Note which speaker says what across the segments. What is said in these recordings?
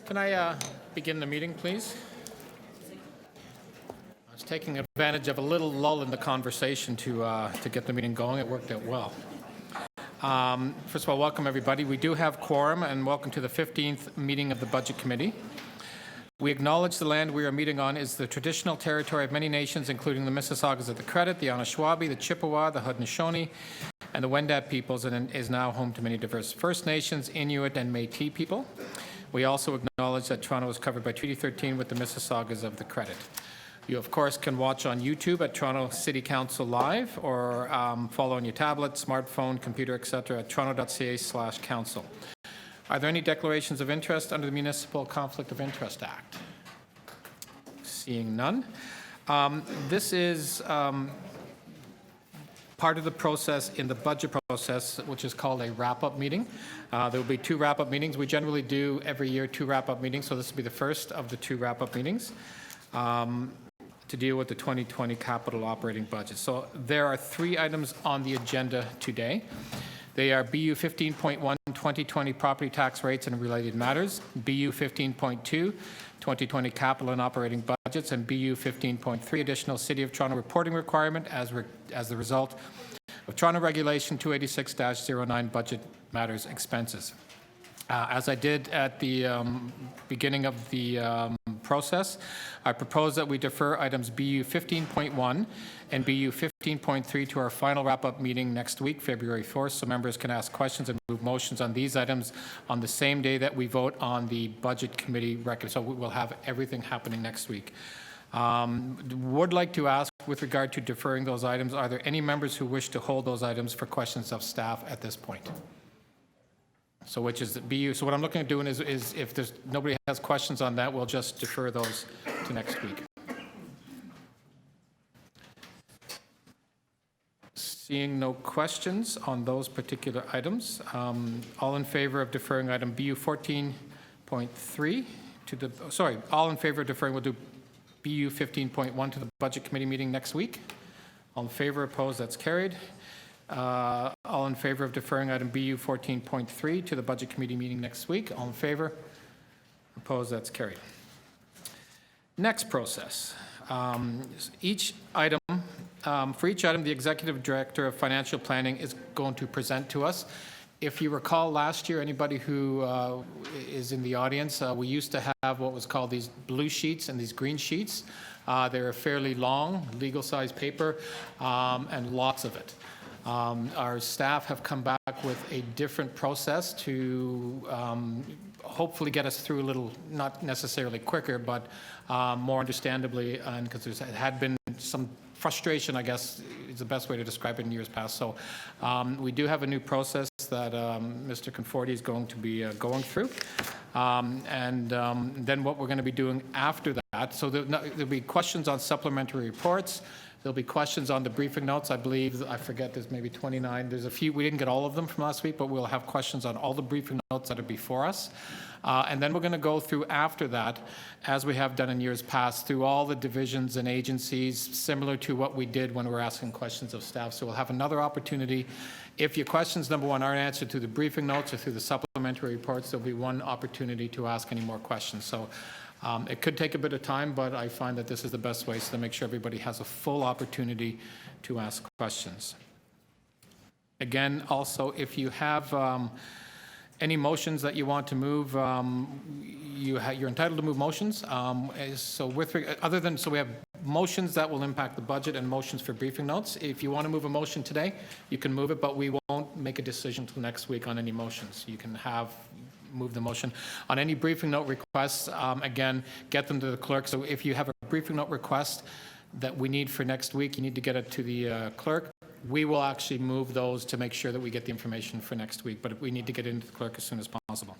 Speaker 1: Can I begin the meeting, please? I was taking advantage of a little lull in the conversation to get the meeting going. It worked out well. First of all, welcome everybody. We do have quorum, and welcome to the 15th meeting of the Budget Committee. We acknowledge the land we are meeting on is the traditional territory of many nations, including the Mississaugas of the Credit, the Anishinaabe, the Chippewa, the Haudenosaunee, and the Wendat peoples, and is now home to many diverse First Nations, Inuit, and Métis people. We also acknowledge that Toronto is covered by Treaty 13 with the Mississaugas of the Credit. You, of course, can watch on YouTube at Toronto City Council Live, or follow on your tablet, smartphone, computer, etc. at toronto.ca/council. Are there any declarations of interest under the Municipal Conflict of Interest Act? Seeing none. This is part of the process in the budget process, which is called a wrap-up meeting. There will be two wrap-up meetings. We generally do every year two wrap-up meetings, so this will be the first of the two wrap-up meetings to deal with the 2020 capital operating budget. So there are three items on the agenda today. They are BU 15.1, 2020 property tax rates and related matters, BU 15.2, 2020 capital and operating budgets, and BU 15.3, additional City of Toronto reporting requirement as the result of Toronto Regulation 286-09 budget matters expenses. As I did at the beginning of the process, I propose that we defer items BU 15.1 and BU 15.3 to our final wrap-up meeting next week, February 4th, so members can ask questions and move motions on these items on the same day that we vote on the Budget Committee record. So we will have everything happening next week. Would like to ask, with regard to deferring those items, are there any members who wish to hold those items for questions of staff at this point? So which is the BU. So what I'm looking at doing is if there's nobody has questions on that, we'll just defer those to next week. Seeing no questions on those particular items, all in favor of deferring item BU 14.3 to the, sorry, all in favor of deferring, we'll do BU 15.1 to the Budget Committee meeting next week. All in favor, opposed, that's carried. All in favor of deferring item BU 14.3 to the Budget Committee meeting next week. All in favor? Opposed? That's carried. Next process. For each item, the Executive Director of Financial Planning is going to present to us. If you recall last year, anybody who is in the audience, we used to have what was called these blue sheets and these green sheets. They're fairly long, legal-sized paper, and lots of it. Our staff have come back with a different process to hopefully get us through a little, not necessarily quicker, but more understandably, and because there had been some frustration, I guess, is the best way to describe it in years past. So we do have a new process that Mr. Conforti is going to be going through. Then what we're going to be doing after that, so there'll be questions on supplementary reports. There'll be questions on the briefing notes. I believe, I forget, there's maybe 29. There's a few, we didn't get all of them from last week, but we'll have questions on all the briefing notes that are before us. And then we're going to go through after that, as we have done in years past, through all the divisions and agencies, similar to what we did when we were asking questions of staff. So we'll have another opportunity. If your questions, number one, aren't answered through the briefing notes or through the supplementary reports, there'll be one opportunity to ask any more questions. So it could take a bit of time, but I find that this is the best way so to make sure everybody has a full opportunity to ask questions. Again, also, if you have any motions that you want to move, you're entitled to move motions. So we have motions that will impact the budget and motions for briefing notes. If you want to move a motion today, you can move it, but we won't make a decision until next week on any motions. You can move the motion. On any briefing note requests, again, get them to the clerk. So if you have a briefing note request that we need for next week, you need to get it to the clerk. We will actually move those to make sure that we get the information for next week, but we need to get it into the clerk as soon as possible.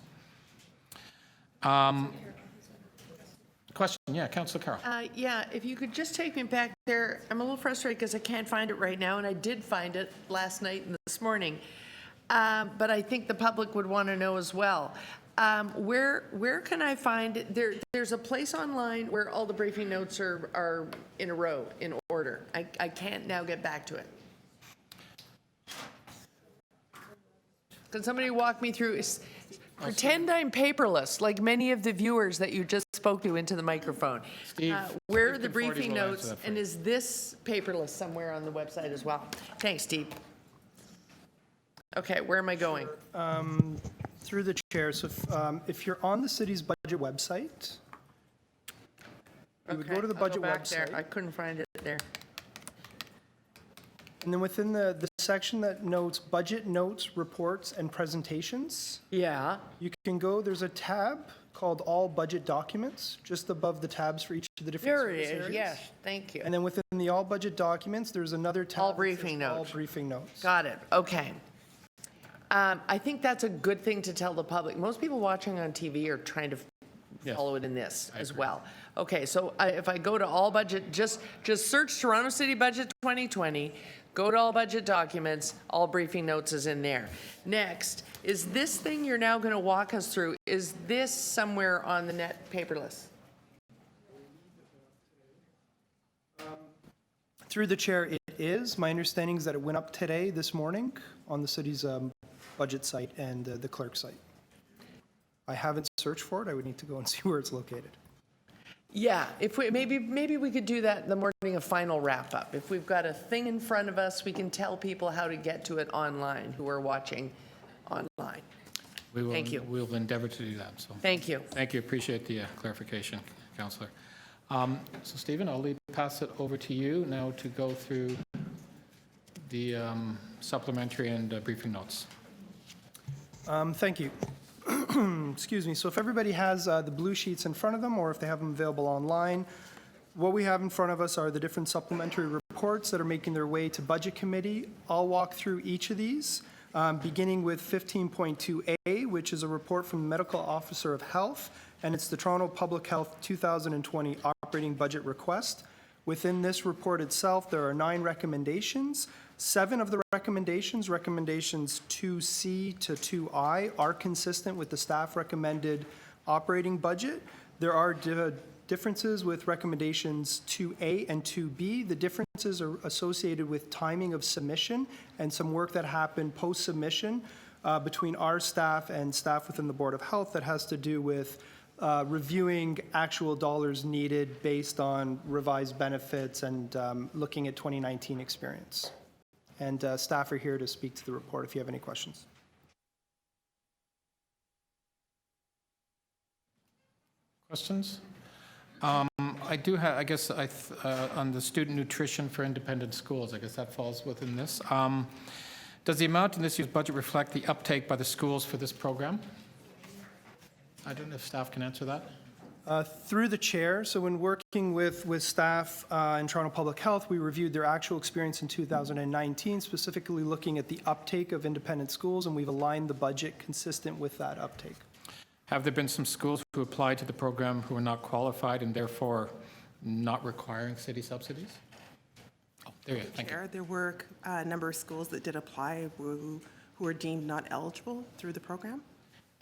Speaker 1: Question, yeah, Councillor Carroll.
Speaker 2: Yeah, if you could just take me back there. I'm a little frustrated because I can't find it right now, and I did find it last night and this morning. But I think the public would want to know as well. Where can I find it? There's a place online where all the briefing notes are in a row, in order. I can't now get back to it. Can somebody walk me through? Pretend I'm paperless, like many of the viewers that you just spoke to into the microphone.
Speaker 1: Steve,
Speaker 2: Where are
Speaker 1: Steve
Speaker 2: the
Speaker 1: Conforti
Speaker 2: briefing
Speaker 1: will answer
Speaker 2: notes,
Speaker 1: that for
Speaker 2: and
Speaker 1: you.
Speaker 2: is this paperless somewhere on the website as well? Thanks, Steve. Okay, where am I going?
Speaker 3: Through the chair, so if you're on the city's budget website, you would go to the
Speaker 2: I'll
Speaker 3: budget
Speaker 2: back there. I
Speaker 3: website,
Speaker 2: couldn't find it there.
Speaker 3: and then within the section that notes budget notes, reports, and presentations,
Speaker 2: Yeah,
Speaker 3: you can go, there's a tab called All Budget Documents, just above the tabs for each of the different
Speaker 2: there it
Speaker 3: service
Speaker 2: is,
Speaker 3: areas.
Speaker 2: yes, thank you.
Speaker 3: And then within the All Budget Documents, there's another tab.
Speaker 2: All
Speaker 3: that
Speaker 2: briefing
Speaker 3: says All
Speaker 2: notes.
Speaker 3: Briefing Notes.
Speaker 2: Got it, okay. I think that's a good thing to tell the public. Most people watching on TV are trying to
Speaker 1: Yes.
Speaker 2: follow it in this
Speaker 1: I
Speaker 2: as
Speaker 1: agree.
Speaker 2: well. Okay, so if I go to all budget, just search Toronto City Budget 2020, go to all budget documents, all briefing notes is in there. Next, is this thing you're now going to walk us through, is this somewhere on the net paperless?
Speaker 3: Through the chair, it is. My understanding is that it went up today, this morning, on the city's budget site and the clerk site. I haven't searched for it. I would need to go and see where it's located.
Speaker 2: Yeah, if we, maybe we could do that in the morning of final wrap-up. If we've got a thing in front of us, we can tell people how to get to it online, who are watching online. Thank you.
Speaker 1: We will endeavor to do that, so.
Speaker 2: Thank you.
Speaker 1: Thank you, appreciate the clarification, Councillor. So Stephen, I'll pass it over to you now to go through the supplementary and briefing notes.
Speaker 3: Thank you. Excuse me. So if everybody has the blue sheets in front of them, or if they have them available online, what we have in front of us are the different supplementary reports that are making their way to Budget Committee. I'll walk through each of these, beginning with 15.2A, which is a report from the Medical Officer of Health, and it's the Toronto Public Health 2020 operating budget request. Within this report itself, there are 9 recommendations. 7 of the recommendations, recommendations 2C to 2I, are consistent with the staff recommended operating budget. There are differences with recommendations 2A and 2B. The differences are associated with timing of submission and some work that happened post-submission between our staff and staff within the Board of Health that has to do with reviewing actual dollars needed based on revised benefits and looking at 2019 experience. And staff are here to speak to the report if you have any questions.
Speaker 1: Questions? I do have, I guess, on the student nutrition for independent schools, I guess that falls within this. Does the amount in this year's budget reflect the uptake by the schools for this program? I don't know if staff can answer that.
Speaker 3: Through the chair, so when working with staff in Toronto Public Health, we reviewed their actual experience in 2019, specifically looking at the uptake of independent schools, and we've aligned the budget consistent with that uptake.
Speaker 1: Have there been some schools who applied to the program who are not qualified and therefore not requiring city subsidies? Oh, there you go, thank you.
Speaker 4: Chair, there were a number of schools that did apply who were deemed not eligible through the program.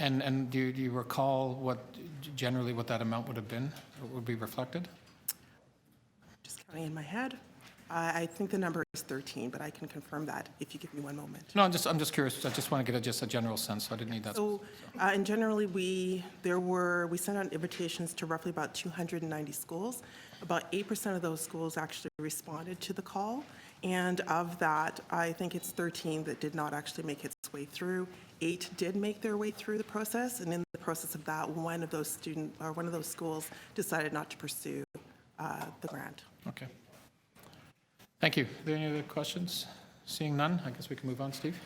Speaker 1: And do you recall generally what that amount would have been, or would be reflected?
Speaker 4: Just counting in my head. I think the number is 13, but I can confirm that if you give me one moment.
Speaker 1: No, I'm just curious. I just want to get just a general sense, so I didn't need that.
Speaker 4: So, and generally, we sent out invitations to roughly about 290 schools. About 8% of those schools actually responded to the call, and of that, I think it's 13 that did not actually make its way through. 8 did make their way through the process, and in the process of that, one of those schools decided not to pursue the grant.
Speaker 1: Okay. Thank you. Are there any other questions? Seeing none, I guess we can move on, Steve.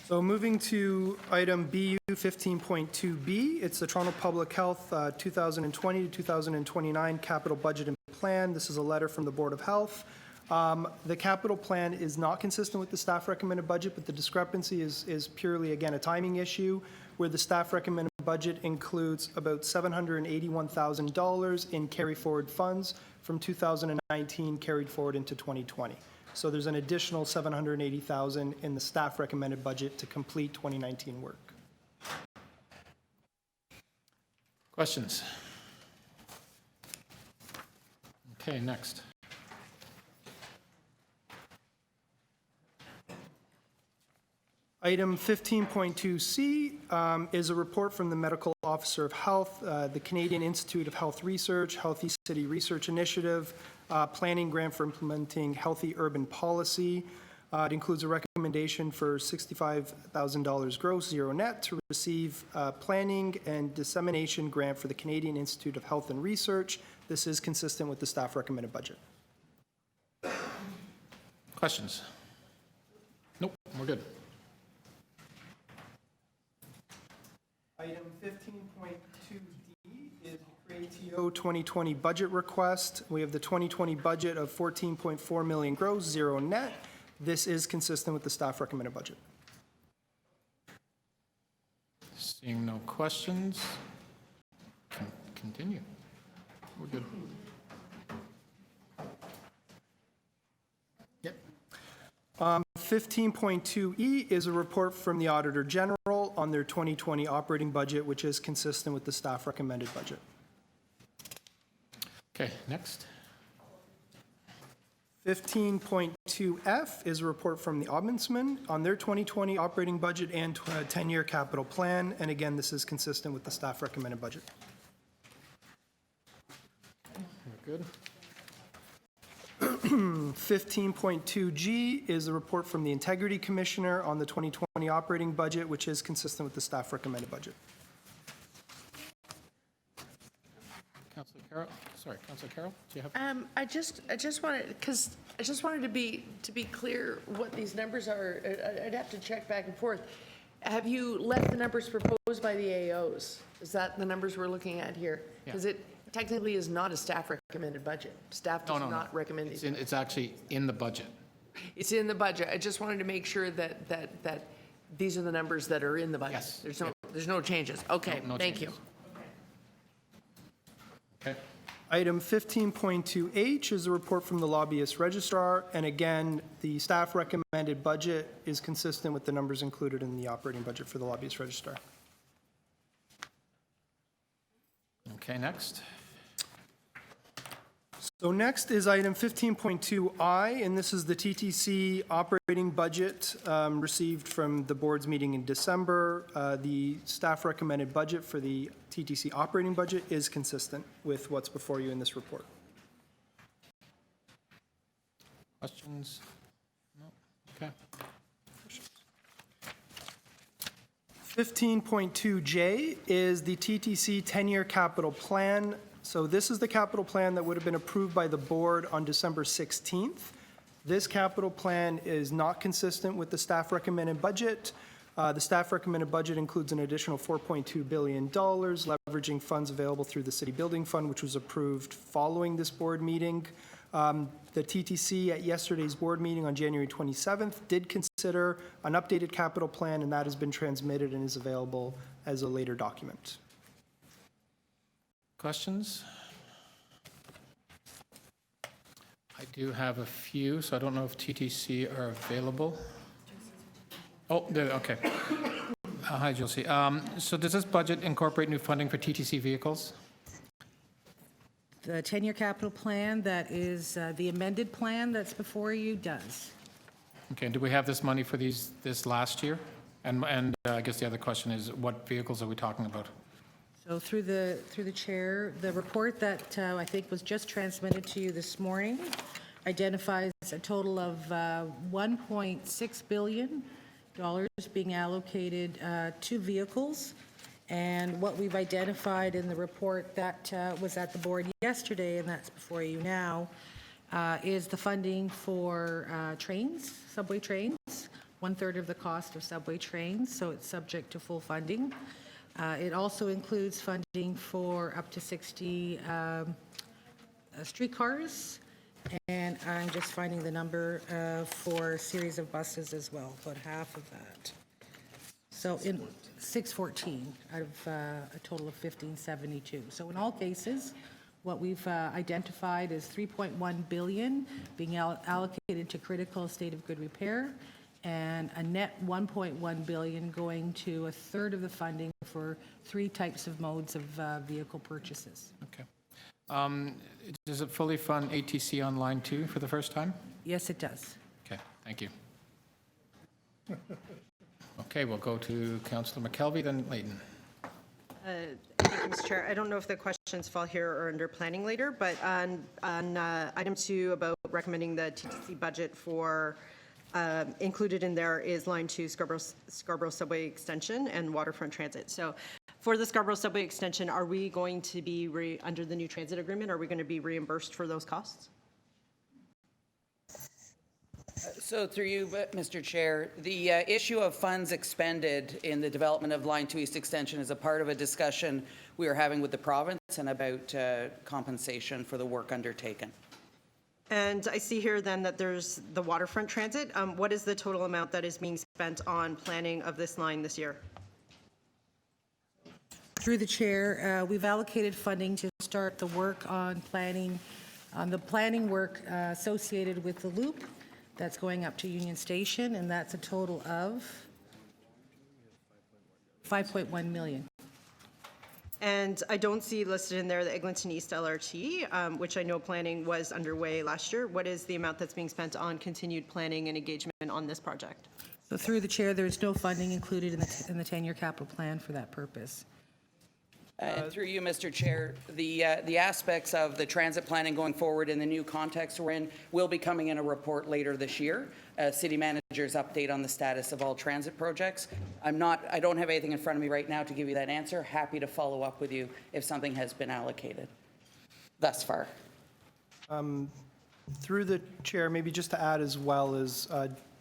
Speaker 3: So moving to item BU 15.2B, it's the Toronto Public Health 2020 to 2029 capital budget and plan. This is a letter from the Board of Health. The capital plan is not consistent with the staff recommended budget, but the discrepancy is purely, again, a timing issue where the staff recommended budget includes about $781,000 in carry forward funds from 2019 carried forward into 2020. So there's an additional $780,000 in the staff recommended budget to complete 2019 work.
Speaker 1: Questions? Okay, next.
Speaker 3: Item 15.2C is a report from the Medical Officer of Health, the Canadian Institute of Health Research, Healthy City Research Initiative, planning grant for implementing healthy urban policy. It includes a recommendation for $65,000 gross, zero net, to receive planning and dissemination grant for the Canadian Institute of Health and Research. This is consistent with the staff recommended budget.
Speaker 1: Questions? Nope, we're good.
Speaker 3: Item 15.2D is the CREATIO 2020 budget request. We have the 2020 budget of $14.4 million gross, zero net. This is consistent with the staff recommended budget.
Speaker 1: Seeing no questions, continue. We're good. Yep.
Speaker 3: 15.2E is a report from the Auditor General on their 2020 operating budget, which is consistent with the staff recommended budget.
Speaker 1: Okay, next.
Speaker 3: 15.2F is a report from the Ombudsman on their 2020 operating budget and 10-year capital plan, and again, this is consistent with the staff recommended budget.
Speaker 1: We're good.
Speaker 3: 15.2G is a report from the Integrity Commissioner on the 2020 operating budget, which is consistent with the staff recommended budget.
Speaker 1: Councilor Carroll, Councilor Carroll, do you have?
Speaker 2: I just wanted, because I just wanted to be clear what these numbers are. I'd have to check back and forth. Have you left the numbers proposed by the AOs? Is that the numbers we're looking at here? Because it technically is not a staff recommended budget. Staff does not recommend these.
Speaker 1: It's actually in the budget.
Speaker 2: It's in the budget. I just wanted to make sure that these are the numbers that are in the budget.
Speaker 1: Yes.
Speaker 2: There's no changes. Okay,
Speaker 1: No
Speaker 2: thank you.
Speaker 1: changes. Okay.
Speaker 3: Item 15.2H is a report from the Lobbyist Registrar, and again, the staff recommended budget is consistent with the numbers included in the operating budget for the Lobbyist Registrar.
Speaker 1: Okay, next.
Speaker 3: So next is item 15.2I, and this is the TTC operating budget received from the board's meeting in December. The staff recommended budget for the TTC operating budget is consistent with what's before you in this report.
Speaker 1: Questions? No? Okay.
Speaker 3: 15.2J is the TTC 10-year capital plan. So this is the capital plan that would have been approved by the board on December 16th. This capital plan is not consistent with the staff recommended budget. The staff recommended budget includes an additional $4.2 billion, leveraging funds available through the City Building Fund, which was approved following this board meeting. The TTC at yesterday's board meeting on January 27th did consider an updated capital plan, and that has been transmitted and is available as a later document.
Speaker 1: Questions? I do have a few, so I don't know if TTC are available. Oh, okay. Hi, Josie. So does this budget incorporate new funding for TTC vehicles?
Speaker 5: The 10-year capital plan, that is the amended plan that's before you, does.
Speaker 1: Okay, do we have this money for this last year? And I guess the other question is, what vehicles are we talking about?
Speaker 5: So through the chair, the report that I think was just transmitted to you this morning identifies a total of $1.6 billion being allocated to vehicles. And what we've identified in the report that was at the board yesterday, and that's before you now, is the funding for trains, subway trains, 1/3 of the cost of subway trains, so it's subject to full funding. It also includes funding for up to 60 streetcars, and I'm just finding the number for a series of buses as well, about half of that. So in 614 out of a total of 1572. So in all cases, what we've identified is $3.1 billion being allocated to critical state of good repair, and a net $1.1 billion going to 1/3 of the funding for 3 types of modes of vehicle purchases.
Speaker 1: Okay. Does it fully fund ATC Online too for the first time?
Speaker 5: Yes, it does.
Speaker 1: Okay, thank you. Okay, we'll go to Councillor McKelvey, then Layton.
Speaker 6: Thank you, Mr. Chair. I don't know if the questions fall here or under planning later, but on item 2 about recommending the TTC budget for, included in there is line 2, Scarborough Subway Extension and Waterfront Transit. So for the Scarborough Subway Extension, are we going to be, under the new transit agreement, are we going to be reimbursed for those costs?
Speaker 7: So through you, Mr. Chair, the issue of funds expended in the development of Line 2 East Extension is a part of a discussion we are having with the province and about compensation for the work undertaken.
Speaker 6: And I see here then that there's the Waterfront Transit. What is the total amount that is being spent on planning of this line this year?
Speaker 5: Through the chair, we've allocated funding to start the work on planning, on the planning work associated with the loop that's going up to Union Station, and that's a total of 5.1 million.
Speaker 6: And I don't see listed in there the Eglinton East LRT, which I know planning was underway last year. What is the amount that's being spent on continued planning and engagement on this project?
Speaker 5: So through the chair, there's no funding included in the 10-year capital plan for that purpose.
Speaker 7: And through you, Mr. Chair, the aspects of the transit planning going forward in the new context we're in will be coming in a report later this year. City manager's update on the status of all transit projects. I don't have anything in front of me right now to give you that answer. Happy to follow up with you if something has been allocated thus far.
Speaker 3: Through the chair, maybe just to add as well as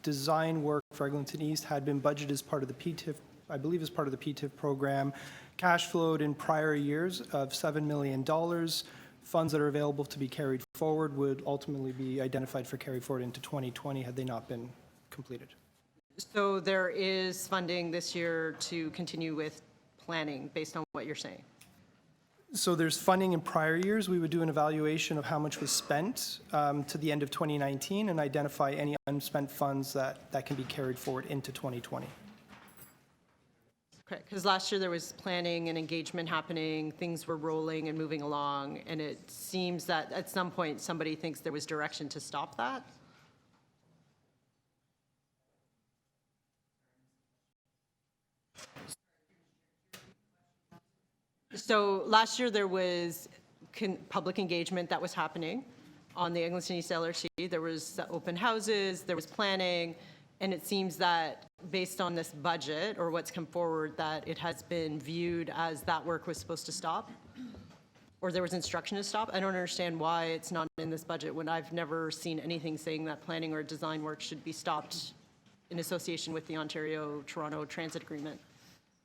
Speaker 3: design work for Eglinton East had been budgeted as part of the PTIF, I believe as part of the PTIF program, cash flowed in prior years of $7 million. Funds that are available to be carried forward would ultimately be identified for carry forward into 2020 had they not been completed.
Speaker 6: So there is funding this year to continue with planning based on what you're saying?
Speaker 3: So there's funding in prior years. We would do an evaluation of how much was spent to the end of 2019 and identify any unspent funds that can be carried forward into 2020.
Speaker 6: Okay, because last year there was planning and engagement happening, things were rolling and moving along, and it seems that at some point somebody thinks there was direction to stop that. So last year there was public engagement that was happening on the Eglinton East LRT. There was open houses, there was planning, and it seems that based on this budget or what's come forward that it has been viewed as that work was supposed to stop or there was instruction to stop. I don't understand why it's not in this budget when I've never seen anything saying that planning or design work should be stopped in association with the Ontario-Toronto Transit Agreement.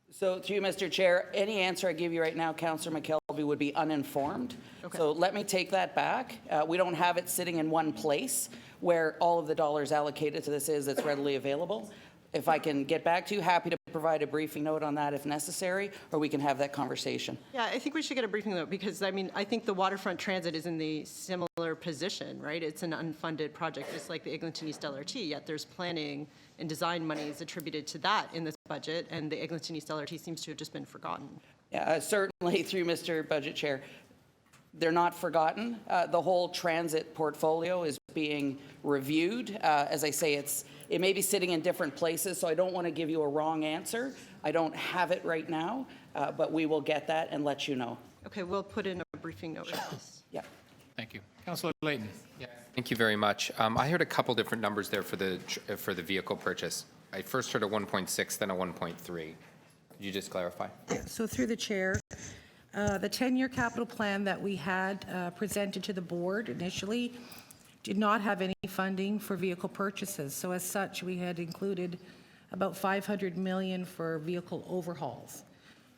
Speaker 7: So through you, Mr. Chair, any answer I give you right now, Councillor McKelvey, would be uninformed.
Speaker 6: Okay.
Speaker 7: So let me take that back. We don't have it sitting in one place where all of the dollars allocated to this is that's readily available. If I can get back to you, happy to provide a briefing note on that if necessary, or we can have that conversation.
Speaker 6: Yeah, I think we should get a briefing note because, I mean, I think the Waterfront Transit is in the similar position, right? It's an unfunded project, just like the Eglinton East LRT, yet there's planning and design monies attributed to that in this budget, and the Eglinton East LRT seems to have just been forgotten.
Speaker 7: Yeah, certainly through Mr. Budget Chair. They're not forgotten. The whole transit portfolio is being reviewed. As I say, it may be sitting in different places, so I don't want to give you a wrong answer. I don't have it right now, but we will get that and let you know.
Speaker 6: Okay, we'll put in a briefing note with this.
Speaker 7: Yeah.
Speaker 1: Thank you. Councillor Layton.
Speaker 8: Thank you very much. I heard a couple different numbers there for the vehicle purchase. I first heard a 1.6, then a 1.3. Could you just clarify?
Speaker 5: So through the chair, the 10-year capital plan that we had presented to the board initially did not have any funding for vehicle purchases. So as such, we had included about $500 million for vehicle overhauls.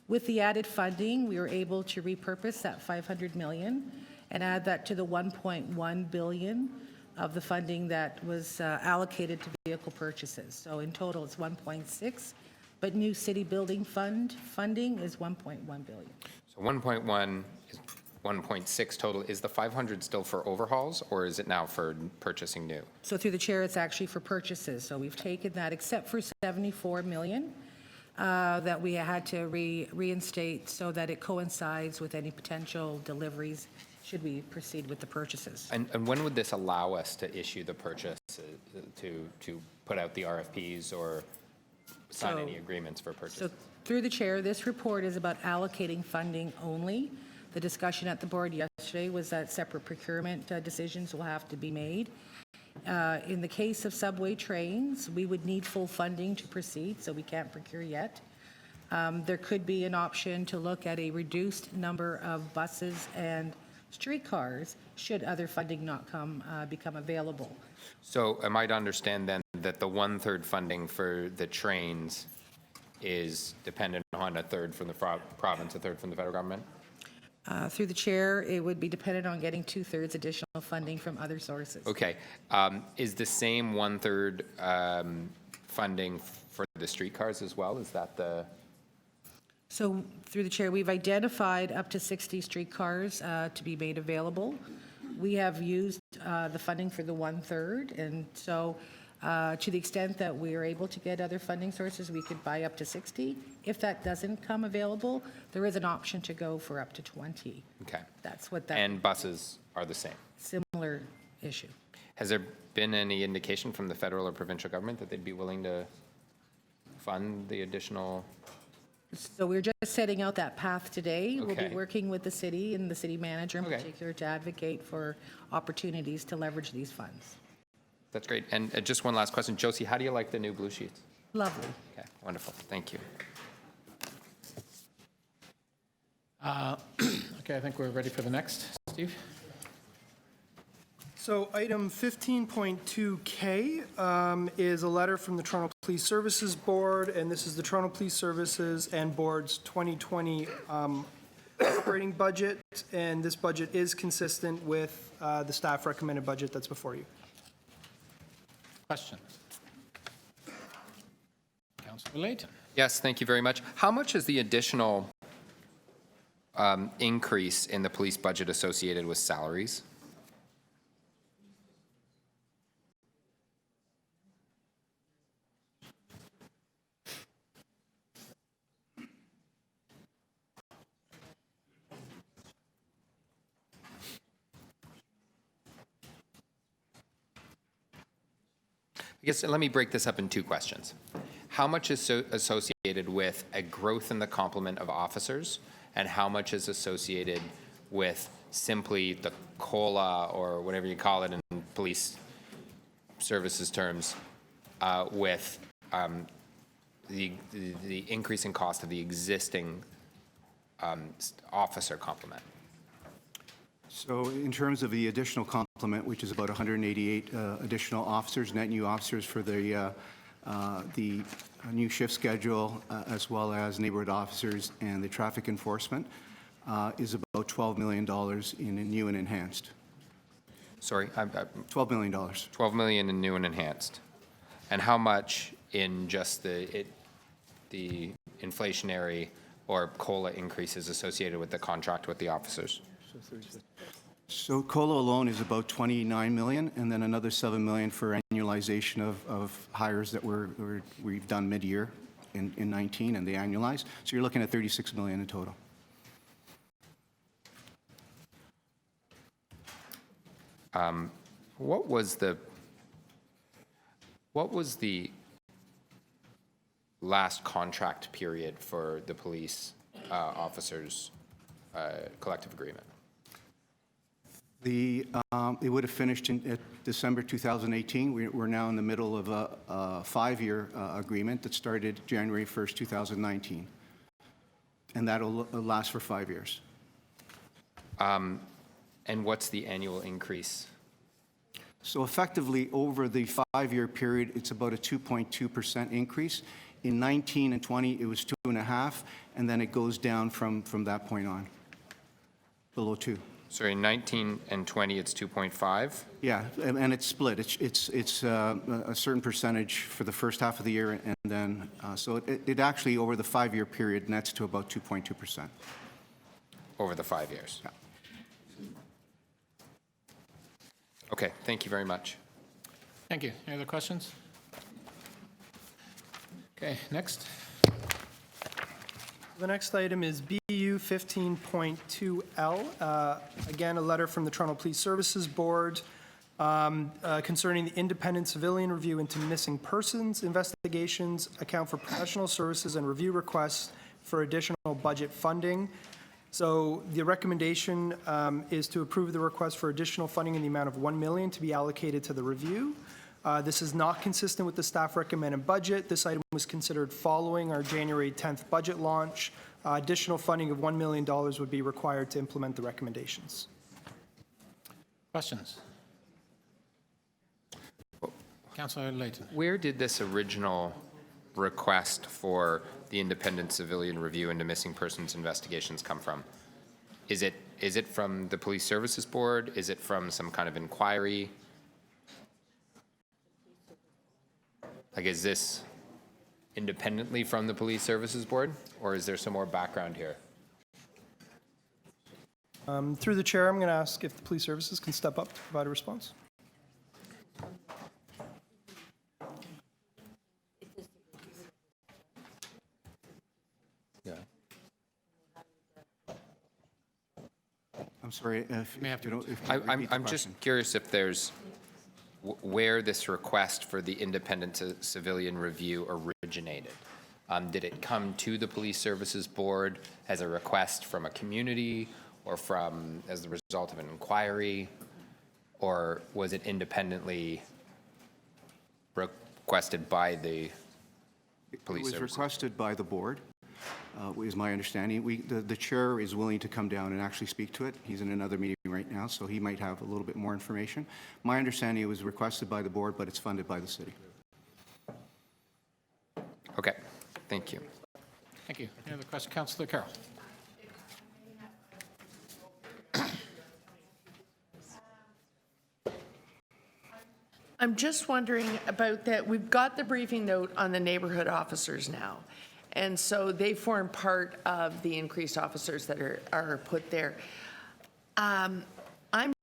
Speaker 5: With the added funding, we were able to repurpose that $500 million and add that to the $1.1 billion of the funding that was allocated to vehicle purchases. So in total, it's 1.6, but new city building funding is 1.1 billion.
Speaker 8: So 1.1 is 1.6 total. Is the 500 still for overhauls, or is it now for purchasing new?
Speaker 5: So through the chair, it's actually for purchases. So we've taken that, except for 74 million that we had to reinstate so that it coincides with any potential deliveries should we proceed with the purchases.
Speaker 8: And when would this allow us to issue the purchase, to put out the RFPs or sign
Speaker 5: So-
Speaker 8: any agreements for purchase.
Speaker 5: So through the chair, this report is about allocating funding only. The discussion at the board yesterday was that separate procurement decisions will have to be made. In the case of subway trains, we would need full funding to proceed, so we can't procure yet. There could be an option to look at a reduced number of buses and streetcars should other funding not become available.
Speaker 8: So am I to understand then that the 1/3 funding for the trains is dependent on a third from the province, a third from the federal government?
Speaker 5: Through the chair, it would be dependent on getting 2/3 additional funding from other sources.
Speaker 8: Okay. Is the same 1/3 funding for the streetcars as well? Is that the?
Speaker 5: So through the chair, we've identified up to 60 streetcars to be made available. We have used the funding for the 1/3, and so to the extent that we are able to get other funding sources, we could buy up to 60. If that doesn't come available, there is an option to go for up to 20.
Speaker 8: Okay.
Speaker 5: That's what that
Speaker 8: And buses are the same.
Speaker 5: similar issue.
Speaker 8: Has there been any indication from the federal or provincial government that they'd be willing to fund the additional?
Speaker 5: So we're just setting out that path today. We'll
Speaker 8: Okay.
Speaker 5: be working with the city and the city manager in
Speaker 8: Okay.
Speaker 5: particular to advocate for opportunities to leverage these funds.
Speaker 8: That's great. And just one last question. Josie, how do you like the new blue sheets?
Speaker 5: Lovely.
Speaker 8: Okay, wonderful. Thank you.
Speaker 1: Okay, I think we're ready for the next. Steve?
Speaker 3: So item 15.2K is a letter from the Toronto Police Services Board, and this is the Toronto Police Services and Board's 2020 operating budget, and this budget is consistent with the staff recommended budget that's before you.
Speaker 1: Questions? Councilor Layton?
Speaker 8: Yes, thank you very much. How much is the additional increase in the police budget associated with salaries? I guess let me break this up in two questions. How much is associated with a growth in the complement of officers, and how much is associated with simply the COLA, or whatever you call it in police services terms, with the increasing cost of the existing officer complement?
Speaker 9: So in terms of the additional complement, which is about 188 additional officers, net new officers for the new shift schedule, as well as neighborhood officers and the traffic enforcement, is about $12 million in new and enhanced.
Speaker 8: Sorry,
Speaker 9: $12 million.
Speaker 8: $12 million in new and enhanced. And how much in just the inflationary or COLA increases associated with the contract with the officers?
Speaker 9: So COLA alone is about $29 million, and then another $7 million for annualization of hires that we've done mid-year in 19, and they annualize. So you're looking at $36 million in total.
Speaker 8: What was the last contract period for the police officers' collective agreement?
Speaker 9: It would have finished at December 2018. We're now in the middle of a 5-year agreement that started January 1st, 2019. And that'll last for 5 years.
Speaker 8: And what's the annual increase?
Speaker 9: So effectively, over the 5-year period, it's about a 2.2% increase. In 19 and 20, it was 2.5%, and then it goes down from that point on, below 2.
Speaker 8: Sorry, 19 and 20, it's 2.5?
Speaker 9: Yeah, and it's split. It's a certain percentage for the first half of the year, and then, so it actually, over the 5-year period, nets to about 2.2%.
Speaker 8: Over the 5 years?
Speaker 9: Yeah.
Speaker 8: Okay, thank you very much.
Speaker 1: Thank you. Any other questions? Okay, next.
Speaker 3: The next item is BU 15.2L. Again, a letter from the Toronto Police Services Board. concerning the independent civilian review into missing persons investigations, account for professional services and review requests for additional budget funding. So the recommendation is to approve the request for additional funding in the amount of $1 million to be allocated to the review. This is not consistent with the staff recommended budget. This item was considered following our January 10th budget launch. Additional funding of $1 million would be required to implement the recommendations.
Speaker 1: Questions? Councillor Layton.
Speaker 8: Where did this original request for the independent civilian review into missing persons investigations come from? Is it from the Police Services Board? Is it from some kind of inquiry? Like, is this independently from the Police Services Board, or is there some more background here?
Speaker 3: Through the chair, I'm going to ask if the police services can step up to provide a response.
Speaker 8: Yeah.
Speaker 9: I'm sorry, if
Speaker 1: may have to-
Speaker 9: you don't- if you repeat the
Speaker 8: I'm just
Speaker 9: question.
Speaker 8: curious if there's, where this request for the independent civilian review originated. Did it come to the Police Services Board as a request from a community, or from, as the result of an inquiry, or was it independently requested by the Police
Speaker 9: It was
Speaker 8: Services?
Speaker 9: requested by the board, is my understanding. The chair is willing to come down and actually speak to it. He's in another meeting right now, so he might have a little bit more information. My understanding, it was requested by the board, but it's funded by the city.
Speaker 8: Okay, thank you.
Speaker 1: Thank you. Any other question? Councillor Carroll.
Speaker 2: I'm just wondering about that. We've got the briefing note on the neighborhood officers now. And so they form part of the increased officers that are put there. I'm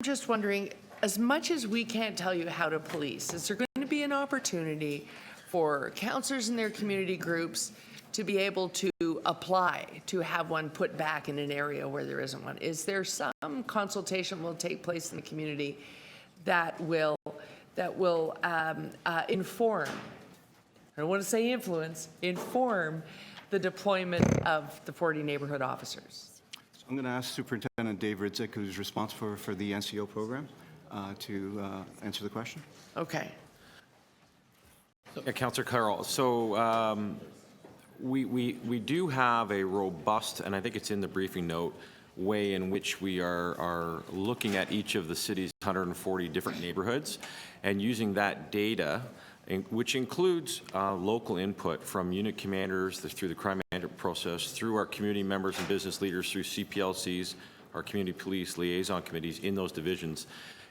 Speaker 2: just wondering, as much as we can't tell you how to police, is there going to be an opportunity for counselors in their community groups to be able to apply to have one put back in an area where there isn't one? Is there some consultation will take place in the community that will inform, I don't want to say influence, inform the deployment of the 40 neighborhood officers?
Speaker 9: So I'm going to ask Superintendent Dave Ridzik, who's responsible for the NCO program, to answer the question.
Speaker 2: Okay.
Speaker 10: Yeah, Councillor Carroll. So we do have a robust, and I think it's in the briefing note, way in which we are looking at each of the city's 140 different neighborhoods and using that data, which includes local input from unit commanders through the crime management process, through our community members and business leaders, through CPLCs, our community police liaison committees in those divisions.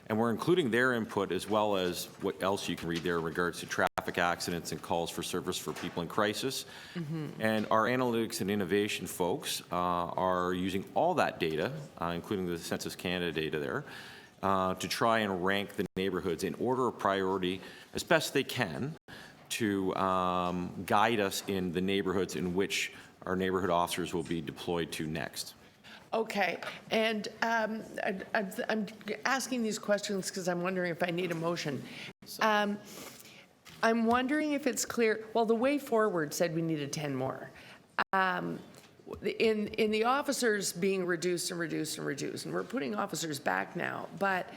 Speaker 10: And we're including their input as well as what else you can read there in regards to traffic accidents and calls for service for people in crisis. And our analytics and innovation folks are using all that data, including the Census Canada data there, to try and rank the neighborhoods in order of priority as best they can to guide us in the neighborhoods in which our neighborhood officers will be deployed to next.
Speaker 2: Okay, and I'm asking these questions because I'm wondering if I need a motion. I'm wondering if it's clear, well, the way forward said we needed 10 more. In the officers being reduced and reduced and reduced, and we're putting officers back now, but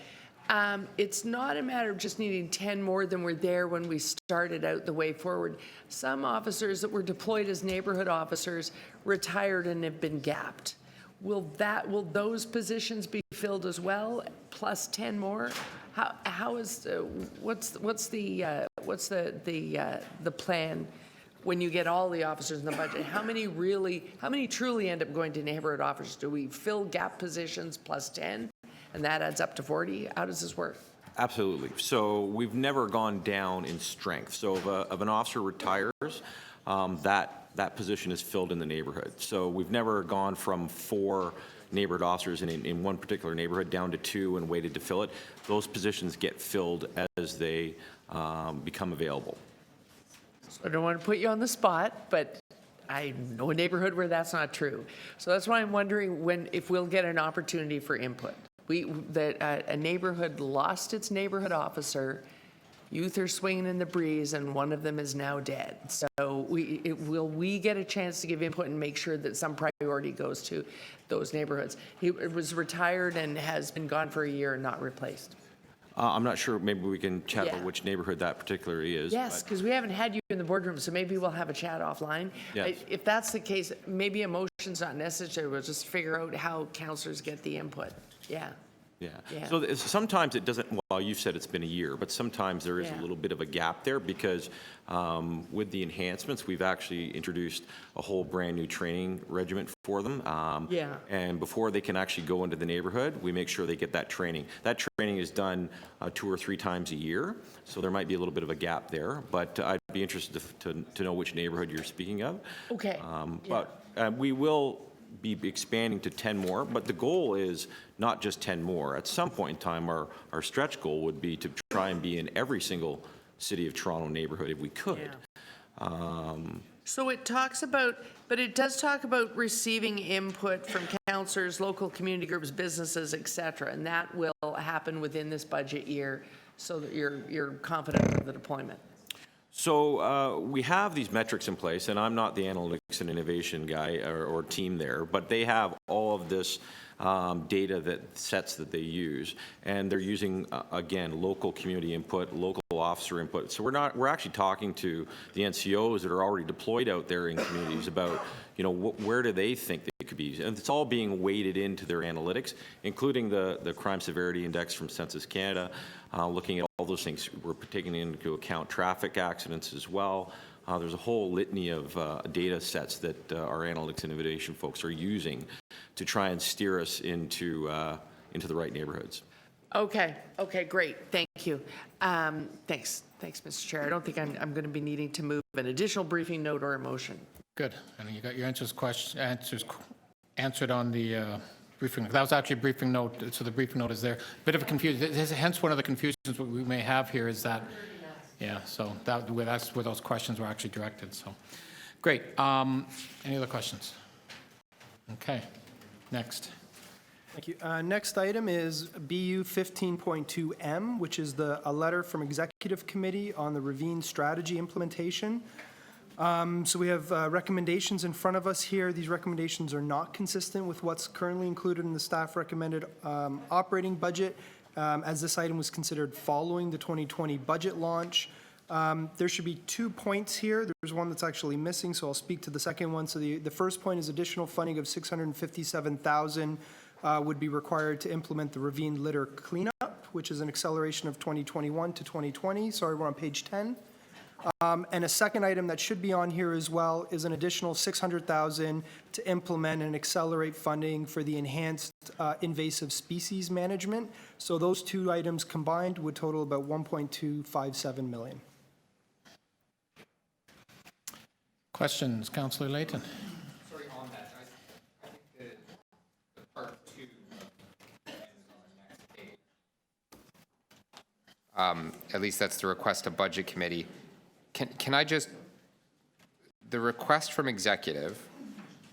Speaker 2: it's not a matter of just needing 10 more than were there when we started out the way forward. Some officers that were deployed as neighborhood officers retired and have been gapped. Will those positions be filled as well, plus 10 more? What's the plan when you get all the officers in the budget? How many truly end up going to neighborhood officers? Do we fill gap positions plus 10, and that adds up to 40? How does this work?
Speaker 10: Absolutely. So we've never gone down in strength. So if an officer retires, that position is filled in the neighborhood. So we've never gone from 4 neighborhood officers in one particular neighborhood down to 2 and waited to fill it. Those positions get filled as they become available.
Speaker 2: So I don't want to put you on the spot, but I know a neighborhood where that's not true. So that's why I'm wondering if we'll get an opportunity for input. that a neighborhood lost its neighborhood officer, youth are swinging in the breeze, and one of them is now dead. So will we get a chance to give input and make sure that some priority goes to those neighborhoods? He was retired and has been gone for a year and not replaced.
Speaker 10: I'm not sure, maybe we can chat
Speaker 2: Yeah.
Speaker 10: about which neighborhood that particularly is.
Speaker 2: Yes, because we haven't had you in the boardroom, so maybe we'll have a chat offline.
Speaker 10: Yes.
Speaker 2: If that's the case, maybe a motion's not necessary, we'll just figure out how councillors get the input. Yeah.
Speaker 10: Yeah.
Speaker 2: Yeah.
Speaker 10: So sometimes it doesn't, well, you said it's been a year, but sometimes there is a
Speaker 2: Yeah.
Speaker 10: little bit of a gap there because with the enhancements, we've actually introduced a whole brand-new training regimen for them.
Speaker 2: Yeah.
Speaker 10: And before they can actually go into the neighborhood, we make sure they get that training. That training is done 2 or 3 times a year, so there might be a little bit of a gap there, but I'd be interested to know which neighborhood you're speaking of.
Speaker 2: Okay.
Speaker 10: But we will be expanding to 10 more, but the goal is not just 10 more. At some point in time, our stretch goal would be to try and be in every single City of Toronto neighborhood if we could.
Speaker 2: So it talks about, but it does talk about receiving input from councillors, local community groups, businesses, et cetera, and that will happen within this budget year so that you're confident of the deployment.
Speaker 10: So we have these metrics in place, and I'm not the analytics and innovation guy or team there, but they have all of this data sets that they use, and they're using again local community input, local officer input. So we're actually talking to the NCOs that are already deployed out there in communities about, you know, where do they think they could be, and it's all being weighted into their analytics, including the crime severity index from Census Canada, looking at all those things. We're taking into account traffic accidents as well. There's a whole litany of data sets that our analytics and innovation folks are using to try and steer us into the right neighborhoods.
Speaker 2: Okay, great, thank you. Thanks, Mr. Chair. I don't think I'm going to be needing to move an additional briefing note or a motion.
Speaker 1: Good. And you got your answered on the briefing. That was actually a briefing note, so the briefing note is there. Bit of a confusion. Hence, one of the confusions we may have here is that, yeah, so that's where those questions were actually directed. So, great. Any other questions? Okay. Next.
Speaker 3: Thank you. Next item is BU 15.2M, which is a letter from Executive Committee on the Ravine Strategy implementation. So we have recommendations in front of us here. These recommendations are not consistent with what's currently included in the staff recommended operating budget, as this item was considered following the 2020 budget launch. There should be 2 points here. There's one that's actually missing, so I'll speak to the second one. So the first point is additional funding of $657,000 would be required to implement the ravine litter cleanup, which is an acceleration of 2021 to 2020. Sorry, we're on page 10. And a second item that should be on here as well is an additional $600,000 to implement and accelerate funding for the enhanced invasive species management. So those 2 items combined would total about $1.257 million.
Speaker 1: Questions, Councillor Layton?
Speaker 8: Sorry, on that, I think the part 2 is on the next page. At least that's the request of Budget Committee. Can I just, the request from executive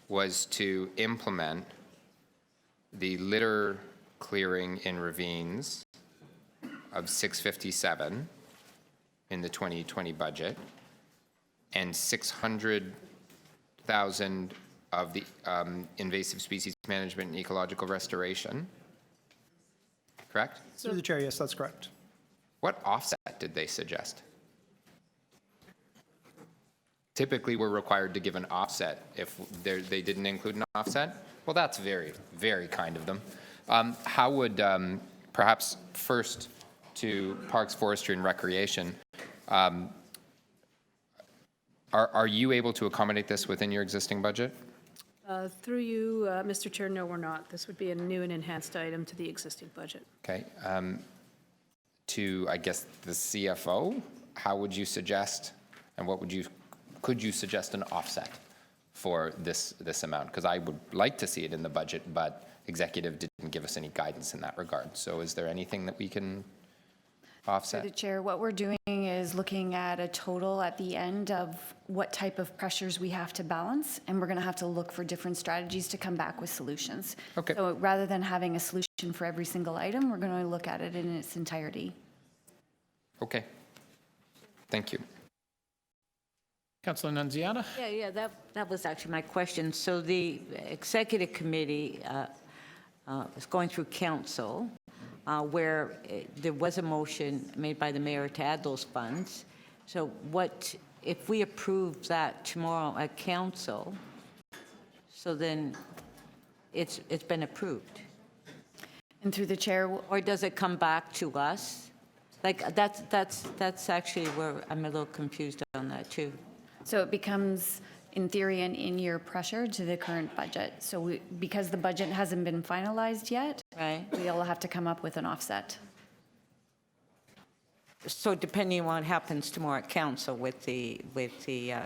Speaker 8: was to implement the litter clearing in ravines of 657 in the 2020 budget and 600,000 of the invasive species management and ecological restoration, correct?
Speaker 3: Through the chair, yes, that's correct.
Speaker 8: What offset did they suggest? Typically, we're required to give an offset if they didn't include an offset. Well, that's very, very kind of them. How would, perhaps first to Parks, Forestry, and Recreation, are you able to accommodate this within your existing budget?
Speaker 11: Through you, Mr. Chair, no, we're not. This would be a new and enhanced item to the existing budget.
Speaker 8: Okay. To, I guess, the CFO, how would you suggest, and could you suggest an offset for this amount? Because I would like to see it in the budget, but executive didn't give us any guidance in that regard. So is there anything that we can offset?
Speaker 12: Through the chair, what we're doing is looking at a total at the end of what type of pressures we have to balance, and we're going to have to look for different strategies to come back with solutions.
Speaker 8: Okay.
Speaker 12: So rather than having a solution for every single item, we're going to look at it in its entirety.
Speaker 8: Okay. Thank you.
Speaker 1: Councillor Nunziata?
Speaker 13: Yeah, that was actually my question. So the executive committee is going through council, where there was a motion made by the mayor to add those funds. So what, if we approve that tomorrow at council, so then it's been approved?
Speaker 12: And through the chair,
Speaker 13: Or does it come back to us? Like, that's actually where I'm a little confused on that, too.
Speaker 12: so it becomes, in theory, an in-year pressure to the current budget. So because the budget hasn't been finalized yet,
Speaker 13: Right?
Speaker 12: we'll have to come up with an offset.
Speaker 13: So depending on what happens tomorrow at council with the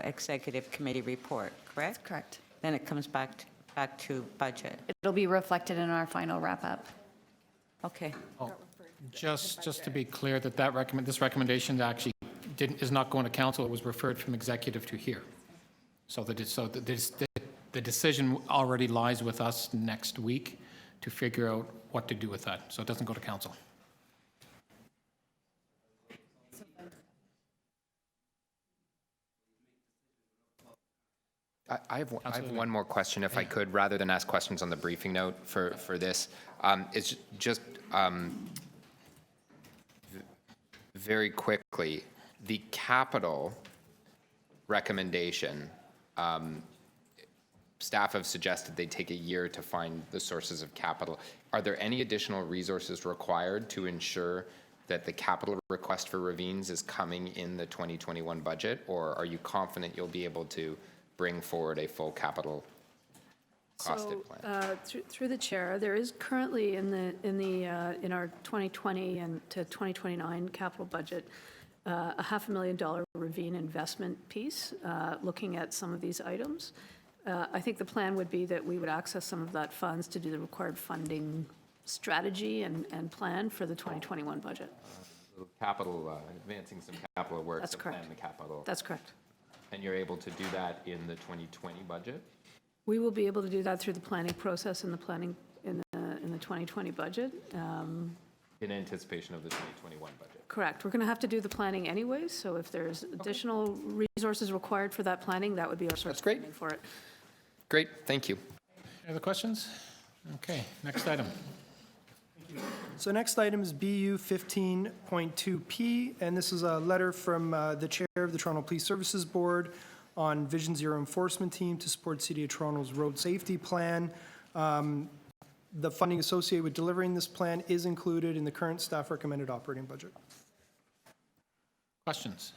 Speaker 13: executive committee report, correct?
Speaker 12: Correct.
Speaker 13: Then it comes back to budget.
Speaker 12: It'll be reflected in our final wrap-up.
Speaker 13: Okay.
Speaker 1: Just to be clear that this recommendation actually is not going to council, it was referred from executive to here. So the decision already lies with us next week to figure out what to do with that, so it doesn't go to council.
Speaker 8: I have one more question, if I could, rather than ask questions on the briefing note for this. It's just very quickly, the capital recommendation, staff have suggested they take a year to find the sources of capital. Are there any additional resources required to ensure that the capital request for ravines is coming in the 2021 budget, or are you confident you'll be able to bring forward a full capital costed plan?
Speaker 11: Through the chair, there is currently in our 2020 and to 2029 capital budget, a $500,000 ravine investment piece, looking at some of these items. I think the plan would be that we would access some of that funds to do the required funding strategy and plan for the 2021 budget.
Speaker 8: Capital, advancing some capital work
Speaker 11: That's
Speaker 8: to plan
Speaker 11: correct.
Speaker 8: the capital.
Speaker 11: That's correct.
Speaker 8: And you're able to do that in the 2020 budget?
Speaker 11: We will be able to do that through the planning process and the planning in the 2020 budget.
Speaker 8: In anticipation of the 2021 budget?
Speaker 11: Correct. We're going to have to do the planning anyways, so if there's additional resources required for that planning, that would be our source of funding for it.
Speaker 8: Great, thank you.
Speaker 1: Any other questions? Okay, next item.
Speaker 3: So next item is BU 15.2P, and this is a letter from the Chair of the Toronto Police Services Board on Vision Zero enforcement team to support City of Toronto's road safety plan. The funding associated with delivering this plan is included in the current staff recommended operating budget.
Speaker 1: Questions?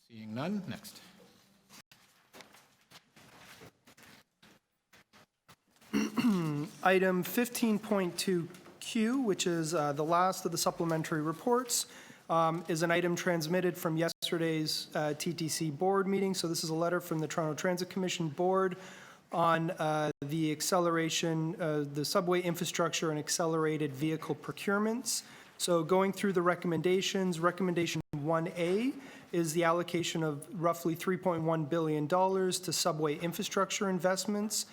Speaker 1: Seeing none, next.
Speaker 3: Item 15.2Q, which is the last of the supplementary reports, is an item transmitted from yesterday's TTC board meeting. So this is a letter from the Toronto Transit Commission Board on the acceleration, the subway infrastructure and accelerated vehicle procurements. So going through the recommendations, recommendation 1A is the allocation of roughly $3.1 billion to subway infrastructure investments.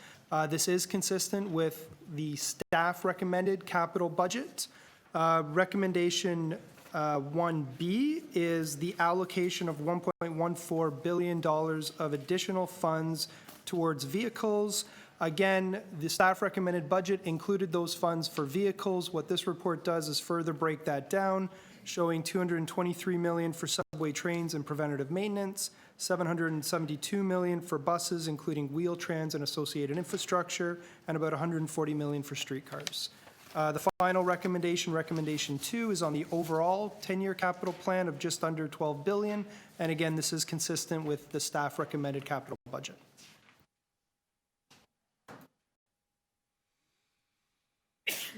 Speaker 3: This is consistent with the staff recommended capital budget. Recommendation 1B is the allocation of $1.14 billion of additional funds towards vehicles. Again, the staff recommended budget included those funds for vehicles. What this report does is further break that down, showing $223 million for subway trains and preventative maintenance, $772 million for buses, including Wheel-Trans and associated infrastructure, and about $140 million for streetcars. The final recommendation, recommendation 2, is on the overall 10-year capital plan of just under $12 billion. And again, this is consistent with the staff recommended capital budget.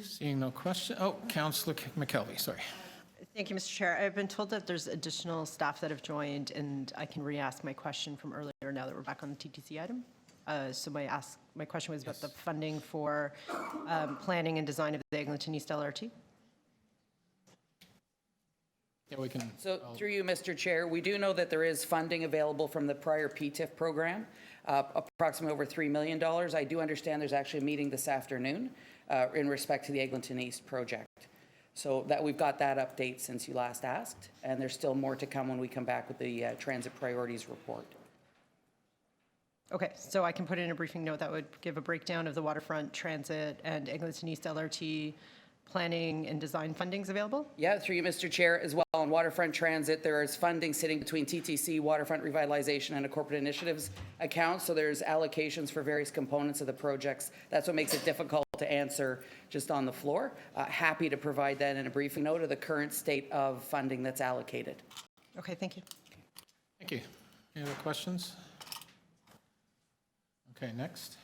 Speaker 1: Seeing no question, Councillor McKelvey, sorry.
Speaker 6: Thank you, Mr. Chair. I've been told that there's additional staff that have joined, and I can re-ask my question from earlier now that we're back on the TTC item. So my question was about the funding for planning and design of the Eglinton East LRT.
Speaker 1: Yeah, we can.
Speaker 7: So through you, Mr. Chair, we do know that there is funding available from the prior PTIF program, approximately over $3 million. I do understand there's actually a meeting this afternoon in respect to the Eglinton East project. So that we've got that update since you last asked, and there's still more to come when we come back with the transit priorities report.
Speaker 6: Okay, so I can put in a briefing note that would give a breakdown of the waterfront, transit, and Eglinton East LRT planning and design fundings available?
Speaker 7: Yeah, through you, Mr. Chair, as well on waterfront transit, there is funding sitting between TTC, waterfront revitalization, and a corporate initiatives account. So there's allocations for various components of the projects. That's what makes it difficult to answer just on the floor. Happy to provide that in a briefing note of the current state of funding that's allocated.
Speaker 6: Okay, thank you.
Speaker 1: Thank you. Any other questions? Okay, next.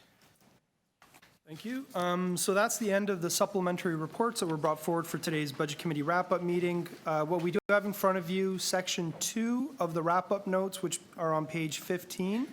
Speaker 3: Thank you. So that's the end of the supplementary reports that were brought forward for today's Budget Committee wrap-up meeting. What we do have in front of you, Section 2 of the wrap-up notes, which are on page 15,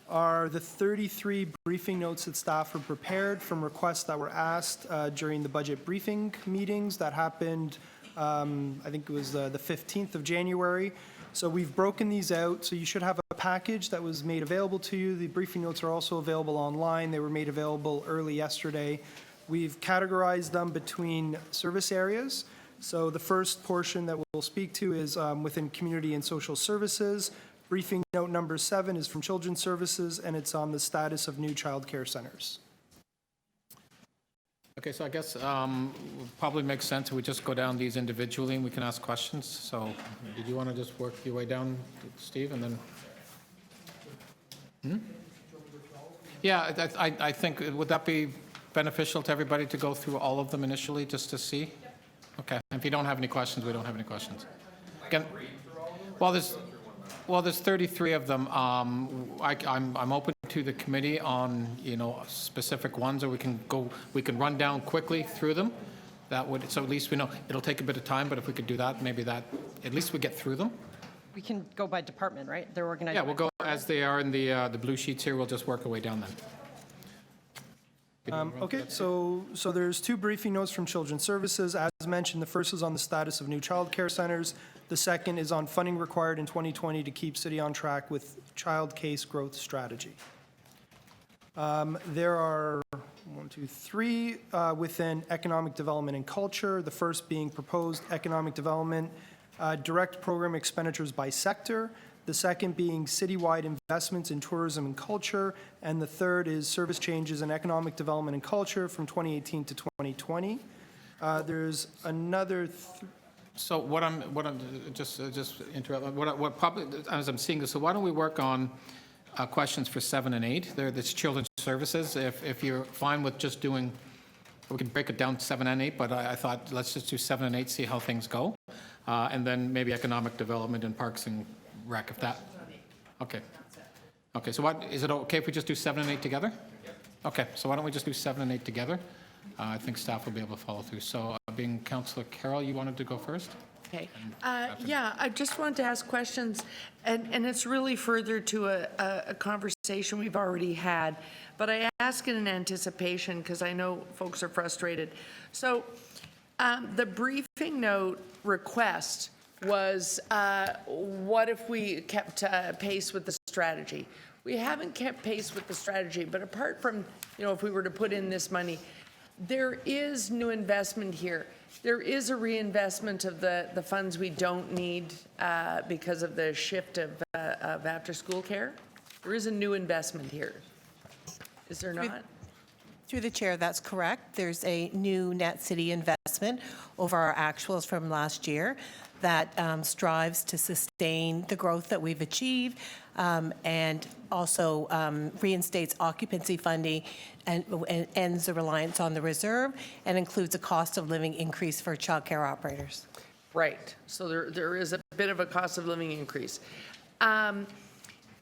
Speaker 3: are the 33 briefing notes that staff have prepared from requests that were asked during the budget briefing meetings that happened, I think it was the 15th of January. So we've broken these out, so you should have a package that was made available to you. The briefing notes are also available online. They were made available early yesterday. We've categorized them between service areas. So the first portion that we'll speak to is within community and social services. Briefing note number 7 is from Children's Services, and it's on the status of new childcare centers.
Speaker 1: Okay, so I guess it probably makes sense if we just go down these individually and we can ask questions. So did you want to just work your way down, Steve, and then? Yeah, I think, would that be beneficial to everybody to go through all of them initially, just to see? Okay, if you don't have any questions, we don't have any questions. Again, well, there's 33 of them. I'm open to the committee on, specific ones, or we can run down quickly through them. That would, so at least we know, it'll take a bit of time, but if we could do that, maybe that, at least we get through them.
Speaker 6: We can go by department, right? They're organized.
Speaker 1: Yeah, we'll go as they are in the blue sheets here. We'll just work our way down then.
Speaker 3: Okay, so there's 2 briefing notes from Children's Services. As mentioned, the first is on the status of new childcare centers. The second is on funding required in 2020 to keep city on track with child case growth strategy. There are 3 within economic development and culture. The first being proposed economic development, direct program expenditures by sector. The second being citywide investments in tourism and culture. And the third is service changes in economic development and culture from 2018 to 2020. There's another.
Speaker 1: So what I'm just interrupt. What probably, as I'm seeing this, so why don't we work on questions for 7 and 8? That's Children's Services. If you're fine with just doing, we can break it down to 7 and 8, but I thought let's just do 7 and 8, see how things go, and then maybe economic development and parks and rec. If that, okay. Okay. So what is it okay if we just do 7 and 8 together? Okay. So why don't we just do 7 and 8 together? I think staff will be able to follow through. So being Councillor Carroll, you wanted to go first?
Speaker 2: Okay. Yeah, I just wanted to ask questions, and it's really further to a conversation we've already had, but I ask it in anticipation because I know folks are frustrated. So the briefing note request was, what if we kept pace with the strategy? We haven't kept pace with the strategy, but apart from, if we were to put in this money, there is new investment here. There is a reinvestment of the funds we don't need because of the shift of after-school care. There is a new investment here. Is there not?
Speaker 14: Through the chair, that's correct. There's a new net city investment over our actuals from last year that strives to sustain the growth that we've achieved and also reinstates occupancy funding and ends the reliance on the reserve and includes a cost of living increase for childcare operators.
Speaker 2: Right. So there is a bit of a cost of living increase. Part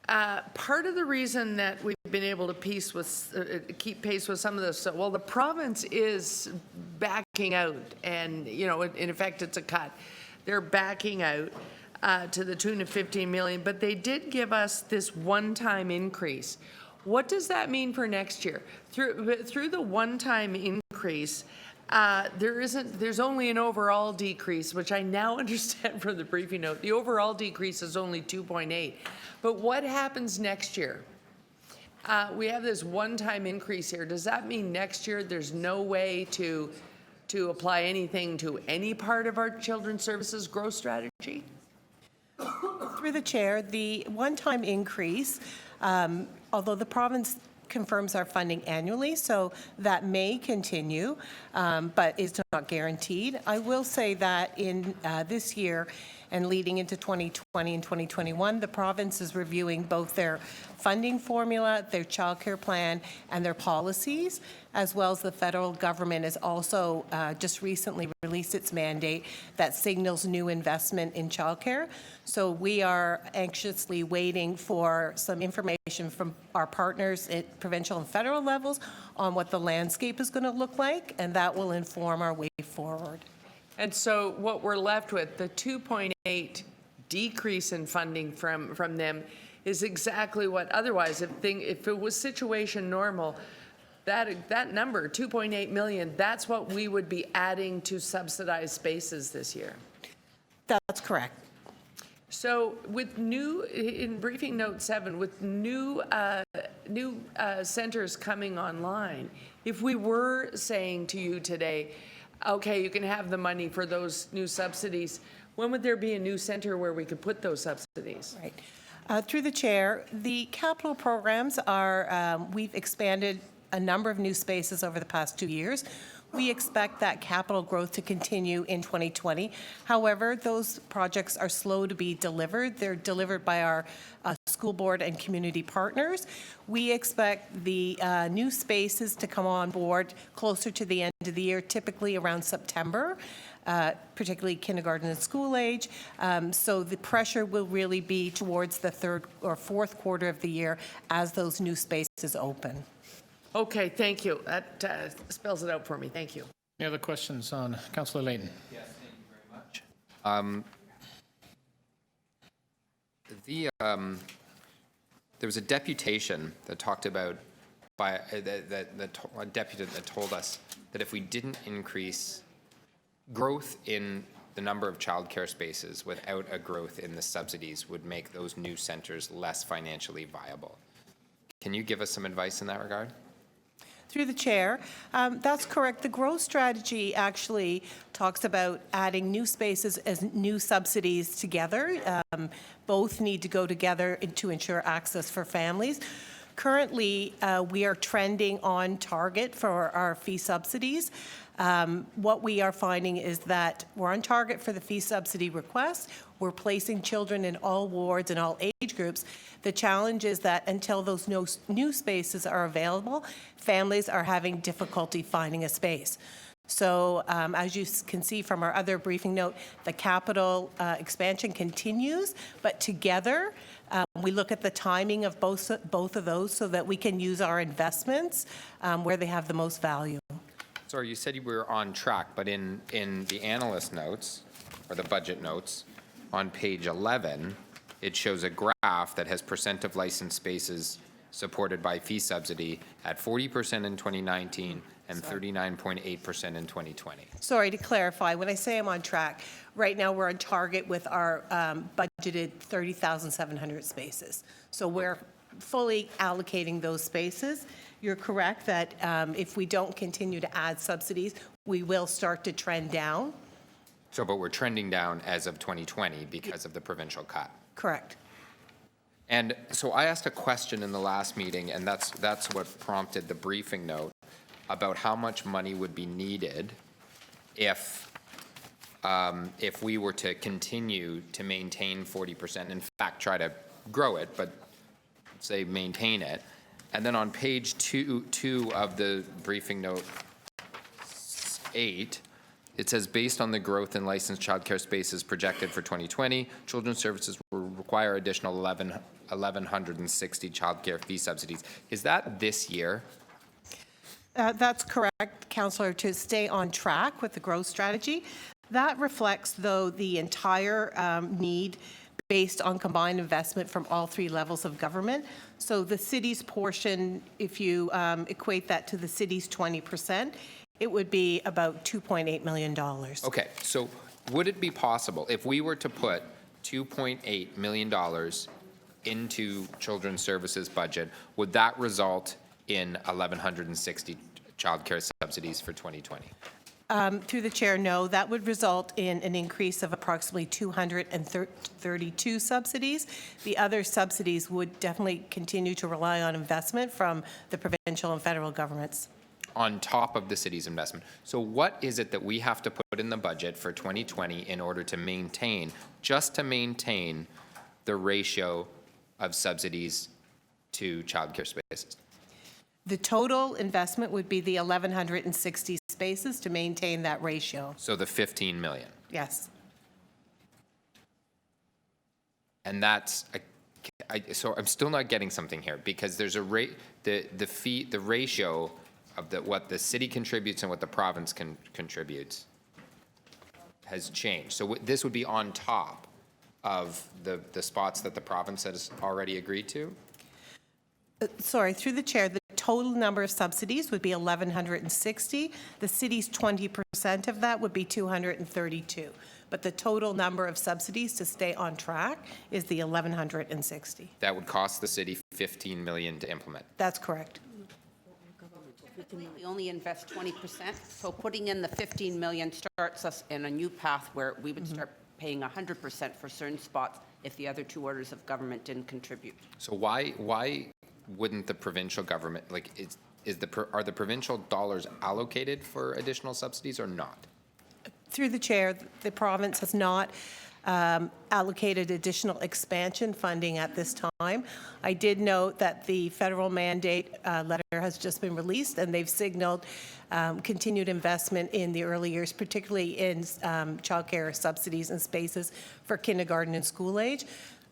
Speaker 2: of the reason that we've been able to keep pace with some of this, well, the province is backing out, and in effect, it's a cut. They're backing out to the tune of $15 million, but they did give us this one-time increase. What does that mean for next year? Through the one-time increase, there's only an overall decrease, which I now understand from the briefing note. The overall decrease is only 2.8. But what happens next year? We have this one-time increase here. Does that mean next year there's no way to apply anything to any part of our children's services growth strategy?
Speaker 14: Through the chair, the one-time increase, although the province confirms our funding annually, so that may continue, but it's not guaranteed. I will say that in this year and leading into 2020 and 2021, the province is reviewing both their funding formula, their childcare plan, and their policies, as well as the federal government has also just recently released its mandate that signals new investment in childcare. So we are anxiously waiting for some information from our partners at provincial and federal levels on what the landscape is going to look like, and that will inform our way forward.
Speaker 2: And so what we're left with, the 2.8 decrease in funding from them, is exactly what otherwise, if it was situation normal, that number, 2.8 million, that's what we would be adding to subsidized spaces this year.
Speaker 14: That's correct.
Speaker 2: So with in briefing note 7, with new centers coming online, if we were saying to you today, okay, you can have the money for those new subsidies, when would there be a new center where we could put those subsidies?
Speaker 14: Right. Through the chair, the capital programs are, we've expanded a number of new spaces over the past 2 years. We expect that capital growth to continue in 2020. However, those projects are slow to be delivered. They're delivered by our school board and community partners. We expect the new spaces to come on board closer to the end of the year, typically around September, particularly kindergarten and school age. So the pressure will really be towards the third or fourth quarter of the year as those new spaces open.
Speaker 2: Okay, thank you. That spells it out for me. Thank you.
Speaker 1: Any other questions on Councillor Layton?
Speaker 8: Yes, thank you very much. There was a deputation that talked about a deputy that told us that if we didn't increase growth in the number of childcare spaces without a growth in the subsidies would make those new centers less financially viable. Can you give us some advice in that regard?
Speaker 14: Through the chair, that's correct. The growth strategy actually talks about adding new spaces as new subsidies together. Both need to go together to ensure access for families. Currently, we are trending on target for our fee subsidies. What we are finding is that we're on target for the fee subsidy request. We're placing children in all wards and all age groups. The challenge is that until those new spaces are available, families are having difficulty finding a space. So as you can see from our other briefing note, the capital expansion continues, but together we look at the timing of both of those so that we can use our investments where they have the most value.
Speaker 8: Sorry, you said you were on track, but in the analyst notes, or the budget notes, on page 11, it shows a graph that has percent of licensed spaces supported by fee subsidy at 40% in 2019 and 39.8% in 2020.
Speaker 14: Sorry, to clarify, when I say I'm on track, right now we're on target with our budgeted 30,700 spaces. So we're fully allocating those spaces. You're correct that if we don't continue to add subsidies, we will start to trend down.
Speaker 8: So, but we're trending down as of 2020 because of the provincial cut.
Speaker 14: Correct.
Speaker 8: And so I asked a question in the last meeting, and that's what prompted the briefing note about how much money would be needed if we were to continue to maintain 40%, in fact, try to grow it, but say maintain it. And then on page two of the briefing note 8, it says, based on the growth in licensed childcare spaces projected for 2020, Children's Services will require additional 1,160 childcare fee subsidies. Is that this year?
Speaker 14: That's correct, Councillor, to stay on track with the growth strategy. That reflects, though, the entire need based on combined investment from all three levels of government. So the city's portion, if you equate that to the city's 20%, it would be about $2.8 million.
Speaker 8: Okay, so would it be possible, if we were to put $2.8 million into Children's Services budget, would that result in 1,160 childcare subsidies for 2020?
Speaker 14: Through the chair, no. That would result in an increase of approximately 232 subsidies. The other subsidies would definitely continue to rely on investment from the provincial and federal governments.
Speaker 8: On top of the city's investment. So what is it that we have to put in the budget for 2020 in order to maintain, just to maintain the ratio of subsidies to childcare spaces?
Speaker 14: The total investment would be the 1,160 spaces to maintain that ratio.
Speaker 8: So the 15 million.
Speaker 14: Yes.
Speaker 8: And that's, so I'm still not getting something here, because there's a rate, the ratio of what the city contributes and what the province contributes has changed. So this would be on top of the spots that the province has already agreed to?
Speaker 14: Sorry, through the chair, the total number of subsidies would be 1,160. The city's 20% of that would be 232. But the total number of subsidies to stay on track is the 1,160.
Speaker 8: That would cost the city 15 million to implement.
Speaker 14: That's correct.
Speaker 15: We only invest 20%, so putting in the 15 million starts us in a new path where we would start paying 100% for certain spots if the other two orders of government didn't contribute.
Speaker 8: So why wouldn't the provincial government, like, are the provincial dollars allocated for additional subsidies or not?
Speaker 14: Through the chair, the province has not allocated additional expansion funding at this time. I did note that the federal mandate letter has just been released, and they've signaled continued investment in the early years, particularly in childcare subsidies and spaces for kindergarten and school age.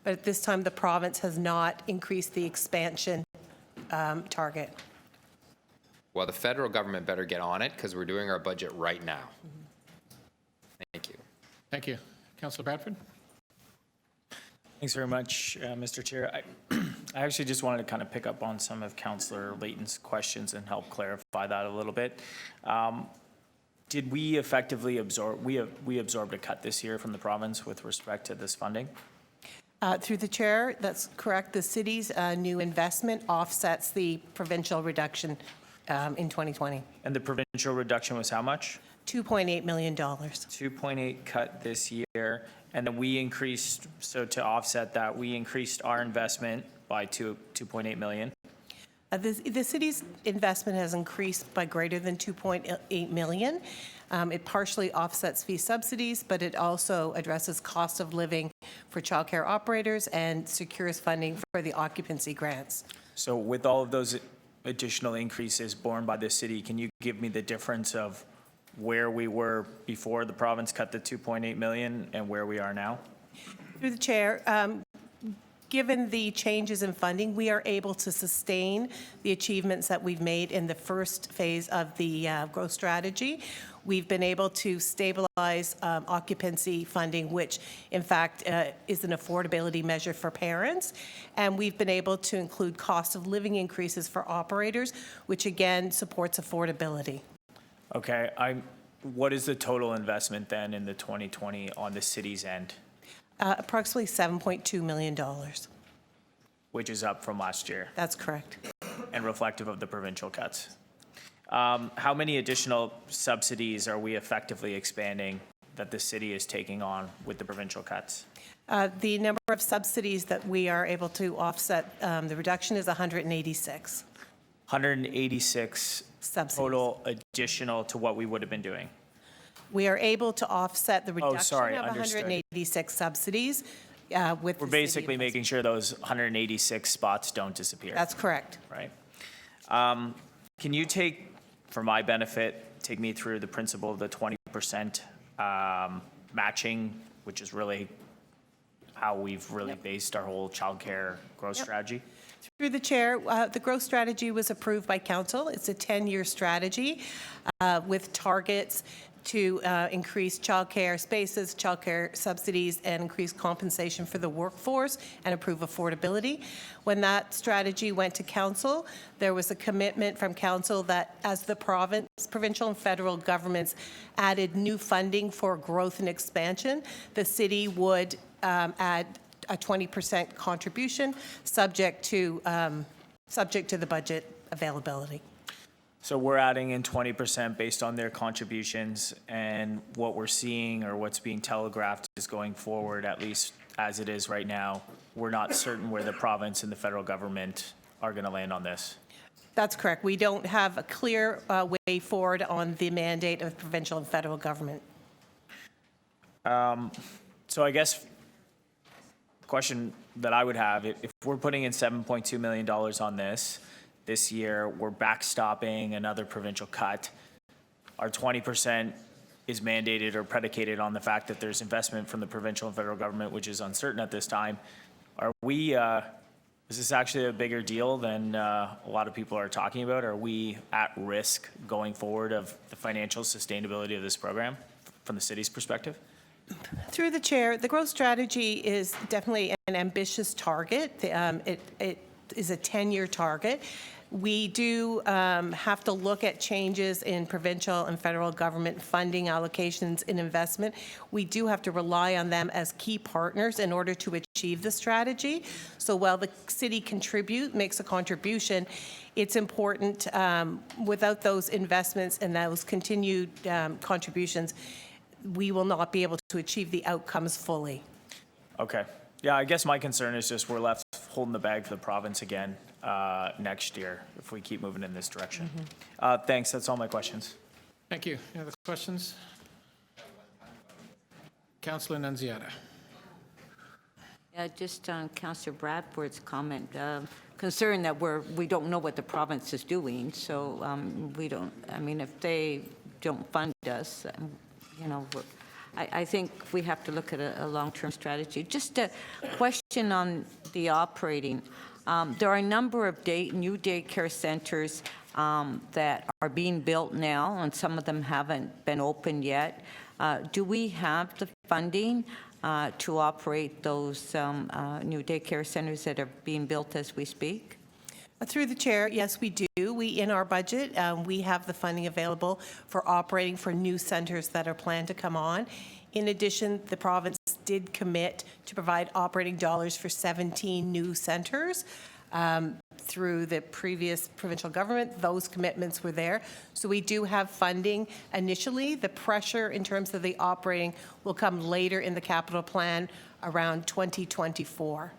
Speaker 14: But at this time, the province has not increased the expansion target.
Speaker 8: Well, the federal government better get on it, because we're doing our budget right now. Thank you.
Speaker 1: Thank you. Councillor Bradford?
Speaker 16: Thanks very much, Mr. Chair. I actually just wanted to kind of pick up on some of Councillor Layton's questions and help clarify that a little bit. Did we effectively absorb, we absorbed a cut this year from the province with respect to this funding?
Speaker 14: Through the chair, that's correct. The city's new investment offsets the provincial reduction in 2020.
Speaker 16: And the provincial reduction was how much?
Speaker 14: $2.8 million.
Speaker 16: 2.8 cut this year, and then we increased, so to offset that, we increased our investment by 2.8 million.
Speaker 14: The city's investment has increased by greater than 2.8 million. It partially offsets fee subsidies, but it also addresses cost of living for childcare operators and secures funding for the occupancy grants.
Speaker 16: So with all of those additional increases borne by the city, can you give me the difference of where we were before the province cut the 2.8 million and where we are now?
Speaker 14: Through the chair, given the changes in funding, we are able to sustain the achievements that we've made in the first phase of the growth strategy. We've been able to stabilize occupancy funding, which in fact is an affordability measure for parents. And we've been able to include cost of living increases for operators, which again supports affordability.
Speaker 16: Okay, what is the total investment then in the 2020 on the city's end?
Speaker 14: Approximately $7.2 million.
Speaker 16: Which is up from last year.
Speaker 14: That's correct.
Speaker 16: And reflective of the provincial cuts. How many additional subsidies are we effectively expanding that the city is taking on with the provincial cuts?
Speaker 14: The number of subsidies that we are able to offset the reduction is 186.
Speaker 16: 186
Speaker 14: subsidies.
Speaker 16: Total additional to what we would have been doing.
Speaker 14: We are able to offset the reduction of
Speaker 16: understood.
Speaker 14: 186 subsidies with
Speaker 16: We're basically making sure those 186 spots don't disappear.
Speaker 14: That's correct.
Speaker 16: Right. Can you for my benefit, take me through the principle of the 20% matching, which is really how we've really based our whole childcare growth strategy?
Speaker 14: Through the chair, the growth strategy was approved by council. It's a 10-year strategy with targets to increase childcare spaces, childcare subsidies, and increase compensation for the workforce and improve affordability. When that strategy went to council, there was a commitment from council that as the provincial and federal governments added new funding for growth and expansion, the city would add a 20% contribution subject to the budget availability.
Speaker 16: So we're adding in 20% based on their contributions, and what we're seeing or what's being telegraphed is going forward, at least as it is right now. We're not certain where the province and the federal government are going to land on this.
Speaker 14: That's correct. We don't have a clear way forward on the mandate of provincial and federal government.
Speaker 16: So I guess the question that I would have, if we're putting in $7.2 million on this year, we're backstopping another provincial cut. Our 20% is mandated or predicated on the fact that there's investment from the provincial and federal government, which is uncertain at this time. Are we, is this actually a bigger deal than a lot of people are talking about? Are we at risk going forward of the financial sustainability of this program from the city's perspective?
Speaker 14: Through the chair, the growth strategy is definitely an ambitious target. It is a 10-year target. We do have to look at changes in provincial and federal government funding allocations and investment. We do have to rely on them as key partners in order to achieve the strategy. So while the city makes a contribution, it's important without those investments and those continued contributions, we will not be able to achieve the outcomes fully.
Speaker 16: Okay. Yeah, I guess my concern is just we're left holding the bag for the province again next year if we keep moving in this direction. Thanks. That's all my questions.
Speaker 1: Thank you. Any other questions? Councillor Nunziata.
Speaker 13: Yeah, just on Councillor Bradford's comment, concern that we don't know what the province is doing, so we don't, I mean, if they don't fund us, you know, I think we have to look at a long-term strategy. Just a question on the operating. There are a number of new daycare centers that are being built now, and some of them haven't been opened yet. Do we have the funding to operate those new daycare centers that are being built as we speak?
Speaker 14: Through the chair, yes, we do. In our budget, we have the funding available for operating for new centers that are planned to come on. In addition, the province did commit to provide operating dollars for 17 new centers through the previous provincial government. Those commitments were there. So we do have funding initially. The pressure in terms of the operating will come later in the capital plan around 2024.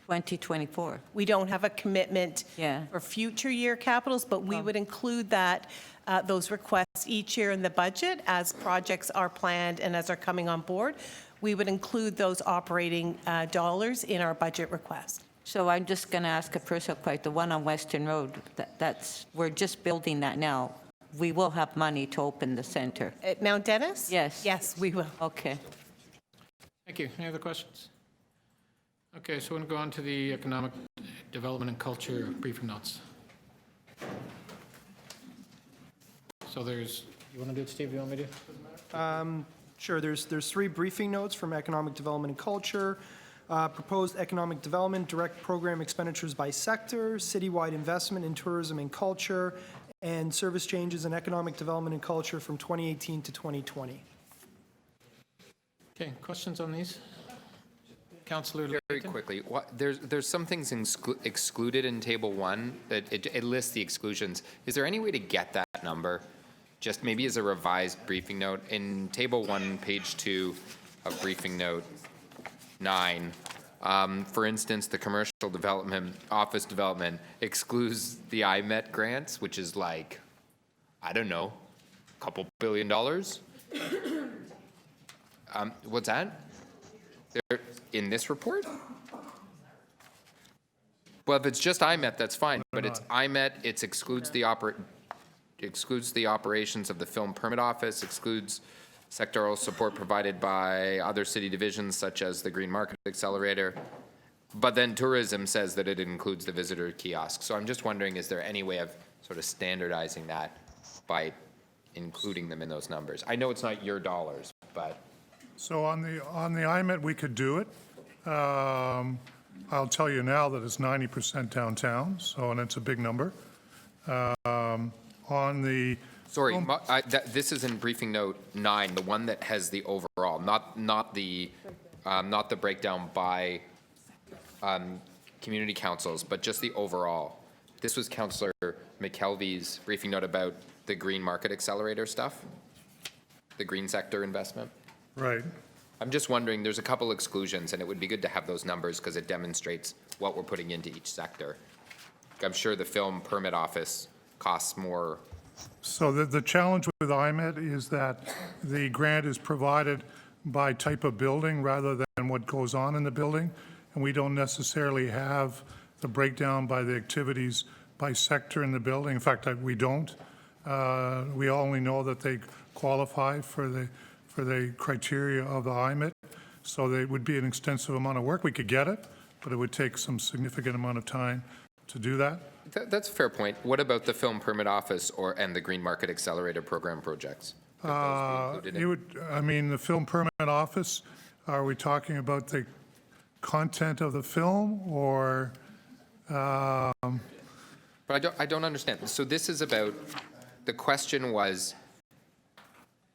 Speaker 13: 2024.
Speaker 14: We don't have a commitment for future year capitals, but we would include that, those requests each year in the budget as projects are planned and as are coming on board. We would include those operating dollars in our budget request.
Speaker 13: So I'm just going to ask a personal question. The one on Western Road, we're just building that now. We will have money to open the center.
Speaker 14: At Mount Dennis?
Speaker 13: Yes.
Speaker 14: Yes, we will.
Speaker 13: Okay.
Speaker 1: Thank you. Any other questions? Okay, so we're going to go on to the economic development and culture briefing notes. So there's, you want to do it, Steve? You want me to?
Speaker 3: Sure, there's 3 briefing notes from Economic Development and Culture. Proposed economic development, direct program expenditures by sector, citywide investment in tourism and culture, and service changes in economic development and culture from 2018 to 2020.
Speaker 1: Okay, questions on these? Councillor
Speaker 8: Very
Speaker 1: Layton?
Speaker 8: quickly, there's some things excluded in Table 1 that it lists the exclusions. Is there any way to get that number? Just maybe as a revised briefing note. In Table 1, page 2 of briefing note 9, for instance, the commercial development, office development excludes the IMET grants, which is like, I don't know, a couple $2 billion? What's that? They're in this report? Well, if it's just IMET, that's fine, but it's IMET, it excludes the operations of the film permit office, excludes sectoral support provided by other city divisions such as the Green Market Accelerator, but then tourism says that it includes the visitor kiosk. So I'm just wondering, is there any way of sort of standardizing that by including them in those numbers? I know it's not your dollars, but.
Speaker 17: So on the IMET, we could do it. I'll tell you now that it's 90% downtown, so, and it's a big number. On the.
Speaker 8: Sorry, this is in briefing note 9, the one that has the overall, not the breakdown by community councils, but just the overall. This was Councillor McKelvey's briefing note about the green market accelerator stuff, the green sector investment.
Speaker 17: Right.
Speaker 8: I'm just wondering, there's a couple exclusions, and it would be good to have those numbers because it demonstrates what we're putting into each sector. I'm sure the film permit office costs more.
Speaker 17: So the challenge with IMET is that the grant is provided by type of building rather than what goes on in the building, and we don't necessarily have the breakdown by the activities by sector in the building. In fact, we don't. We only know that they qualify for the criteria of the IMET, so they would be an extensive amount of work. We could get it, but it would take some significant amount of time to do that.
Speaker 8: That's a fair point. What about the film permit office and the green market accelerator program projects?
Speaker 17: The film permit office, are we talking about the content of the film or?
Speaker 8: But I don't understand. So this is about, the question was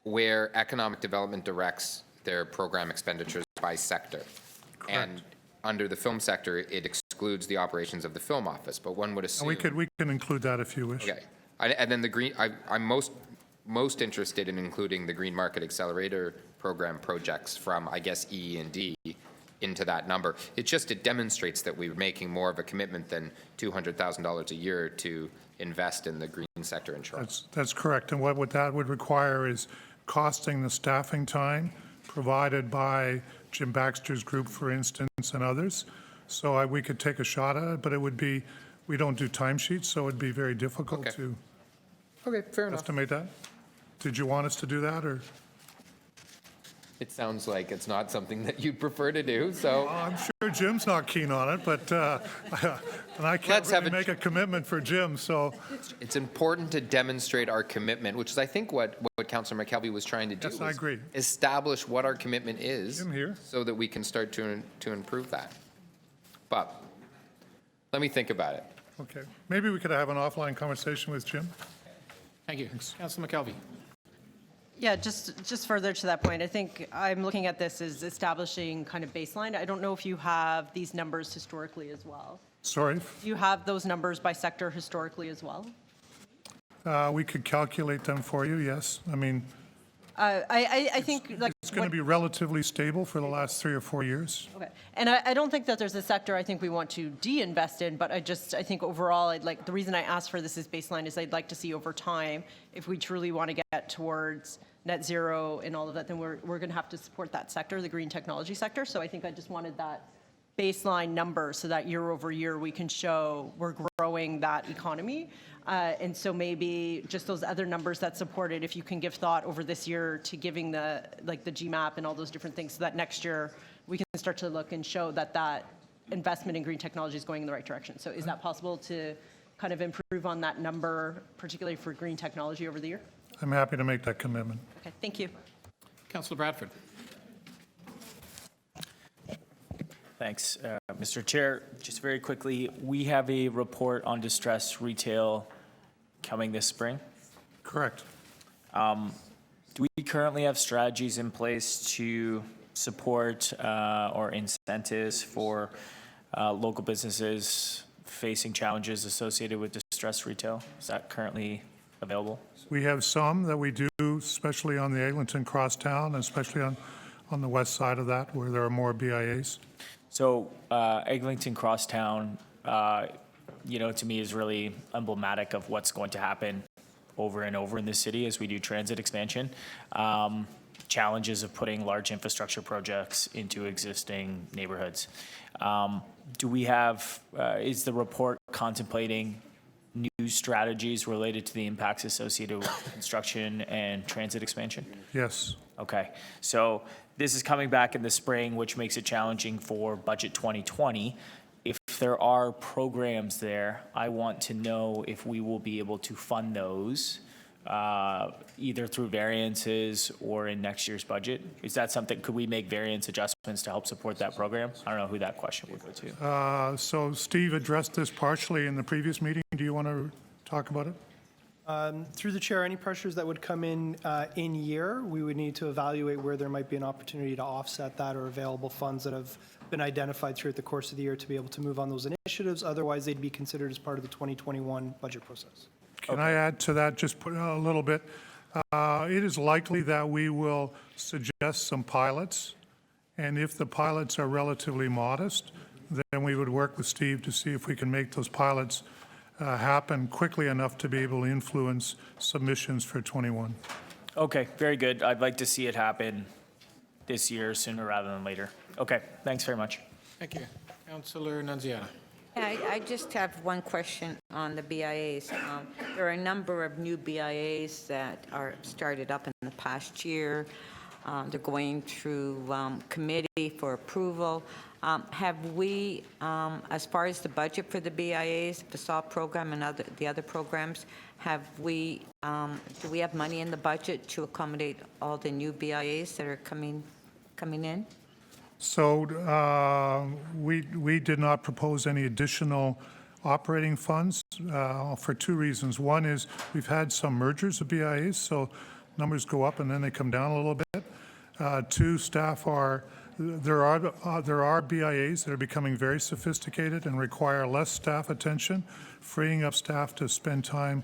Speaker 8: where economic development directs their program expenditures by sector.
Speaker 17: Correct.
Speaker 8: And under the film sector, it excludes the operations of the film office, but one would assume.
Speaker 17: We can include that if you wish.
Speaker 8: Okay. And then the green, I'm most interested in including the green market accelerator program projects from, I guess, E and D into that number. It demonstrates that we're making more of a commitment than $200,000 a year to invest in the green sector in Toronto.
Speaker 17: That's correct. And what that would require is costing the staffing time provided by Jim Baxter's group, for instance, and others. So we could take a shot at it, but it would be, we don't do timesheets, so it'd be very difficult to
Speaker 8: fair enough.
Speaker 17: estimate that. Did you want us to do that, or?
Speaker 8: It sounds like it's not something that you'd prefer to do, so.
Speaker 17: I'm sure Jim's not keen on it, but, and I can't really make a commitment for Jim, so.
Speaker 8: It's important to demonstrate our commitment, which is, I think, what Councillor McKelvey was trying to do.
Speaker 17: Yes, I agree.
Speaker 8: Establish what our commitment is.
Speaker 17: Jim here.
Speaker 8: So that we can start to improve that. But let me think about it.
Speaker 17: Okay. Maybe we could have an offline conversation with Jim.
Speaker 1: Thank you. Councillor McKelvey.
Speaker 6: Yeah, just further to that point, I think I'm looking at this as establishing kind of baseline. I don't know if you have these numbers historically as well.
Speaker 17: Sorry?
Speaker 6: Do you have those numbers by sector historically as well?
Speaker 17: We could calculate them for you, yes. I mean,
Speaker 6: I think like
Speaker 17: it's going to be relatively stable for the last 3 or 4 years.
Speaker 6: Okay, and I don't think that there's a sector I think we want to de-invest in, but I think overall, the reason I asked for this as baseline is I'd like to see over time, if we truly want to get towards net zero and all of that, then we're going to have to support that sector, the green technology sector. So I think I just wanted that baseline number so that year over year we can show we're growing that economy. And so maybe just those other numbers that support it, if you can give thought over this year to giving the GMAP and all those different things so that next year we can start to look and show that investment in green technology is going in the right direction. So is that possible to kind of improve on that number, particularly for green technology over the year?
Speaker 17: I'm happy to make that commitment.
Speaker 6: Okay, thank you.
Speaker 1: Councillor Bradford.
Speaker 16: Thanks, Mr. Chair. Just very quickly, we have a report on distressed retail coming this spring.
Speaker 17: Correct.
Speaker 16: Do we currently have strategies in place to support or incentives for local businesses facing challenges associated with distressed retail? Is that currently available?
Speaker 17: We have some that we do, especially on the Eglinton crosstown, especially on the west side of that where there are more BIAs.
Speaker 16: So Eglinton Crosstown, to me is really emblematic of what's going to happen over and over in the city as we do transit expansion. Challenges of putting large infrastructure projects into existing neighborhoods. Do we have, is the report contemplating new strategies related to the impacts associated with construction and transit expansion?
Speaker 17: Yes.
Speaker 16: Okay, so this is coming back in the spring, which makes it challenging for budget 2020. If there are programs there, I want to know if we will be able to fund those either through variances or in next year's budget? Is that something, could we make variance adjustments to help support that program? I don't know who that question would go to.
Speaker 17: So Steve addressed this partially in the previous meeting. Do you want to talk about it?
Speaker 3: Through the chair, any pressures that would come in year, we would need to evaluate where there might be an opportunity to offset that or available funds that have been identified throughout the course of the year to be able to move on those initiatives. Otherwise, they'd be considered as part of the 2021 budget process.
Speaker 17: Can I add to that, just put a little bit? It is likely that we will suggest some pilots, and if the pilots are relatively modest, then we would work with Steve to see if we can make those pilots happen quickly enough to be able to influence submissions for 21.
Speaker 16: Okay, very good. I'd like to see it happen this year sooner rather than later. Okay, thanks very much.
Speaker 1: Thank you. Councillor Nunziata.
Speaker 13: I just have one question on the BIAs. There are a number of new BIAs that are started up in the past year. They're going through committee for approval. Have we, as far as the budget for the BIAs, the SAW program and the other programs, have we, do we have money in the budget to accommodate all the new BIAs that are coming in?
Speaker 17: So we did not propose any additional operating funds for two reasons. One is we've had some mergers of BIAs, so numbers go up and then they come down a little bit. Two, there are BIAs that are becoming very sophisticated and require less staff attention, freeing up staff to spend time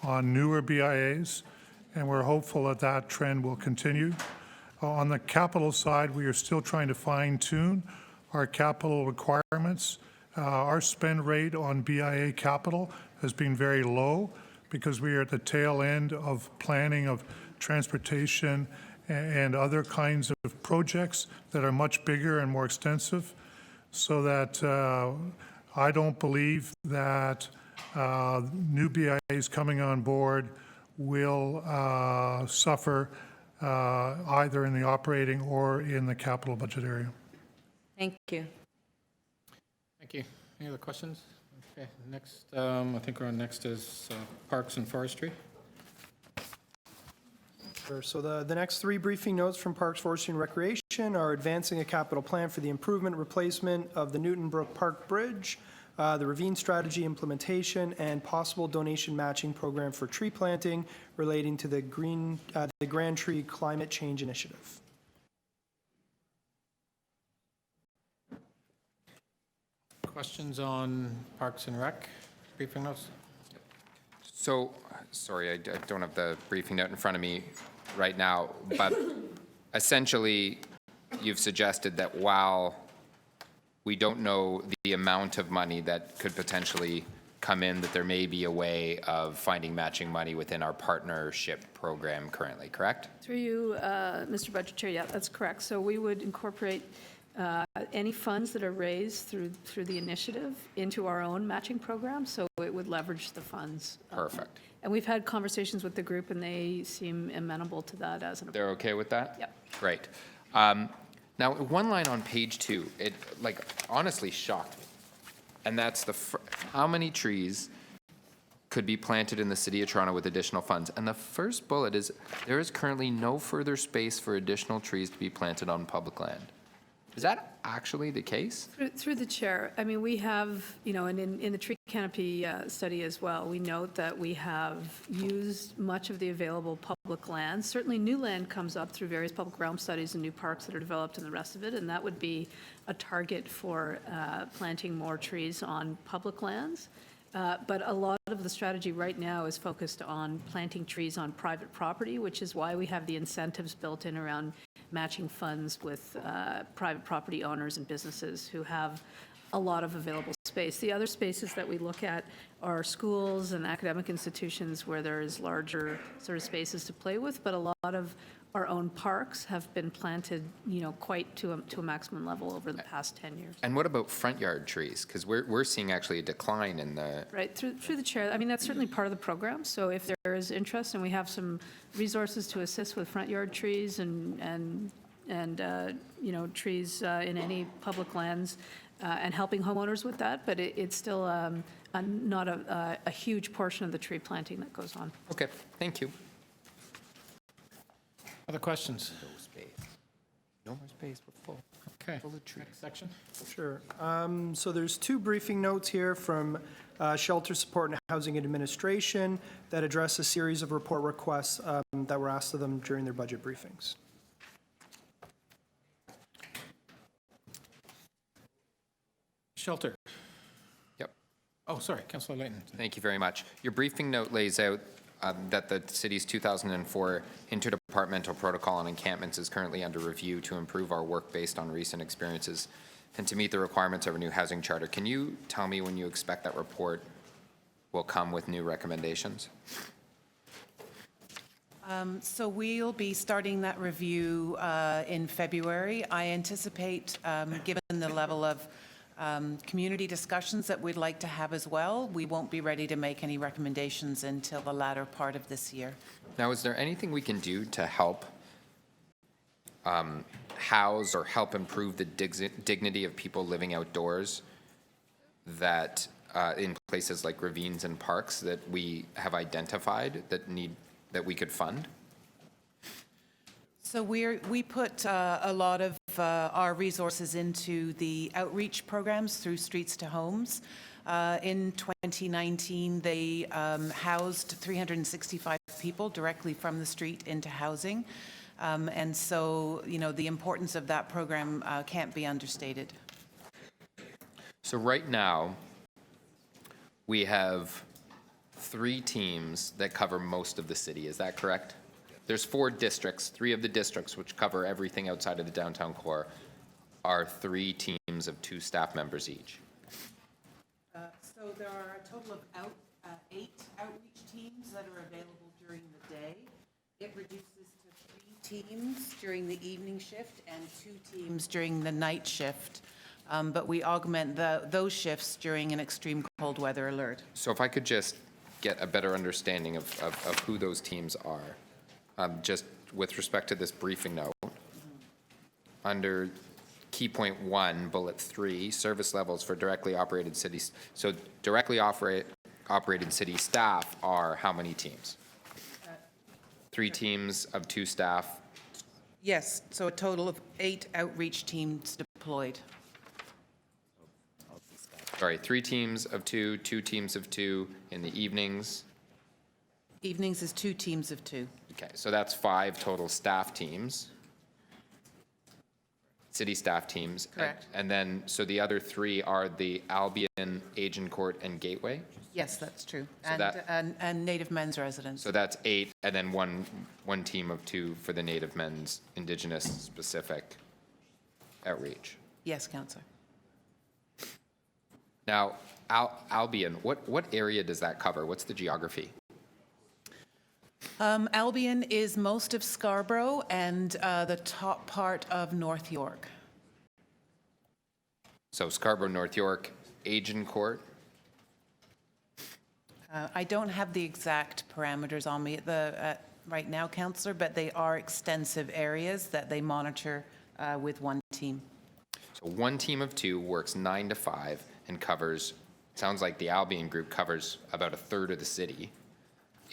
Speaker 17: on newer BIAs, and we're hopeful that that trend will continue. On the capital side, we are still trying to fine-tune our capital requirements. Our spend rate on BIA capital has been very low because we are at the tail end of planning of transportation and other kinds of projects that are much bigger and more extensive, so that I don't believe that new BIAs coming on board will suffer either in the operating or in the capital budget area.
Speaker 13: Thank you.
Speaker 1: Thank you. Any other questions? Okay, next, I think we're on next is Parks and Forestry.
Speaker 3: Sure. So the next three briefing notes from Parks, Forestry, and Recreation are advancing a capital plan for the improvement, replacement of the Newton Brook Park Bridge, the ravine strategy implementation, and possible donation matching program for tree planting relating to the Grand Tree Climate Change Initiative.
Speaker 1: Questions on Parks and Rec briefing notes?
Speaker 8: So, sorry, I don't have the briefing note in front of me right now, but essentially, you've suggested that while we don't know the amount of money that could potentially come in, that there may be a way of finding matching money within our partnership program currently, correct?
Speaker 11: Through you, Mr. Budget Chair, yeah, that's correct. So we would incorporate any funds that are raised through the initiative into our own matching program, so it would leverage the funds.
Speaker 8: Perfect.
Speaker 11: And we've had conversations with the group, and they seem amenable to that as an approach.
Speaker 8: They're okay with that?
Speaker 11: Yep.
Speaker 8: Great. Now, one line on page 2, it honestly shocked me. And that's how many trees could be planted in the City of Toronto with additional funds? And the first bullet is, there is currently no further space for additional trees to be planted on public land. Is that actually the case?
Speaker 11: Through the chair, I mean, we have, and in the tree canopy study as well, we note that we have used much of the available public land. Certainly new land comes up through various public realm studies and new parks that are developed and the rest of it, and that would be a target for planting more trees on public lands. But a lot of the strategy right now is focused on planting trees on private property, which is why we have the incentives built in around matching funds with private property owners and businesses who have a lot of available space. The other spaces that we look at are schools and academic institutions where there is larger sort of spaces to play with, but a lot of our own parks have been planted, quite to a maximum level over the past 10 years.
Speaker 8: And what about front yard trees? Because we're seeing actually a decline in the...
Speaker 11: Right, through the chair, I mean, that's certainly part of the program. So if there is interest, and we have some resources to assist with front yard trees and trees in any public lands, and helping homeowners with that, but it's still not a huge portion of the tree planting that goes on.
Speaker 8: Okay, thank you.
Speaker 1: Other questions?
Speaker 8: No space. No more space, we're full.
Speaker 1: Okay.
Speaker 8: Full of trees.
Speaker 1: Next section.
Speaker 3: Sure. So there's two briefing notes here from Shelter Support and Housing Administration that address a series of report requests that were asked of them during their budget briefings.
Speaker 1: Shelter.
Speaker 8: Yep.
Speaker 1: Oh, sorry, Councillor Layton.
Speaker 8: Thank you very much. Your briefing note lays out that the city's 2004 interdepartmental protocol on encampments is currently under review to improve our work based on recent experiences and to meet the requirements of a new housing charter. Can you tell me when you expect that report will come with new recommendations?
Speaker 14: So we'll be starting that review in February. I anticipate, given the level of community discussions that we'd like to have as well, we won't be ready to make any recommendations until the latter part of this year.
Speaker 8: Now, is there anything we can do to help house or help improve the dignity of people living outdoors that in places like ravines and parks that we have identified that we could fund?
Speaker 14: So we put a lot of our resources into the outreach programs through Streets to Homes. In 2019, they housed 365 people directly from the street into housing. And so, you know, the importance of that program can't be understated.
Speaker 8: So right now, we have 3 teams that cover most of the city. Is that correct? There's 4 districts. 3 of the districts, which cover everything outside of the downtown core, are 3 teams of 2 staff members each.
Speaker 14: So there are a total of 8 outreach teams that are available during the day. It reduces to 3 teams during the evening shift and 2 teams during the night shift. But we augment those shifts during an extreme cold weather alert.
Speaker 8: So if I could just get a better understanding of who those teams are. Just with respect to this briefing note, under key point 1, bullet 3, service levels for directly operated cities. So directly operated city staff are how many teams? 3 teams of 2 staff?
Speaker 14: Yes, so a total of 8 outreach teams deployed.
Speaker 8: Sorry, 3 teams of 2, 2 teams of 2 in the evenings.
Speaker 14: Evenings is 2 teams of 2.
Speaker 8: Okay, so that's 5 total staff teams. City staff teams.
Speaker 14: Correct.
Speaker 8: And then, so the other 3 are the Albion, Agincourt, and Gateway?
Speaker 14: Yes, that's true.
Speaker 8: So
Speaker 14: And Native Men's residents.
Speaker 8: So that's 8, and then one team of 2 for the Native Men's Indigenous specific outreach.
Speaker 14: Yes, Councillor.
Speaker 8: Now, Albion, what area does that cover? What's the geography?
Speaker 14: Albion is most of Scarborough and the top part of North York.
Speaker 8: So Scarborough, North York, Agincourt.
Speaker 14: I don't have the exact parameters on me right now, Councillor, but they are extensive areas that they monitor with one team.
Speaker 8: So one team of 2 works 9 to 5 and covers, sounds like the Albion group covers about 1/3 of the city.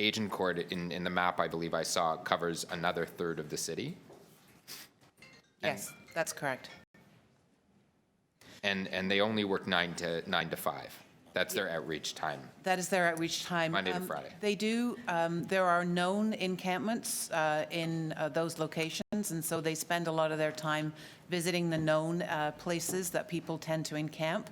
Speaker 8: Agincourt, in the map I believe I saw, covers another 1/3 of the city.
Speaker 14: Yes, that's correct.
Speaker 8: And they only work 9 to 5. That's their outreach time.
Speaker 14: That is their outreach time.
Speaker 8: Monday to Friday.
Speaker 14: They do, there are known encampments in those locations, and so they spend a lot of their time visiting the known places that people tend to encamp.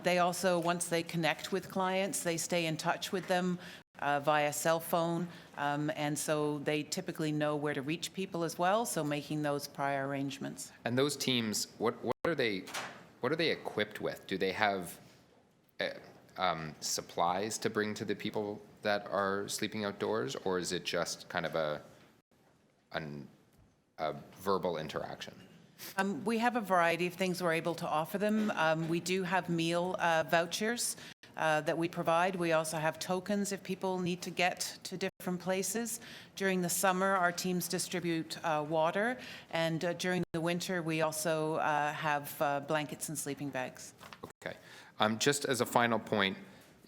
Speaker 14: They also, once they connect with clients, they stay in touch with them via cell phone, and so they typically know where to reach people as well, so making those prior arrangements.
Speaker 8: And those teams, what are they equipped with? Do they have supplies to bring to the people that are sleeping outdoors, or is it just kind of a verbal interaction?
Speaker 14: We have a variety of things we're able to offer them. We do have meal vouchers that we provide. We also have tokens if people need to get to different places. During the summer, our teams distribute water, and during the winter, we also have blankets and sleeping bags.
Speaker 8: Okay. Just as a final point,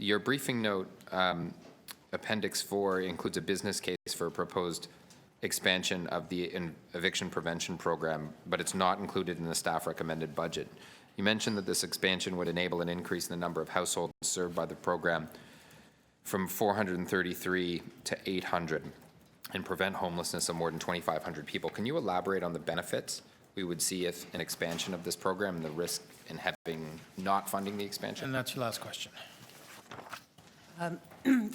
Speaker 8: Your briefing note, Appendix 4, includes a business case for a proposed expansion of the eviction prevention program, but it's not included in the staff recommended budget. You mentioned that this expansion would enable an increase in the number of households served by the program from 433 to 800 and prevent homelessness of more than 2,500 people. Can you elaborate on the benefits we would see if an expansion of this program and the risk in having not funding the expansion?
Speaker 1: And that's your last question.